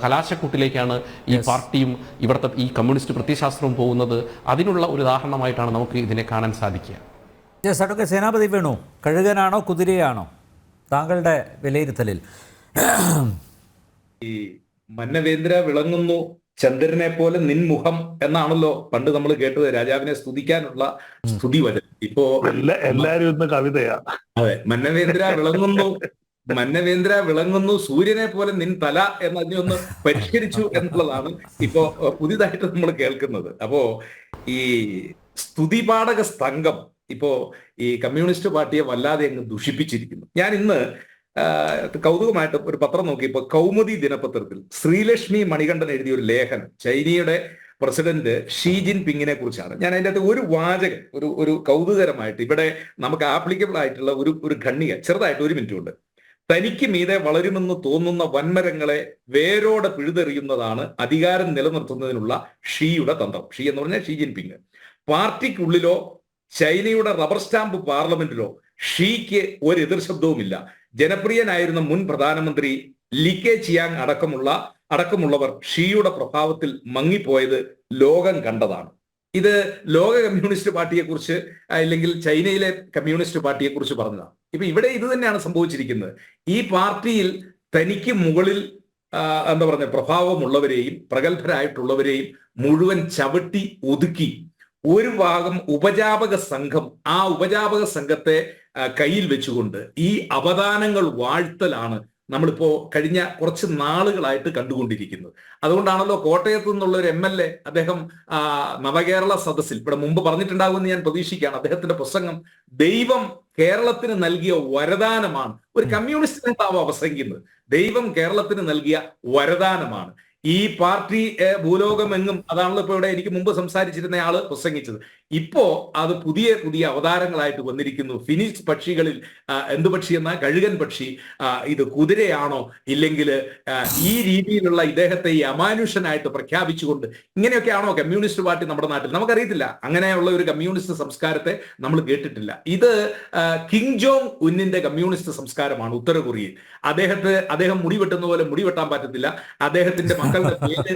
കലാശക്കൂട്ടിലേക്കാണ് ഈ പാർട്ടിയും ഇവിടുത്തെ ഈ കമ്മ്യൂണിസ്റ്റ് പ്രത്യയശാസ്ത്രവും പോകുന്നത്. അതിനുള്ള ഒരു ഉദാഹരണമായിട്ടാണ് നമുക്ക് ഇതിനെ കാണാൻ സാധിക്കുക. സേനാപതി വേണു, കഴുകനാണോ കുതിരയാണോ താങ്കളുടെ വിലയിരുത്തലിൽ? ഈ മന്നവേന്ദ്ര വിളങ്ങുന്നു ചന്ദ്രനെ പോലെ നിൻമുഖം എന്നാണല്ലോ പണ്ട് നമ്മൾ കേട്ടത് രാജാവിനെ സ്തുതിക്കാനുള്ള സ്തുതി വചനം. ഇപ്പോ എല്ലാരും ഇന്ന് കവിതയാ. അതെ, മന്നവേന്ദ്ര വിളങ്ങുന്നു സൂര്യനെ പോലെ നിൻ തല എന്നതിനെ ഒന്ന് പരിഷ്കരിച്ചു എന്നുള്ളതാണ് ഇപ്പോ പുതിയതായിട്ട് നമ്മൾ കേൾക്കുന്നത്. അപ്പോ ഈ സ്തുതിപാഠക സംഘം ഇപ്പോ ഈ കമ്മ്യൂണിസ്റ്റ് പാർട്ടിയെ വല്ലാതെ അങ്ങ് ദുഷിപ്പിച്ചിരിക്കുന്നു. ഞാൻ ഇന്ന് കൗതുകമായിട്ട് ഒരു പത്രം നോക്കിയപ്പോൾ കൗമുദി ദിനപത്രത്തിൽ ശ്രീലക്ഷ്മി മണികണ്ഠൻ എഴുതിയ ഒരു ലേഖനം ചൈനയുടെ പ്രസിഡന്റ് ഷീ ജിൻ പിങ്ങിനെ കുറിച്ചാണ്. ഞാൻ അതിൻ്റെ അകത്ത് ഒരു വാചകം ഒരു കൗതുകരമായിട്ട് ഇവിടെ നമുക്ക് ആപ്ലിക്കബിൾ ആയിട്ടുള്ള ഒരു ഖണ്ഡിക ചെറുതായിട്ട് 1 മിനിറ്റ് കൊണ്ട്, തനിക്ക് മീതെ വളരുമെന്ന് തോന്നുന്ന വൻമരങ്ങളെ വേരോടെ പിഴുതെറിയുന്നതാണ് അധികാരം നിലനിർത്തുന്നതിനുള്ള ഷീയുടെ തന്ത്രം. ഷീ എന്ന് പറഞ്ഞാൽ ഷീ ജിൻ പിങ്. പാർട്ടിക്കുള്ളിലോ ചൈനയുടെ റബ്ബർ സ്റ്റാമ്പ് പാർലമെന്റിലോ ഷീക്ക് ഒരു എതിർ ശബ്ദവുമില്ല. ജനപ്രിയനായിരുന്ന മുൻ പ്രധാനമന്ത്രി ലി കെ ചിയാങ് അടക്കമുള്ളവർ ഷീയുടെ പ്രഭാവത്തിൽ മങ്ങിപ്പോയത് ലോകം കണ്ടതാണ്. ഇത് ലോക കമ്മ്യൂണിസ്റ്റ് പാർട്ടിയെ കുറിച്ച് അല്ലെങ്കിൽ ചൈനയിലെ കമ്മ്യൂണിസ്റ്റ് പാർട്ടിയെ കുറിച്ച് പറഞ്ഞതാണ്. ഇപ്പൊ ഇവിടെ ഇത് തന്നെയാണ് സംഭവിച്ചിരിക്കുന്നത്. ഈ പാർട്ടിയിൽ തനിക്ക് മുകളിൽ പ്രഭാവമുള്ളവരെയും പ്രഗത്ഭരായിട്ടുള്ളവരെയും മുഴുവൻ ചവിട്ടി ഒതുക്കി ഒരു ഭാഗം ഉപജാപക സംഘം, ആ ഉപജാപക സംഘത്തെ കയ്യിൽ വെച്ചുകൊണ്ട് ഈ അവദാനങ്ങൾ വാഴ്ത്തലാണ് നമ്മളിപ്പോ കഴിഞ്ഞ കുറച്ച് നാളുകളായിട്ട് കണ്ടുകൊണ്ടിരിക്കുന്നത്. അതുകൊണ്ടാണല്ലോ കോട്ടയത്ത് നിന്നുള്ള ഒരു MLA അദ്ദേഹം നവകേരള സദസ്സിൽ ഇവിടെ മുമ്പ് പറഞ്ഞിട്ടുണ്ടാകുമെന്ന് ഞാൻ പ്രതീക്ഷിക്കുകയാണ്. അദ്ദേഹത്തിന്റെ പ്രസംഗം ദൈവം കേരളത്തിന് നൽകിയ വരദാനമാണ്. ഒരു കമ്മ്യൂണിസ്റ്റ് നേതാവ് പ്രസംഗിക്കുന്നത് ദൈവം കേരളത്തിന് നൽകിയ വരദാനമാണ്. ഈ പാർട്ടി ഭൂലോകമെങ്ങും, അതാണല്ലോ ഇപ്പൊ ഇവിടെ എനിക്ക് മുമ്പ് സംസാരിച്ചിരുന്ന ആള് പ്രസംഗിച്ചത്. ഇപ്പോ അത് പുതിയ പുതിയ അവതാരങ്ങളായിട്ട് വന്നിരിക്കുന്നു. ഫിനിക്സ് പക്ഷികളിൽ എന്ത് പക്ഷി എന്ന കഴുകൻ പക്ഷി, ഇത് കുതിരയാണോ, ഇല്ലെങ്കിൽ ഈ രീതിയിലുള്ള ഇദ്ദേഹത്തെ ഈ അമാനുഷനായിട്ട് പ്രഖ്യാപിച്ചുകൊണ്ട് ഇങ്ങനെയൊക്കെയാണോ കമ്മ്യൂണിസ്റ്റ് പാർട്ടി നമ്മുടെ നാട്ടിൽ? നമുക്കറിയത്തില്ല. അങ്ങനെയുള്ള ഒരു കമ്മ്യൂണിസ്റ്റ് സംസ്കാരത്തെ നമ്മൾ കേട്ടിട്ടില്ല. ഇത് കിം ജോങ് ഉന്നിന്റെ കമ്മ്യൂണിസ്റ്റ് സംസ്കാരമാണ് ഉത്തര കൊറിയയിൽ. അദ്ദേഹം മുടി വെട്ടുന്ന പോലെ മുടി വെട്ടാൻ പറ്റത്തില്ല. അദ്ദേഹത്തിന്റെ മക്കളുടെ പേര്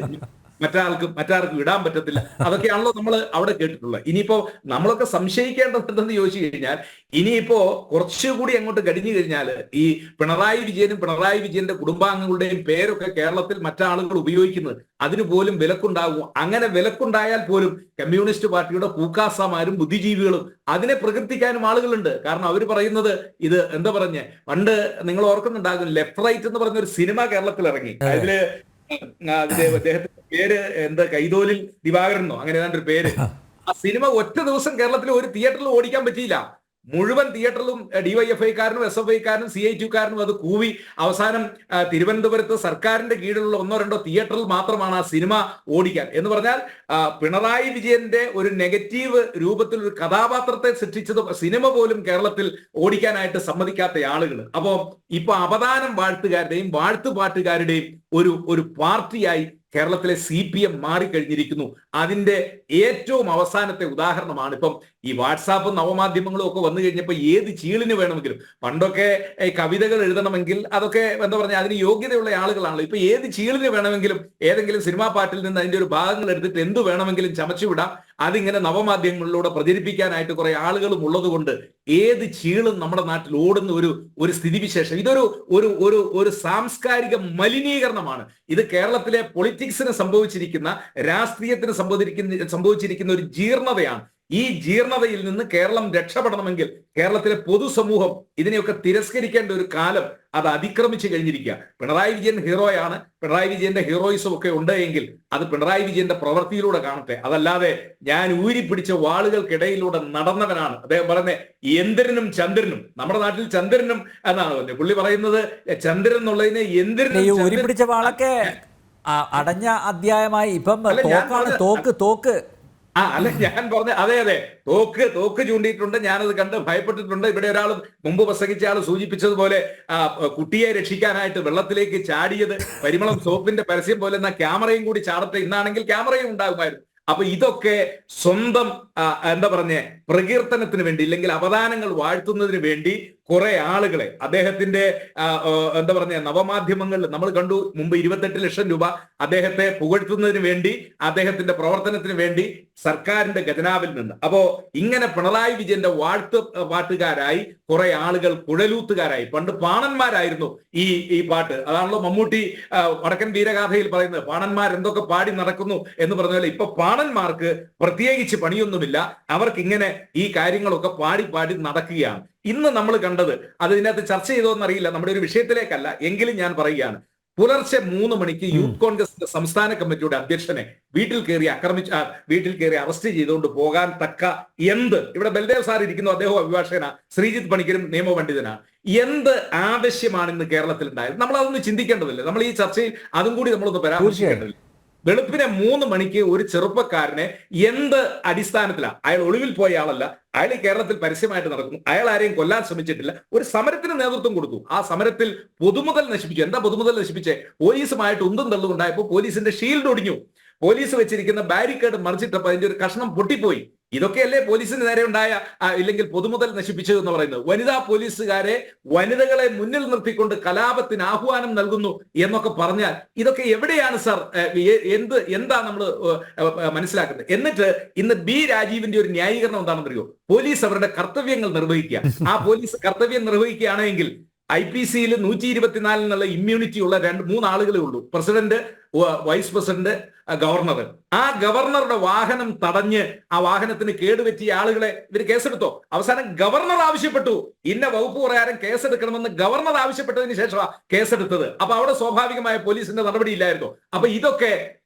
മറ്റാർക്കും ഇടാൻ പറ്റത്തില്ല. അതൊക്കെയാണല്ലോ നമ്മൾ അവിടെ കേട്ടിട്ടുള്ളത്. ഇനിയിപ്പോ നമ്മളൊക്കെ സംശയിക്കേണ്ടത് എന്തെന്ന് ചോദിച്ചു കഴിഞ്ഞാൽ, ഇനിയിപ്പോ കുറച്ചുകൂടി അങ്ങോട്ട് കഴിഞ്ഞു കഴിഞ്ഞാൽ ഈ പിണറായി വിജയന്റെ കുടുംബാംഗങ്ങളുടെയും പേരൊക്കെ കേരളത്തിൽ മറ്റാളുകൾ ഉപയോഗിക്കുന്നത് അതിന് പോലും വിലക്കുണ്ടാകും. അങ്ങനെ വിലക്കുണ്ടായാൽ പോലും കമ്മ്യൂണിസ്റ്റ് പാർട്ടിയുടെ പൂക്കാസമാരും ബുദ്ധിജീവികളും അതിനെ പ്രകീർത്തിക്കാനും ആളുകളുണ്ട്. കാരണം അവർ പറയുന്നത് ഇത് എന്താ പറഞ്ഞേ, പണ്ട് നിങ്ങൾ ഓർക്കുന്നുണ്ടാകും ലെഫ്റ്റ് റൈറ്റ് എന്ന് പറഞ്ഞ ഒരു സിനിമ കേരളത്തിൽ ഇറങ്ങി. അതില് അദ്ദേഹത്തിന്റെ പേര് എന്താ, കൈതോലിൽ ദിവാകരനോ അങ്ങനെ ഏതാണ്ട് ഒരു പേര്. ആ സിനിമ ഒറ്റ ദിവസം കേരളത്തിൽ ഒരു തിയേറ്ററിൽ ഓടിക്കാൻ പറ്റിയില്ല. മുഴുവൻ തിയേറ്ററിലും DYFIക്കാരനും SFIക്കാരനും CITUക്കാരനും അത് കൂവി അവസാനം തിരുവനന്തപുരത്ത് സർക്കാരിന്റെ കീഴിലുള്ള 1-2 തിയേറ്ററിൽ മാത്രമാണ് ആ സിനിമ ഓടിക്കാൻ. എന്ന് പറഞ്ഞാൽ പിണറായി വിജയന്റെ ഒരു നെഗറ്റീവ് രൂപത്തിൽ ഒരു കഥാപാത്രത്തെ സൃഷ്ടിച്ചത് സിനിമ പോലും കേരളത്തിൽ ഓടിക്കാനായിട്ട് സമ്മതിക്കാത്ത ആളുകൾ. അപ്പോ ഇപ്പൊ അവദാനം വാഴ്ത്തുകാരുടെയും വാഴ്ത്തുപാട്ടുകാരുടെയും ഒരു പാർട്ടിയായി കേരളത്തിലെ CPM മാറിക്കഴിഞ്ഞിരിക്കുന്നു. അതിന്റെ ഏറ്റവും അവസാനത്തെ ഉദാഹരണമാണ് ഇപ്പം ഈ വാട്സാപ്പും നവമാധ്യമങ്ങളും ഒക്കെ വന്നു കഴിഞ്ഞപ്പോൾ ഏത് ചീളിന് വേണമെങ്കിലും, പണ്ടൊക്കെ കവിതകൾ എഴുതണമെങ്കിൽ അതൊക്കെ എന്താ പറഞ്ഞാൽ അതിന് യോഗ്യതയുള്ള ആളുകളാണല്ലോ. ഇപ്പൊ ഏത് ചീളിന് വേണമെങ്കിലും ഏതെങ്കിലും സിനിമാ പാട്ടിൽ നിന്ന് അതിന്റെ ഒരു ഭാഗങ്ങൾ എടുത്തിട്ട് എന്ത് വേണമെങ്കിലും ചമച്ചുവിടാം. അതിങ്ങനെ നവമാധ്യമങ്ങളിലൂടെ പ്രചരിപ്പിക്കാനായിട്ട് കുറെ ആളുകളും ഉള്ളത് കൊണ്ട് ഏത് ചീളും നമ്മുടെ നാട്ടിൽ ഓടുന്ന ഒരു സ്ഥിതിവിശേഷം. ഇതൊരു ഒരു സാംസ്കാരിക മലിനീകരണമാണ്. ഇത് കേരളത്തിലെ പൊളിറ്റിക്സിന് സംഭവിച്ചിരിക്കുന്ന, രാഷ്ട്രീയത്തിന് സംഭവിച്ചിരിക്കുന്ന ഒരു ജീർണതയാണ്. ഈ ജീർണതയിൽ നിന്ന് കേരളം രക്ഷപ്പെടണമെങ്കിൽ കേരളത്തിലെ പൊതുസമൂഹം ഇതിനെയൊക്കെ തിരസ്കരിക്കേണ്ട ഒരു കാലം അത് അതിക്രമിച്ചു കഴിഞ്ഞിരിക്കുക. പിണറായി വിജയൻ ഹീറോയാണ്. പിണറായി വിജയന്റെ ഹീറോയിസം ഒക്കെ ഉണ്ട് എങ്കിൽ അത് പിണറായി വിജയന്റെ പ്രവൃത്തിയിലൂടെ കാണട്ടെ. അതല്ലാതെ ഞാൻ ഊരിപ്പിടിച്ച വാളുകൾക്കിടയിലൂടെ നടന്നവനാണ് അദ്ദേഹം പറയുന്നത്. എന്തിനും ചന്ദ്രനും, നമ്മുടെ നാട്ടിൽ ചന്ദ്രനും എന്നാണ് പറഞ്ഞത്. പുള്ളി പറയുന്നത് ചന്ദ്രൻ എന്നുള്ളതിനെ എന്തിനും ഊരിപ്പിടിച്ച വാളൊക്കെ അടഞ്ഞ അധ്യായമായി. ഇപ്പം തോക്ക് അല്ല, ഞാൻ പറഞ്ഞ അതെ തോക്ക് ചൂണ്ടിയിട്ടുണ്ട്. ഞാനത് കണ്ട് ഭയപ്പെട്ടിട്ടുണ്ട്. ഇവിടെ ഒരാൾ മുമ്പ് പ്രസംഗിച്ച ആൾ സൂചിപ്പിച്ചതുപോലെ കുട്ടിയെ രക്ഷിക്കാനായിട്ട് വെള്ളത്തിലേക്ക് ചാടിയത് പരിമളം സോപ്പിന്റെ പരസ്യം പോലെ എന്നാ ക്യാമറയും കൂടി ചാടട്ടെ, ഇന്നാണെങ്കിൽ ക്യാമറയും ഉണ്ടാകുമായിരുന്നു. അപ്പൊ ഇതൊക്കെ സ്വന്തം എന്താ പറഞ്ഞ പ്രകീർത്തനത്തിന് വേണ്ടി, ഇല്ലെങ്കിൽ അവദാനങ്ങൾ വാഴ്ത്തുന്നതിന് വേണ്ടി കുറെ ആളുകളെ അദ്ദേഹത്തിന്റെ എന്താ പറഞ്ഞ നവമാധ്യമങ്ങളിൽ നമ്മൾ കണ്ടു. മുമ്പ് 28 ലക്ഷം രൂപ അദ്ദേഹത്തെ പുകഴ്ത്തുന്നതിന് വേണ്ടി, അദ്ദേഹത്തിന്റെ പ്രവർത്തനത്തിന് വേണ്ടി സർക്കാരിന്റെ ഖജനാവിൽ നിന്ന്. അപ്പോ ഇങ്ങനെ പിണറായി വിജയന്റെ പാട്ടുകാരായി കുറെ ആളുകൾ കുഴലൂത്തുകാരായി. പണ്ട് പാണന്മാരായിരുന്നു ഈ പാട്ട്. അതാണല്ലോ മമ്മൂട്ടി വടക്കൻ വീരഗാഥയിൽ പറയുന്നത്, പാണന്മാർ എന്തൊക്കെ പാടി നടക്കുന്നു എന്ന് പറഞ്ഞ പോലെ ഇപ്പൊ പാണന്മാർക്ക് പ്രത്യേകിച്ച് പണിയൊന്നുമില്ല. അവർക്ക് ഇങ്ങനെ ഈ കാര്യങ്ങളൊക്കെ പാടി നടക്കുകയാണ്. ഇന്ന് നമ്മൾ കണ്ടത് അത് ഇതിനകത്ത് ചർച്ച ചെയ്തോന്നറിയില്ല, നമ്മുടെ ഒരു വിഷയത്തിലേക്കല്ല, എങ്കിലും ഞാൻ പറയുകയാണ്. പുലർച്ചെ 3 മണിക്ക് യൂത്ത് കോൺഗ്രസിന്റെ സംസ്ഥാന കമ്മിറ്റിയുടെ അധ്യക്ഷനെ വീട്ടിൽ കയറി അറസ്റ്റ് ചെയ്തുകൊണ്ട് പോകാൻ തക്ക ഇവിടെ ബൽദേവ് സാർ ഇരിക്കുന്നു, അദ്ദേഹം അഭിഭാഷകനാ, ശ്രീജിത്ത് പണിക്കരും നിയമപണ്ഡിതനാണ്. എന്ത് ആവശ്യമാണ് ഇന്ന് കേരളത്തിൽ ഉണ്ടായത്? നമ്മൾ അതൊന്ന് ചിന്തിക്കേണ്ടതില്ല. നമ്മൾ ഈ ചർച്ചയിൽ അതും കൂടി നമ്മളൊന്ന് പരാമർശിക്കേണ്ടതില്ല. വെളുപ്പിനെ 3 മണിക്ക് ഒരു ചെറുപ്പക്കാരനെ എന്ത് അടിസ്ഥാനത്തിലാണ്? അയാൾ ഒളിവിൽ പോയ ആളല്ല, അയാൾ കേരളത്തിൽ പരസ്യമായിട്ട് നടക്കുന്നു. അയാൾ ആരെയും കൊല്ലാൻ ശ്രമിച്ചിട്ടില്ല. ഒരു സമരത്തിന് നേതൃത്വം കൊടുത്തു. ആ സമരത്തിൽ പൊതുമുതൽ നശിപ്പിച്ചു. എന്താ പൊതുമുതൽ നശിപ്പിച്ചേ? പോലീസുമായിട്ട് ഉന്തും തള്ളുണ്ടായപ്പോൾ പോലീസിന്റെ ഷീൽഡ് ഒടിഞ്ഞു. പോലീസ് വെച്ചിരിക്കുന്ന ബാരിക്കേഡ് മറിച്ചിട്ടപ്പോൾ അതിന്റെ ഒരു കഷ്ണം പൊട്ടിപ്പോയി. ഇതൊക്കെയല്ലേ പോലീസിന് നേരെ ഉണ്ടായ ഇല്ലെങ്കിൽ പൊതുമുതൽ നശിപ്പിച്ചത് എന്ന് പറയുന്നത്. വനിതാ പോലീസുകാരെ, വനിതകളെ മുന്നിൽ നിർത്തിക്കൊണ്ട് കലാപത്തിന് ആഹ്വാനം നൽകുന്നു എന്നൊക്കെ പറഞ്ഞാൽ ഇതൊക്കെ എവിടെയാണ് സാർ? എന്താ നമ്മൾ മനസ്സിലാക്കുന്നത്? എന്നിട്ട് ഇന്ന് ബി രാജീവിന്റെ ഒരു ന്യായീകരണം എന്താണെന്ന് അറിയോ? പോലീസ് അവരുടെ കർത്തവ്യങ്ങൾ നിർവഹിക്കുക. ആ പോലീസ് കർത്തവ്യം നിർവഹിക്കുകയാണെങ്കിൽ IPC-യിൽ 124 എന്നുള്ള ഇമ്മ്യൂണിറ്റി ഉള്ള 2-3 ആളുകളേ ഉള്ളൂ. President, vice president, governor. ആ ഗവർണറുടെ വാഹനം തടഞ്ഞ് ആ വാഹനത്തിന് കേടുപറ്റിയ ആളുകളെ ഇവർ കേസെടുത്തോ? അവസാനം ഗവർണർ ആവശ്യപ്പെട്ടു, ഇന്ന വകുപ്പ് പ്രകാരം കേസെടുക്കണമെന്ന് ഗവർണർ ആവശ്യപ്പെട്ടതിന് ശേഷമാണ് കേസെടുത്തത്. അപ്പൊ അവിടെ സ്വാഭാവികമായ പോലീസിന്റെ നടപടി ഇല്ലായിരുന്നോ? അപ്പൊ ഇതൊക്കെ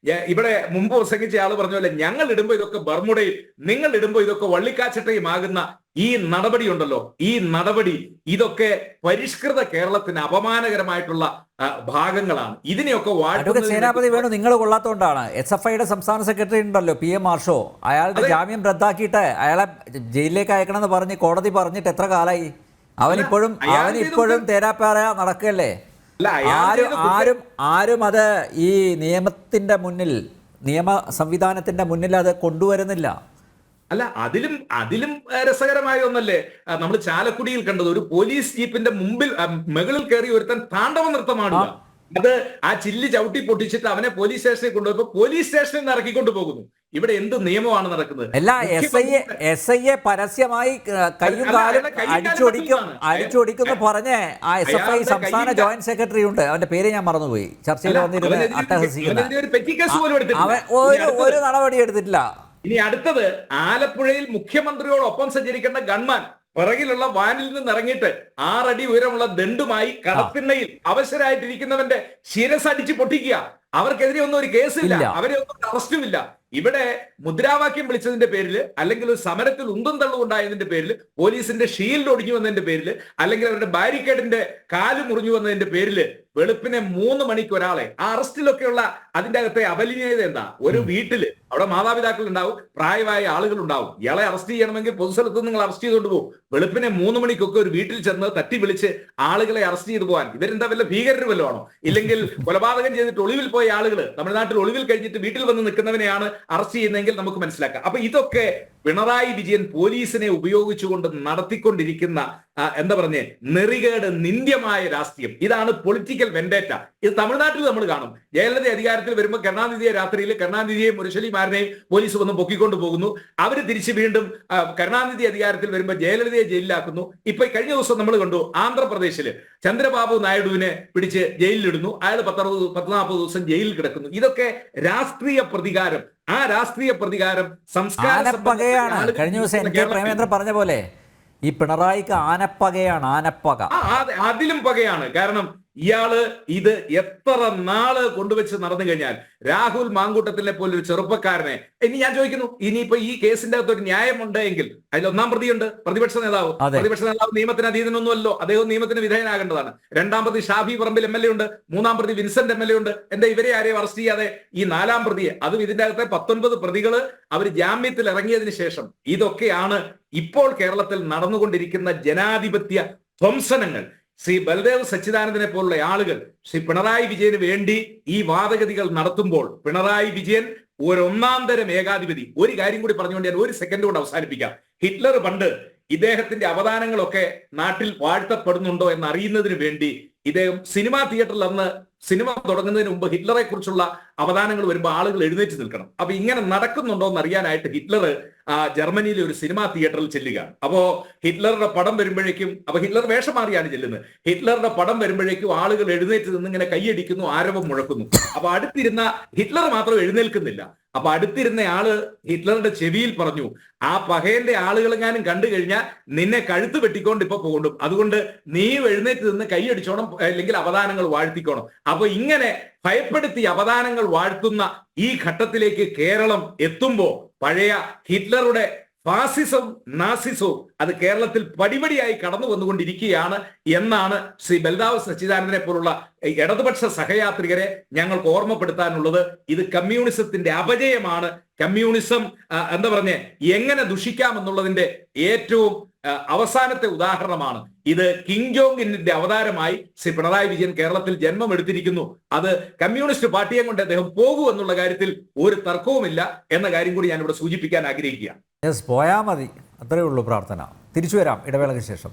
ഇവിടെ മുമ്പ് പ്രസംഗിച്ച ആള് പറഞ്ഞ പോലെ ഞങ്ങൾ ഇടുമ്പോ ഇതൊക്കെ ബർമുടയും, നിങ്ങൾ ഇടുമ്പോ ഇതൊക്കെ വള്ളിക്കാച്ചട്ടയും ആകുന്ന ഈ നടപടി ഉണ്ടല്ലോ, ഈ നടപടി ഇതൊക്കെ പരിഷ്കൃത കേരളത്തിന് അപമാനകരമായിട്ടുള്ള ഭാഗങ്ങളാണ്. ഇതിനെയൊക്കെ സേനാപതി വേണു, നിങ്ങൾ കൊള്ളാത്തോണ്ടാണ്. SFIയുടെ സംസ്ഥാന സെക്രട്ടറി ഉണ്ടല്ലോ PM മാർഷോ, അയാളുടെ ജാമ്യം റദ്ദാക്കിയിട്ട് അയാളെ ജയിലിലേക്ക് അയക്കണമെന്ന് പറഞ്ഞ് കോടതി പറഞ്ഞിട്ട് എത്ര കാലായി? അവനിപ്പോഴും തേരാപ്പാറ നടക്കല്ലേ? ആരും അത് ഈ നിയമത്തിന്റെ മുന്നിൽ, നിയമ സംവിധാനത്തിന്റെ മുന്നിൽ അത് കൊണ്ടുവരുന്നില്ല. അല്ല, അതിലും രസകരമായ ഒന്നല്ലേ നമ്മൾ ചാലക്കുടിയിൽ കണ്ടത്? ഒരു പോലീസ് ജീപ്പിന്റെ മുകളിൽ കയറി ഒരുത്തൻ താണ്ഡവ നൃത്തമാടുക. അത് ആ ചില്ല് ചവിട്ടി പൊട്ടിച്ചിട്ട് അവനെ പോലീസ് സ്റ്റേഷനിൽ കൊണ്ടുപോയപ്പോ പോലീസ് സ്റ്റേഷനിൽ നിന്ന് ഇറക്കിക്കൊണ്ട് പോകുന്നു. ഇവിടെ എന്ത് നിയമമാണ് നടക്കുന്നത്? SI പരസ്യമായി കയ്യും കാലും അടിച്ചൊടിക്കുന്നു പറഞ്ഞ് ആ SFI സംസ്ഥാന ജോയിന്റ് സെക്രട്ടറി ഉണ്ട്, അവന്റെ പേര് ഞാൻ മറന്നുപോയി, ചർച്ചയിൽ വന്നിരുന്നത് അട്ടഹസിക്കുന്ന, ഒരു നടപടി എടുത്തിട്ടില്ല. ഇനി അടുത്തത്, ആലപ്പുഴയിൽ മുഖ്യമന്ത്രിയോടൊപ്പം സഞ്ചരിക്കേണ്ട ഗൺമാൻ പിറകിലുള്ള വാനിൽ നിന്ന് ഇറങ്ങിയിട്ട് 6 അടി ഉയരമുള്ള ദണ്ടുമായി കടത്തിണ്ണയിൽ അവശരായിട്ടിരിക്കുന്നവന്റെ ശിരസടിച്ച് പൊട്ടിക്കുക. അവർക്കെതിരെ ഒന്നും ഒരു കേസില്ല, അവരെ ഒന്നും അറസ്റ്റുമില്ല. ഇവിടെ മുദ്രാവാക്യം വിളിച്ചതിന്റെ പേരിൽ, അല്ലെങ്കിൽ ഒരു സമരത്തിൽ ഉന്തും തള്ളുണ്ടായതിന്റെ പേരിൽ, പോലീസിന്റെ ഷീൽഡ് ഒടിഞ്ഞു വന്നതിന്റെ പേരിൽ, അല്ലെങ്കിൽ അവരുടെ ബാരിക്കേഡിന്റെ കാല് മുറിഞ്ഞു വന്നതിന്റെ പേരിൽ വെളുപ്പിനെ 3 മണിക്ക് ഒരാളെ ആ അറസ്റ്റിലൊക്കെയുള്ള അതിന്റെ അകത്തെ അപലനീയത എന്താ? ഒരു വീട്ടില് അവിടെ മാതാപിതാക്കൾ ഉണ്ടാവും, പ്രായമായ ആളുകൾ ഉണ്ടാവും. ഇയാളെ അറസ്റ്റ് ചെയ്യണമെങ്കിൽ പൊതുസ്ഥലത്ത് നിങ്ങൾ അറസ്റ്റ് ചെയ്തുകൊണ്ട് പോകും. വെളുപ്പിനെ 3 മണിക്കൊക്കെ ഒരു വീട്ടിൽ ചെന്ന് തട്ടി വിളിച്ച് ആളുകളെ അറസ്റ്റ് ചെയ്തു പോകാൻ ഇവരെന്താ വല്ല ഭീകരർ വല്ലതും ആണോ? ഇല്ലെങ്കിൽ കൊലപാതകം ചെയ്തിട്ട് ഒളിവിൽ പോയ ആളുകൾ തമിഴ്നാട്ടിൽ ഒളിവിൽ കഴിഞ്ഞിട്ട് വീട്ടിൽ വന്ന് നിൽക്കുന്നവനെയാണ് അറസ്റ്റ് ചെയ്യുന്നതെങ്കിൽ നമുക്ക് മനസ്സിലാക്കാം. അപ്പൊ ഇതൊക്കെ പിണറായി വിജയൻ പോലീസിനെ ഉപയോഗിച്ചുകൊണ്ട് നടത്തിക്കൊണ്ടിരിക്കുന്ന എന്താ പറഞ്ഞേ നെറികേട്, നിന്ദ്യമായ രാഷ്ട്രീയം. ഇതാണ് പൊളിറ്റിക്കൽ വെൻഡേറ്റ. ഇത് തമിഴ്നാട്ടിൽ നമ്മൾ കാണും. ജയലളിത അധികാരത്തിൽ വരുമ്പോൾ കരുണാനിധിയെ രാത്രിയിൽ കരുണാനിധിയെയും മുരശലിമാരനെയും പോലീസ് വന്ന് പൊക്കിക്കൊണ്ട് പോകുന്നു. അവര് തിരിച്ച് വീണ്ടും കരുണാനിധി അധികാരത്തിൽ വരുമ്പോൾ ജയലളിതയെ ജയിലിലാക്കുന്നു. ഇപ്പൊ കഴിഞ്ഞ ദിവസം നമ്മൾ കണ്ടു, ആന്ധ്രാപ്രദേശില് ചന്ദ്രബാബു നായിഡുവിനെ പിടിച്ച് ജയിലിലിടുന്നു. അയാൾ 10-40 ദിവസം ജയിലിൽ കിടക്കുന്നു. ഇതൊക്കെ രാഷ്ട്രീയ പ്രതികാരം. ആ രാഷ്ട്രീയ പ്രതികാരം സംസ്കാരപ്പകയാണ്. കഴിഞ്ഞ ദിവസം എനിക്ക് പ്രേമേന്ദ്രൻ പറഞ്ഞ പോലെ ഈ പിണറായിക്ക് ആനപ്പകയാണ്, ആനപ്പക. അതിലും പകയാണ്. കാരണം ഇയാള് ഇത് എത്ര നാള് കൊണ്ടുവച്ച് നടന്നു കഴിഞ്ഞാൽ രാഹുൽ മാങ്കൂട്ടത്തിനെ പോലെ ഒരു ചെറുപ്പക്കാരനെ, ഇനി ഞാൻ ചോദിക്കുന്നു, ഇനിയിപ്പോ ഈ കേസിന്റെ അകത്ത് ഒരു ന്യായമുണ്ട് എങ്കിൽ അതിൽ 1-ാം പ്രതിയുണ്ട്, പ്രതിപക്ഷ നേതാവ്. പ്രതിപക്ഷ നേതാവ് നിയമത്തിന് അധീനനൊന്നുമല്ലോ, അദ്ദേഹം നിയമത്തിന് വിധേയനാകേണ്ടതാണ്. 2-ാം പ്രതി ഷാഫി പറമ്പിൽ MLA ഉണ്ട്, 3-ാം പ്രതി വിൻസെന്റ് MLA ഉണ്ട്. എന്താ ഇവരെ ആരെയും അറസ്റ്റ് ചെയ്യാതെ ഈ 4-ാം പ്രതിയെ, അതും ഇതിന്റെ അകത്തെ 19 പ്രതികള് അവർ ജാമ്യത്തിൽ ഇറങ്ങിയതിനു ശേഷം? ഇതൊക്കെയാണ് ഇപ്പോൾ കേരളത്തിൽ നടന്നുകൊണ്ടിരിക്കുന്ന ജനാധിപത്യ ധ്വംസനങ്ങൾ. ശ്രീ ബൽദേവ് സച്ചിദാനന്ദനെ പോലുള്ള ആളുകൾ ശ്രീ പിണറായി വിജയന് വേണ്ടി ഈ വാദഗതികൾ നടത്തുമ്പോൾ പിണറായി വിജയൻ ഒരു 1-ാം തരം ഏകാധിപതി. ഒരു കാര്യം കൂടി പറഞ്ഞുകൊണ്ട് ഞാൻ 1 സെക്കൻഡ് കൊണ്ട് അവസാനിപ്പിക്കാം. ഹിറ്റ്ലർ പണ്ട് ഇദ്ദേഹത്തിന്റെ അവദാനങ്ങളൊക്കെ നാട്ടിൽ വാഴ്ത്തപ്പെടുന്നുണ്ടോ എന്ന് അറിയുന്നതിന് വേണ്ടി ഇദ്ദേഹം സിനിമാ തിയേറ്ററിൽ അന്ന് സിനിമ തുടങ്ങുന്നതിന് മുമ്പ് ഹിറ്റ്ലറെ കുറിച്ചുള്ള അവദാനങ്ങൾ വരുമ്പോൾ ആളുകൾ എഴുന്നേറ്റ് നിൽക്കണം. അപ്പൊ ഇങ്ങനെ നടക്കുന്നുണ്ടോ എന്ന് അറിയാനായിട്ട് ഹിറ്റ്ലർ ജർമ്മനിയിലെ ഒരു സിനിമാ തിയേറ്ററിൽ ചെല്ലുകയാണ്. അപ്പോ ഹിറ്റ്ലറുടെ പടം വരുമ്പോഴേക്കും, അപ്പൊ ഹിറ്റ്ലർ വേഷം മാറിയാണ് ചെല്ലുന്നത്. ഹിറ്റ്ലറുടെ പടം വരുമ്പോഴേക്കും ആളുകൾ എഴുന്നേറ്റ് നിന്ന് ഇങ്ങനെ കൈയടിക്കുന്നു, ആരവം മുഴക്കുന്നു. അപ്പൊ അടുത്തിരുന്ന ഹിറ്റ്ലർ മാത്രം എഴുന്നേൽക്കുന്നില്ല. അപ്പൊ അടുത്തിരുന്ന ആള് ഹിറ്റ്ലറുടെ ചെവിയിൽ പറഞ്ഞു, ആ പകയന്റെ ആളുകളെങ്ങാനും കണ്ടു കഴിഞ്ഞാൽ നിന്നെ കഴുത്ത് വെട്ടിക്കൊണ്ട് ഇപ്പൊ കൊണ്ടും, അതുകൊണ്ട് നീ എഴുന്നേറ്റ് നിന്ന് കൈയടിച്ചോണം, അല്ലെങ്കിൽ അവദാനങ്ങൾ വാഴ്ത്തിക്കോണം. അപ്പൊ ഇങ്ങനെ ഭയപ്പെടുത്തി അവദാനങ്ങൾ വാഴ്ത്തുന്ന ഈ ഘട്ടത്തിലേക്ക് കേരളം എത്തുമ്പോ പഴയ ഹിറ്റ്ലറുടെ ഫാസിസവും നാസിസവും അത് കേരളത്തിൽ പടിപടിയായി കടന്നു വന്നുകൊണ്ടിരിക്കുകയാണ് എന്നാണ് ശ്രീ ബൽദേവ് സച്ചിദാനന്ദനെ പോലുള്ള ഇടതുപക്ഷ സഹയാത്രികരെ ഞങ്ങൾക്ക് ഓർമ്മപ്പെടുത്താനുള്ളത്. ഇത് കമ്മ്യൂണിസത്തിന്റെ അപജയമാണ്. കമ്മ്യൂണിസം എന്താ പറഞ്ഞേ എങ്ങനെ ദുഷിക്കാമെന്നുള്ളതിന്റെ ഏറ്റവും അവസാനത്തെ ഉദാഹരണമാണ് ഇത്. കിങ് ജോങ് ഇന്നിന്റെ അവതാരമായി ശ്രീ പിണറായി വിജയൻ കേരളത്തിൽ ജന്മം എടുത്തിരിക്കുന്നു. അത് കമ്മ്യൂണിസ്റ്റ് പാർട്ടിയെ കൊണ്ട് അദ്ദേഹം പോകൂ എന്നുള്ള കാര്യത്തിൽ ഒരു തർക്കവുമില്ല എന്ന കാര്യം കൂടി ഞാൻ ഇവിടെ സൂചിപ്പിക്കാൻ ആഗ്രഹിക്കുകയാണ്. പോയാൽ മതി, അത്രയേ ഉള്ളൂ പ്രാർത്ഥന. തിരിച്ചു വരാം ഇടവേളയ്ക്ക് ശേഷം.